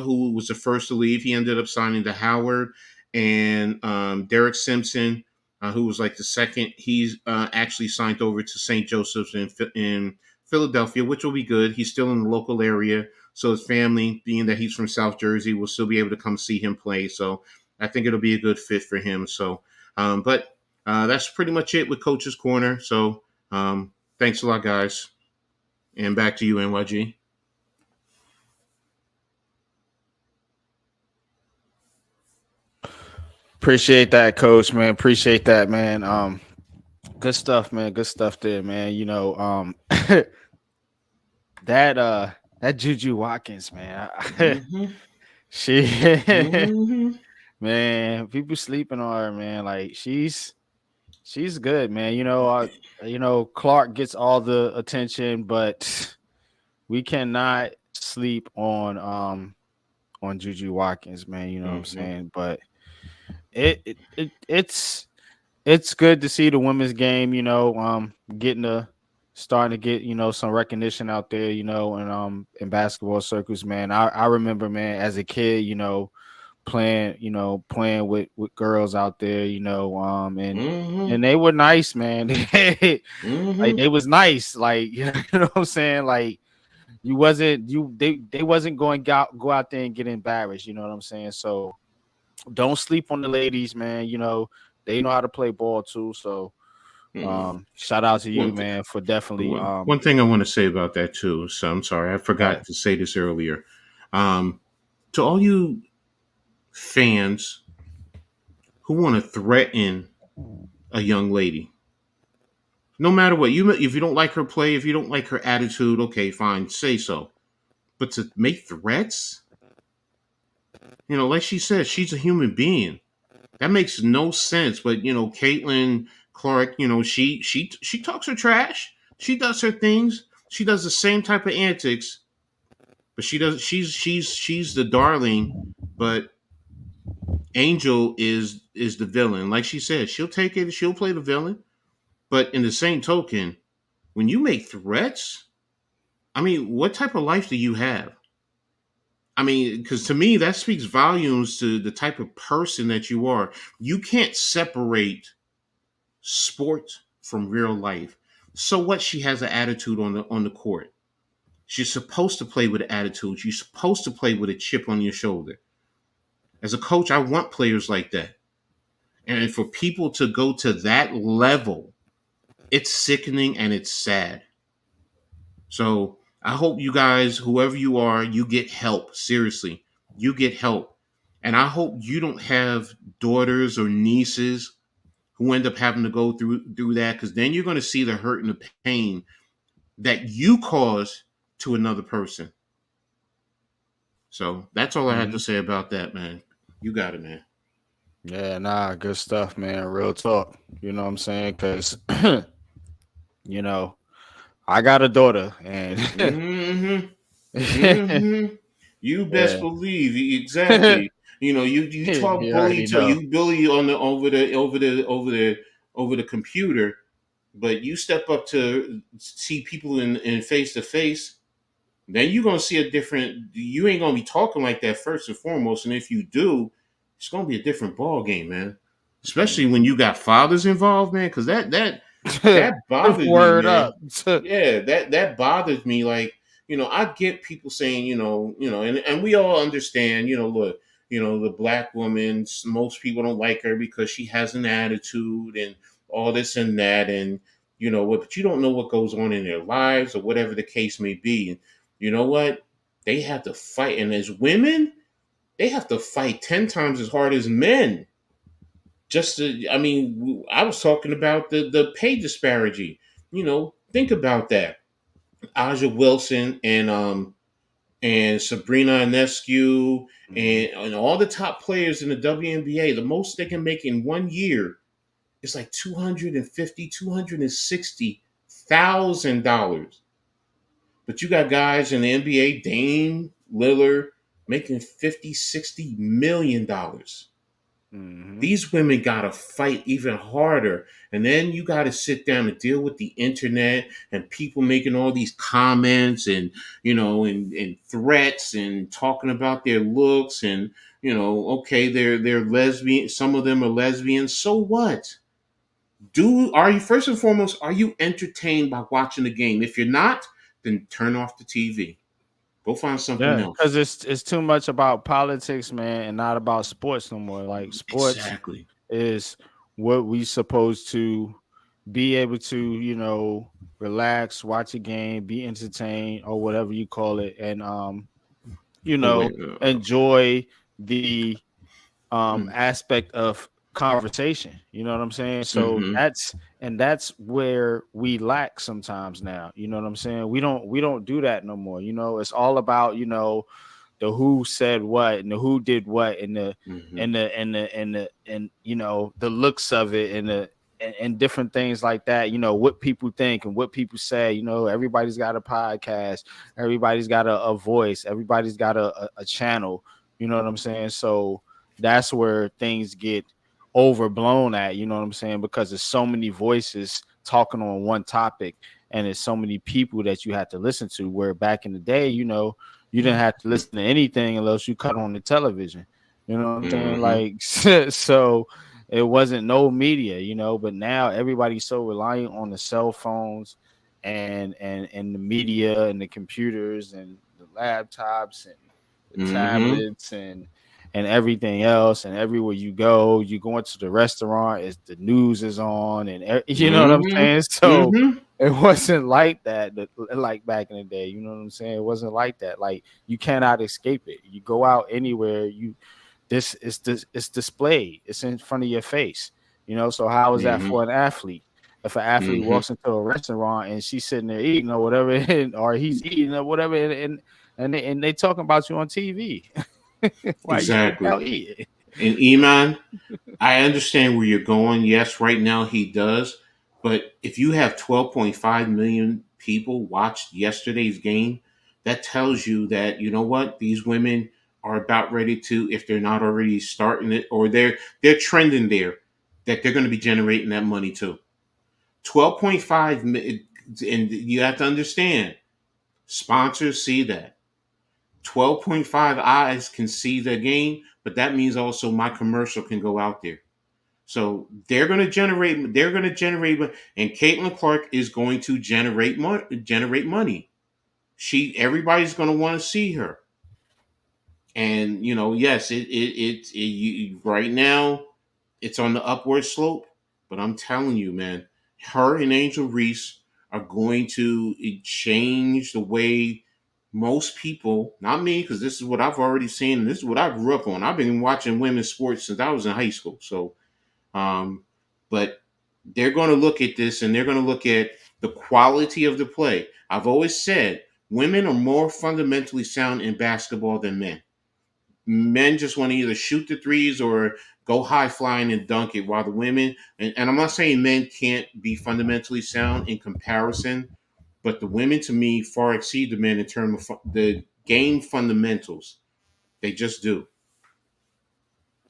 who was the first to leave, he ended up signing to Howard. And Derek Simpson, who was like the second, he's actually signed over to St. Joseph's in Philadelphia, which will be good. He's still in the local area, so his family, being that he's from South Jersey, will still be able to come see him play. So I think it'll be a good fit for him. So, but that's pretty much it with Coach's Corner. So thanks a lot, guys. And back to you, NYG. Appreciate that, Coach, man. Appreciate that, man. Good stuff, man. Good stuff there, man. That Juju Watkins, man. Mm-hmm. She Mm-hmm. man, people sleeping on her, man. Like she's good, man. Clark gets all the attention, but we cannot sleep on Juju Watkins, man. You know what I'm saying? But it's good to see the women's game, starting to get, some recognition out there, and in basketball circles, man. I remember, man, as a kid, playing with girls out there, Mm-hmm. and they were nice, man. Like Mm-hmm. they was nice, like you know what I'm saying, like they wasn't going go out there and get embarrassed, you know what I'm saying. So don't sleep on the ladies, man. They know how to play ball too. So Mm. shout out to you, One, th- man, for definitely one thing I want to say about that too. So I'm sorry, I right. forgot to say this earlier. Um, to all you fans who want to threaten a young lady, no matter what, if you don't like her play, if you don't like her attitude, okay, fine, say so. But to make threats, like she said, she's a human being. That makes no sense. But Caitlin Clark, she talks her trash. She does her things. She does the same type of antics. But she does. She's the darling. But Angel is the villain. Like she said, she'll take it. She'll play the villain. But in the same token, when you make threats, I mean, what type of life do you have? I mean, because to me, that speaks volumes to the type of person that you are. You can't separate sport from real life. So what? She has an attitude on the court. She's supposed to play with an attitude. She's supposed to play with a chip on your shoulder. As a coach, I want players like that. And for people to go to that level, it's sickening and it's sad. So I hope you guys, whoever you are, you get help. Seriously, you get help. And I hope you don't have daughters or nieces who end up having to go through that, because then you're going to see the hurt and the pain that you cause to another person. So that's all I have to Mhm. say about that, man. You got it, man. Yeah, nah, good stuff, man. Real talk. You know what I'm saying? Because you know, I got a daughter, and Mm-hmm. Mm-hmm. You best yeah, believe exactly. You talk you bully already to know. you bully on the over the computer, but you step up to see people in face to face. Then you're gonna see a different. You ain't gonna be talking like that first and foremost, and if you do, it's gonna be a different ball game, man. Especially when you got fathers involved, man, because that bothered me, Word man. up. Yeah, that bothers me. Like, I get people saying, and we all understand, look, the black woman, most people don't like her because she has an attitude and all this and that, and what, but you don't know what goes on in their lives or whatever the case may be. And you know what? They have to fight, and as women, they have to fight 10 times as hard as men. I mean, I was talking about the pay disparity. Think about that. Aja Wilson and Sabrina Ionescu Mhm. and all the top players in the WNBA, the most they can make in 1 year is like 250, $260,000. But you got guys in the NBA, Dame Lillard, making 50, $60 million. Mhm. These women got to fight even harder. And then you got to sit down and deal with the internet and people making all these comments and threats and talking about their looks and, okay, they're lesbian. Some of them are lesbians. So what? Are you, first and foremost, are you entertained by watching the game? If you're not, then turn off the TV. Go find something Yeah, else. because it's too much about politics, man, and not about sports no more. Like sports Exactly. is what we supposed to be able to, relax, watch a game, be entertained, or whatever you call it, and you Oh, know, wait. enjoy the Mm-hmm. aspect of conversation. You know what I'm saying? So that's where we lack sometimes now. You know what I'm saying? We don't do that no more. It's all about, the who said what and the who did what and the Mm-hmm. and the and the and the and the looks of it and different things like that. What people think and what people say. Everybody's got a podcast, everybody's got a voice, everybody's got a channel. You know what I'm saying? So that's where things get overblown at. You know what I'm saying? Because there's so many voices talking on one topic and there's so many people that you have to listen to, where back in the day, you didn't have to listen to anything unless you cut on the television. You know what I'm saying? Mm-hmm. Like, so it wasn't no media, but now everybody's so reliant on the cell phones and the media and the computers and the laptops and the Mm-hmm. tablets and everything else. And everywhere you go into the restaurant, the news is on, and you know what I'm Mm-hmm. saying? So Mm-hmm. it wasn't like that, like back in the day. You know what I'm saying? It wasn't like that. Like, you cannot escape it. You go out anywhere, it's displayed. It's in front of your face. So how is that Mm-hmm. for an athlete? If an athlete Mm-hmm. walks into a restaurant and she's sitting there eating or whatever, or he's eating or whatever, and they talking about you on TV, why you sit Exactly. down eating? And Iman, I understand where you're going. Yes, right now he does. But if you have 12.5 million people watched yesterday's game, that tells you that, you know what, these women are about ready to, if they're not already starting it, or they're trending there, that they're going to be generating that money too. 12.5, and you have to understand, sponsors see that. 12.5 eyes can see the game, but that means also my commercial can go out there. So they're going to generate. They're going to generate, and Caitlin Clark is going to generate money. Generate money. Everybody's going to want to see her. And yes, right now it's on the upward slope. But I'm telling you, man, her and Angel Reese are going to change the way most people, not me, because this is what I've already seen. And this is what I grew up on. I've been watching women's sports since I was in high school. So um, but they're going to look at this and they're going to look at the quality of the play. I've always said women are more fundamentally sound in basketball than men. Men just want to either shoot the threes or go high flying and dunk it, while the women, and I'm not saying men can't be fundamentally sound in comparison, but the women to me far exceed the men in terms of the game fundamentals. They just do.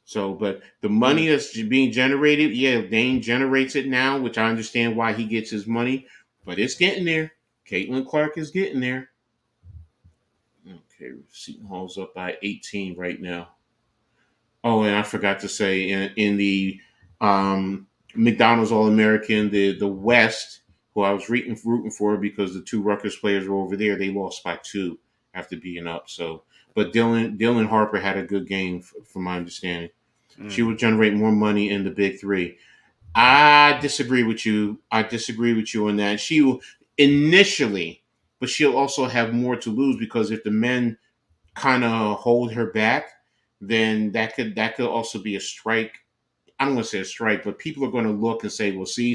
So, but the money Mm. that's being generated, yeah, Dane generates it now, which I understand why he gets his money, but it's getting there. Caitlin Clark is getting there. Okay, Seton Hall's up by 18 right now. Oh, and I forgot to say in the McDonald's All American, the West, who I was rooting for because the two Rutgers players were over there, they lost by 2 after being up. So, but Dylan Harper had a good game, from my understanding. She Mm. would generate more money in the big three. I disagree with you. I disagree with you on that. She will initially, but she'll also have more to lose because if the men kind of hold her back, then that could also be a strike. I don't want to say a strike, but people are going to look and say, "Well, see,"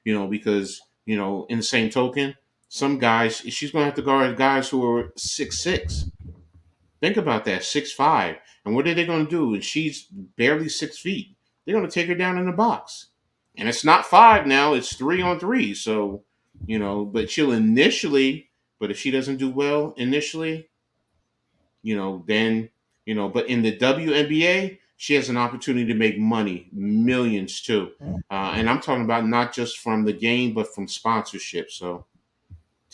because in the same token, some guys she's going to have to guard guys who are 6'6". Think about that, 6'5". And what are they going to do? And she's barely 6 feet. They're going to take her down in the box. And it's not 5 now, it's 3-on-3. So, but she'll initially, but if she doesn't do well initially, then, but in the WNBA, she has an opportunity to make money, millions too. And I'm talking about not just from the game, but from sponsorship. So,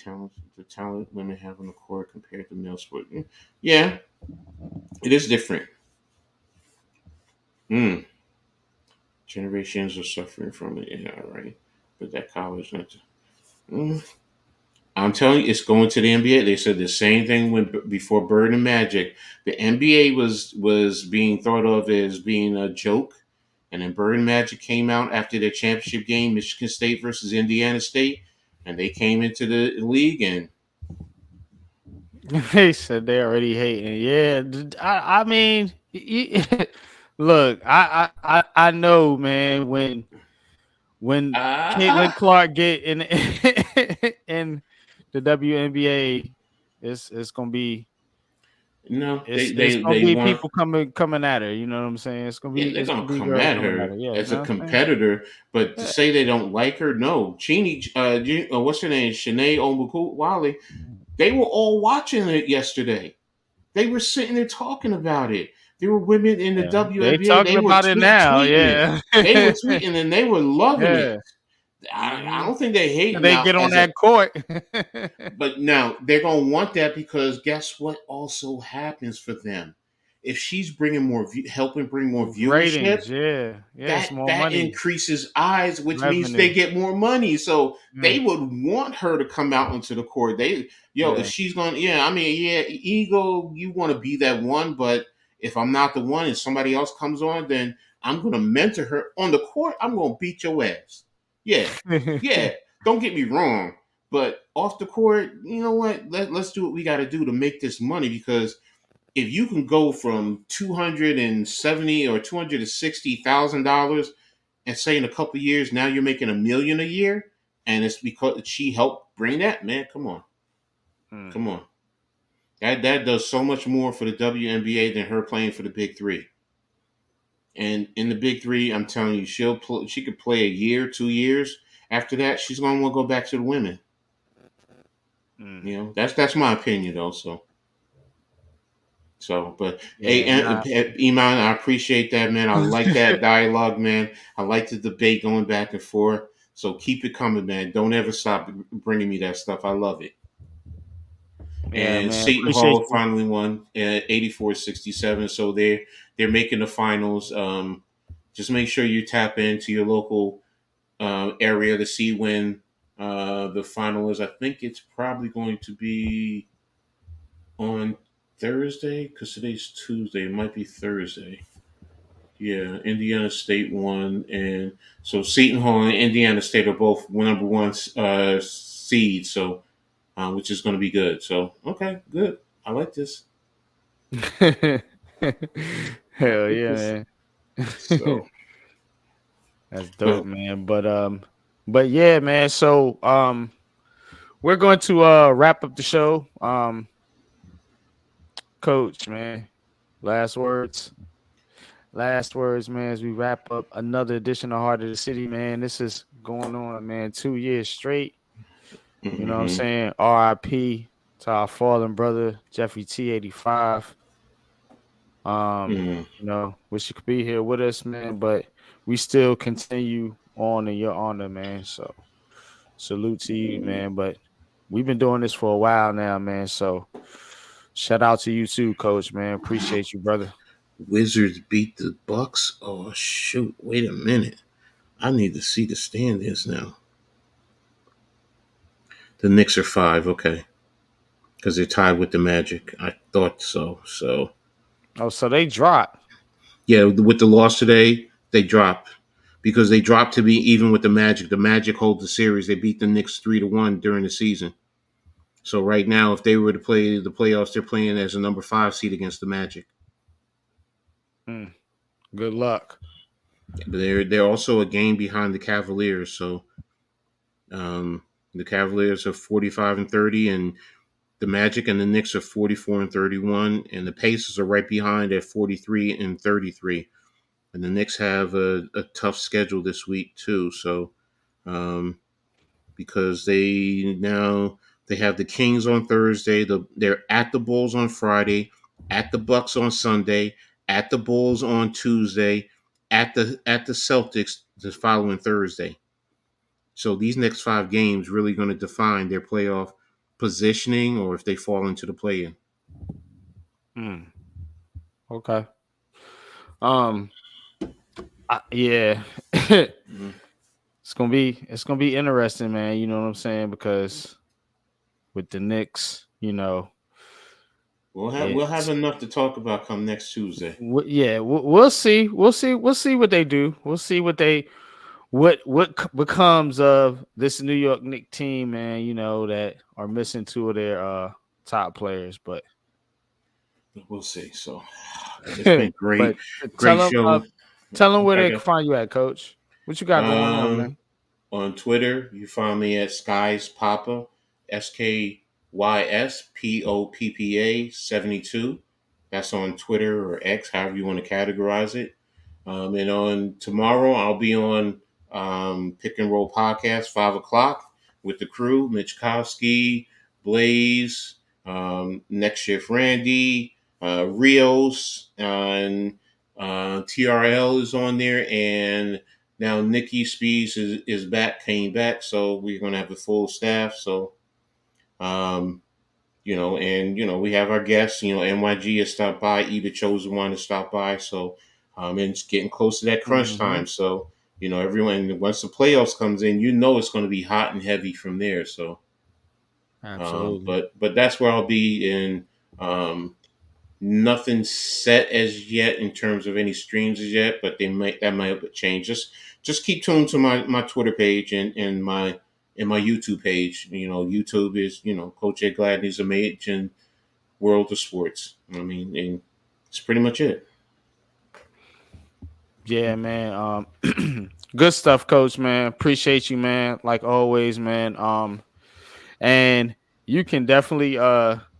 the talent women have on the court compared to male sport. Yeah, it is different. Mm. Generations are suffering from it. Yeah, right. But that college, mm. I'm telling you, it's going to the NBA. They said the same thing before Bird and Magic. The NBA was being thought of as being a joke, and then Bird and Magic came out after their championship game, Michigan State versus Indiana State, and they came into the league and They said they already hating. Yeah, I mean, look, I know, man. When Caitlin ah, Clark get in in the WNBA, it's gonna be no, they it's they gonna they be want. people coming at her. You know what I'm saying? Yeah, they're It's gonna gonna be come girls at coming at her her. Yeah, you as a know what I'm saying? competitor, but to Yeah. say they don't like her, no. Cheney, what's her name? Shanae Wally. They were all watching it yesterday. They were sitting there talking about it. There were women in the Yeah, they WNBA. talking They were about it now. tweeting it. Yeah, They were tweeting and they were loving it. yeah. I Hmm. don't think they hate They now get on as a, that court. but now they're gonna want that because guess what also happens for them? if she's bringing more, helping bring more viewership, Ratings, yeah, yeah, it's more that money, increases eyes, which means they revenue. get more money. So they Mm, would want her to come out into the court. If yeah, she's going, yeah, I mean, yeah, ego, you want to be that one, but if I'm not the one and somebody else comes on, then I'm going to mentor her on the court. I'm going to beat your ass. Yeah, yeah. Don't get me wrong, but off the court, you know what? Let's do what we got to do to make this money, because if you can go from 270 or $260,000 and say in a couple of years now you're making $1 million a year, and it's because she helped bring that, man, come on, mm. come on. That does so much more for the WNBA than her playing for the Big Three. And in the Big Three, I'm telling you, she could play a year, 2 years. After that, she's gonna want to go back to the women. Mm. You know, that's my opinion, though. But hey, Yeah, nah. Iman, I appreciate that, man. I like that dialogue, man. I like the debate going back and forth. So keep it coming, man. Don't ever stop bringing me that stuff. I love it. Yeah, And man. Seton Appreciate Hall you. finally won at 84-67. So they're making the finals. Just make sure you tap into your local area to see when the final is. I think it's probably going to be on Thursday, because today's Tuesday. It might be Thursday. Yeah, Indiana State won, and so Seton Hall and Indiana State are both number one seeds. So which is going to be good. So okay, good. I like this. I Hell like yeah, this. man. So, That's dope, but man. But yeah, man. So we're going to wrap up the show. Coach, man. Last words. Last words, man, as we wrap up another edition of Heart of the City, man. This is going on, man, 2 years straight. You know what I'm mm-hmm. saying? RIP to our fallen brother, Jeffrey T85. Mm. Wish you could be here with us, man, but we still continue on in your honor, man. So salute to you, man. But we've been doing this for a while now, man. So shout out to you too, coach, man. Appreciate you, brother. Wizards beat the Bucks. Oh shoot! Wait a minute. I need to see the standings now. The Knicks are 5. Okay, because they're tied with the Magic. I thought so. So Oh, so they dropped. yeah, with the loss today, they dropped because they dropped to be even with the Magic. The Magic hold the series. They beat the Knicks 3-1 during the season. So right now, if they were to play the playoffs, they're playing as a number 5 seed against the Magic. Good luck. But they're also a game behind the Cavaliers. So um, the Cavaliers are 45-30, and the Magic and the Knicks are 44-31, and the Pacers are right behind at 43-33. And the Knicks have a tough schedule this week too. So um, because they have the Kings on Thursday. They're at the Bulls on Friday, at the Bucks on Sunday, at the Bulls on Tuesday, at the Celtics the following Thursday. So these next 5 games really going to define their playoff positioning or if they fall into the play-in. Okay. Um. Yeah. Mm-hmm. It's gonna be interesting, man. You know what I'm saying? Because with the Knicks, We'll have it's enough to talk about come next Tuesday. yeah. We'll see. We'll see what they do. We'll see what becomes of this New York Knicks team, man. That are missing two of their top players, but We'll see. So it's been but great, tell great them show. tell them where Okay, they can go. find you at, Coach. What you got going on, Um, man? on Twitter, you find me at Skies Papa, SKYSPOPPA 72. That's on Twitter or X, however you want to categorize it. And on tomorrow, I'll be on Pick and Roll Podcast, 5 o'clock with the crew, Mitch Kowski, Blaze, Next Shift Randy, Rios, and TRL is on there, and now Nikki Speeds came back, so we're gonna have a full staff. So, um, And we have our guests. NYG has stopped by. Either Chosen One has stopped by. So, and it's getting close to that crunch Mm-hmm. time. So, everyone, once the playoffs comes in, it's going to be hot and heavy from there. So, Absolutely. but that's where I'll be in. Um, Nothing set as yet in terms of any streams as yet, but that might change. Just keep tuned to my Twitter page and my YouTube page. YouTube is Coach Ed Gladney's Amazing World of Sports. I mean, and it's pretty much it. Yeah, man. Good stuff, Coach. Man, appreciate you, man. Like always, man. And you can definitely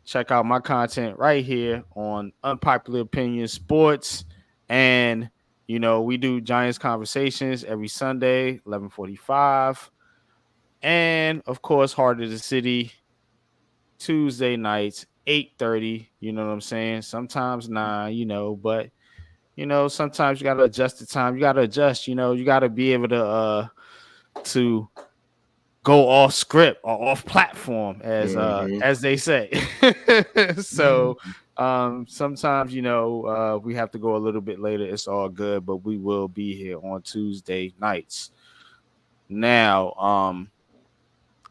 check out my content right here on Unpopular Opinion Sports. And we do Giants conversations every Sunday, 11:45. And of course, Heart of the City, Tuesday nights, 8:30. You know what I'm saying? Sometimes 9, but sometimes you gotta adjust the time. You gotta adjust, you gotta be able to go off script or off platform as they say. So sometimes we have to go a little bit later. It's all good, but we will be here on Tuesday nights. Now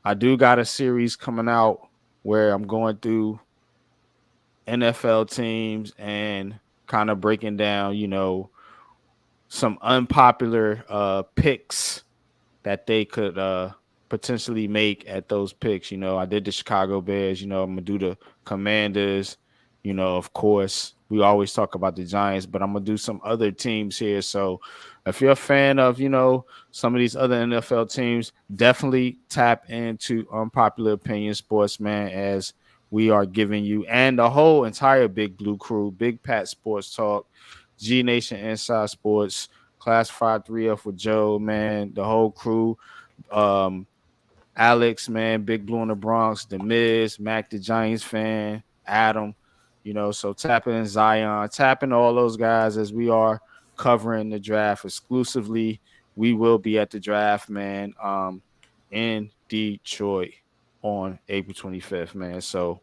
I do got a series coming out where I'm going through NFL teams and kind of breaking down some unpopular picks that they could potentially make at those picks. I did the Chicago Bears, I'm gonna do the Commanders, of course. We always talk about the Giants, but I'm gonna do some other teams here. So if you're a fan of, some of these other NFL teams, definitely tap into Unpopular Opinion Sports, man, as we are giving you and the whole entire Big Blue crew, Big Pat Sports Talk, G Nation Inside Sports, Classified 3F with Joe, man, the whole crew. Alex, man, Big Blue in the Bronx, The Miz, Mac the Giants fan, Adam, so tapping Zion, tapping all those guys as we are covering the draft exclusively. We will be at the draft, man, in Detroit on April 25th, man. So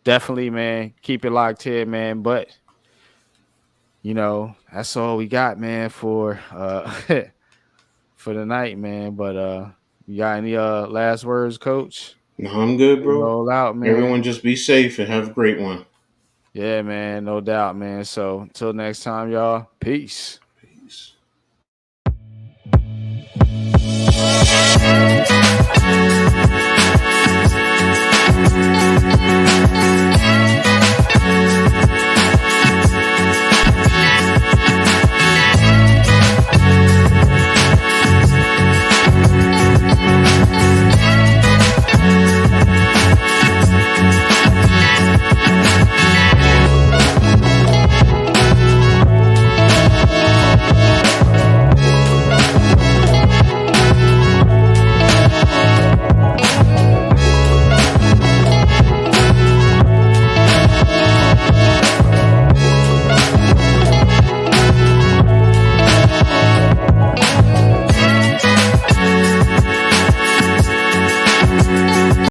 definitely, man, keep it locked here, man. But that's all we got, man, for for the night, man. But you got any last words, Coach? No, I'm good, bro. Roll out, man. Everyone just be safe and have a great one. Yeah, man, no doubt, man. So until next time, y'all. Peace. Peace.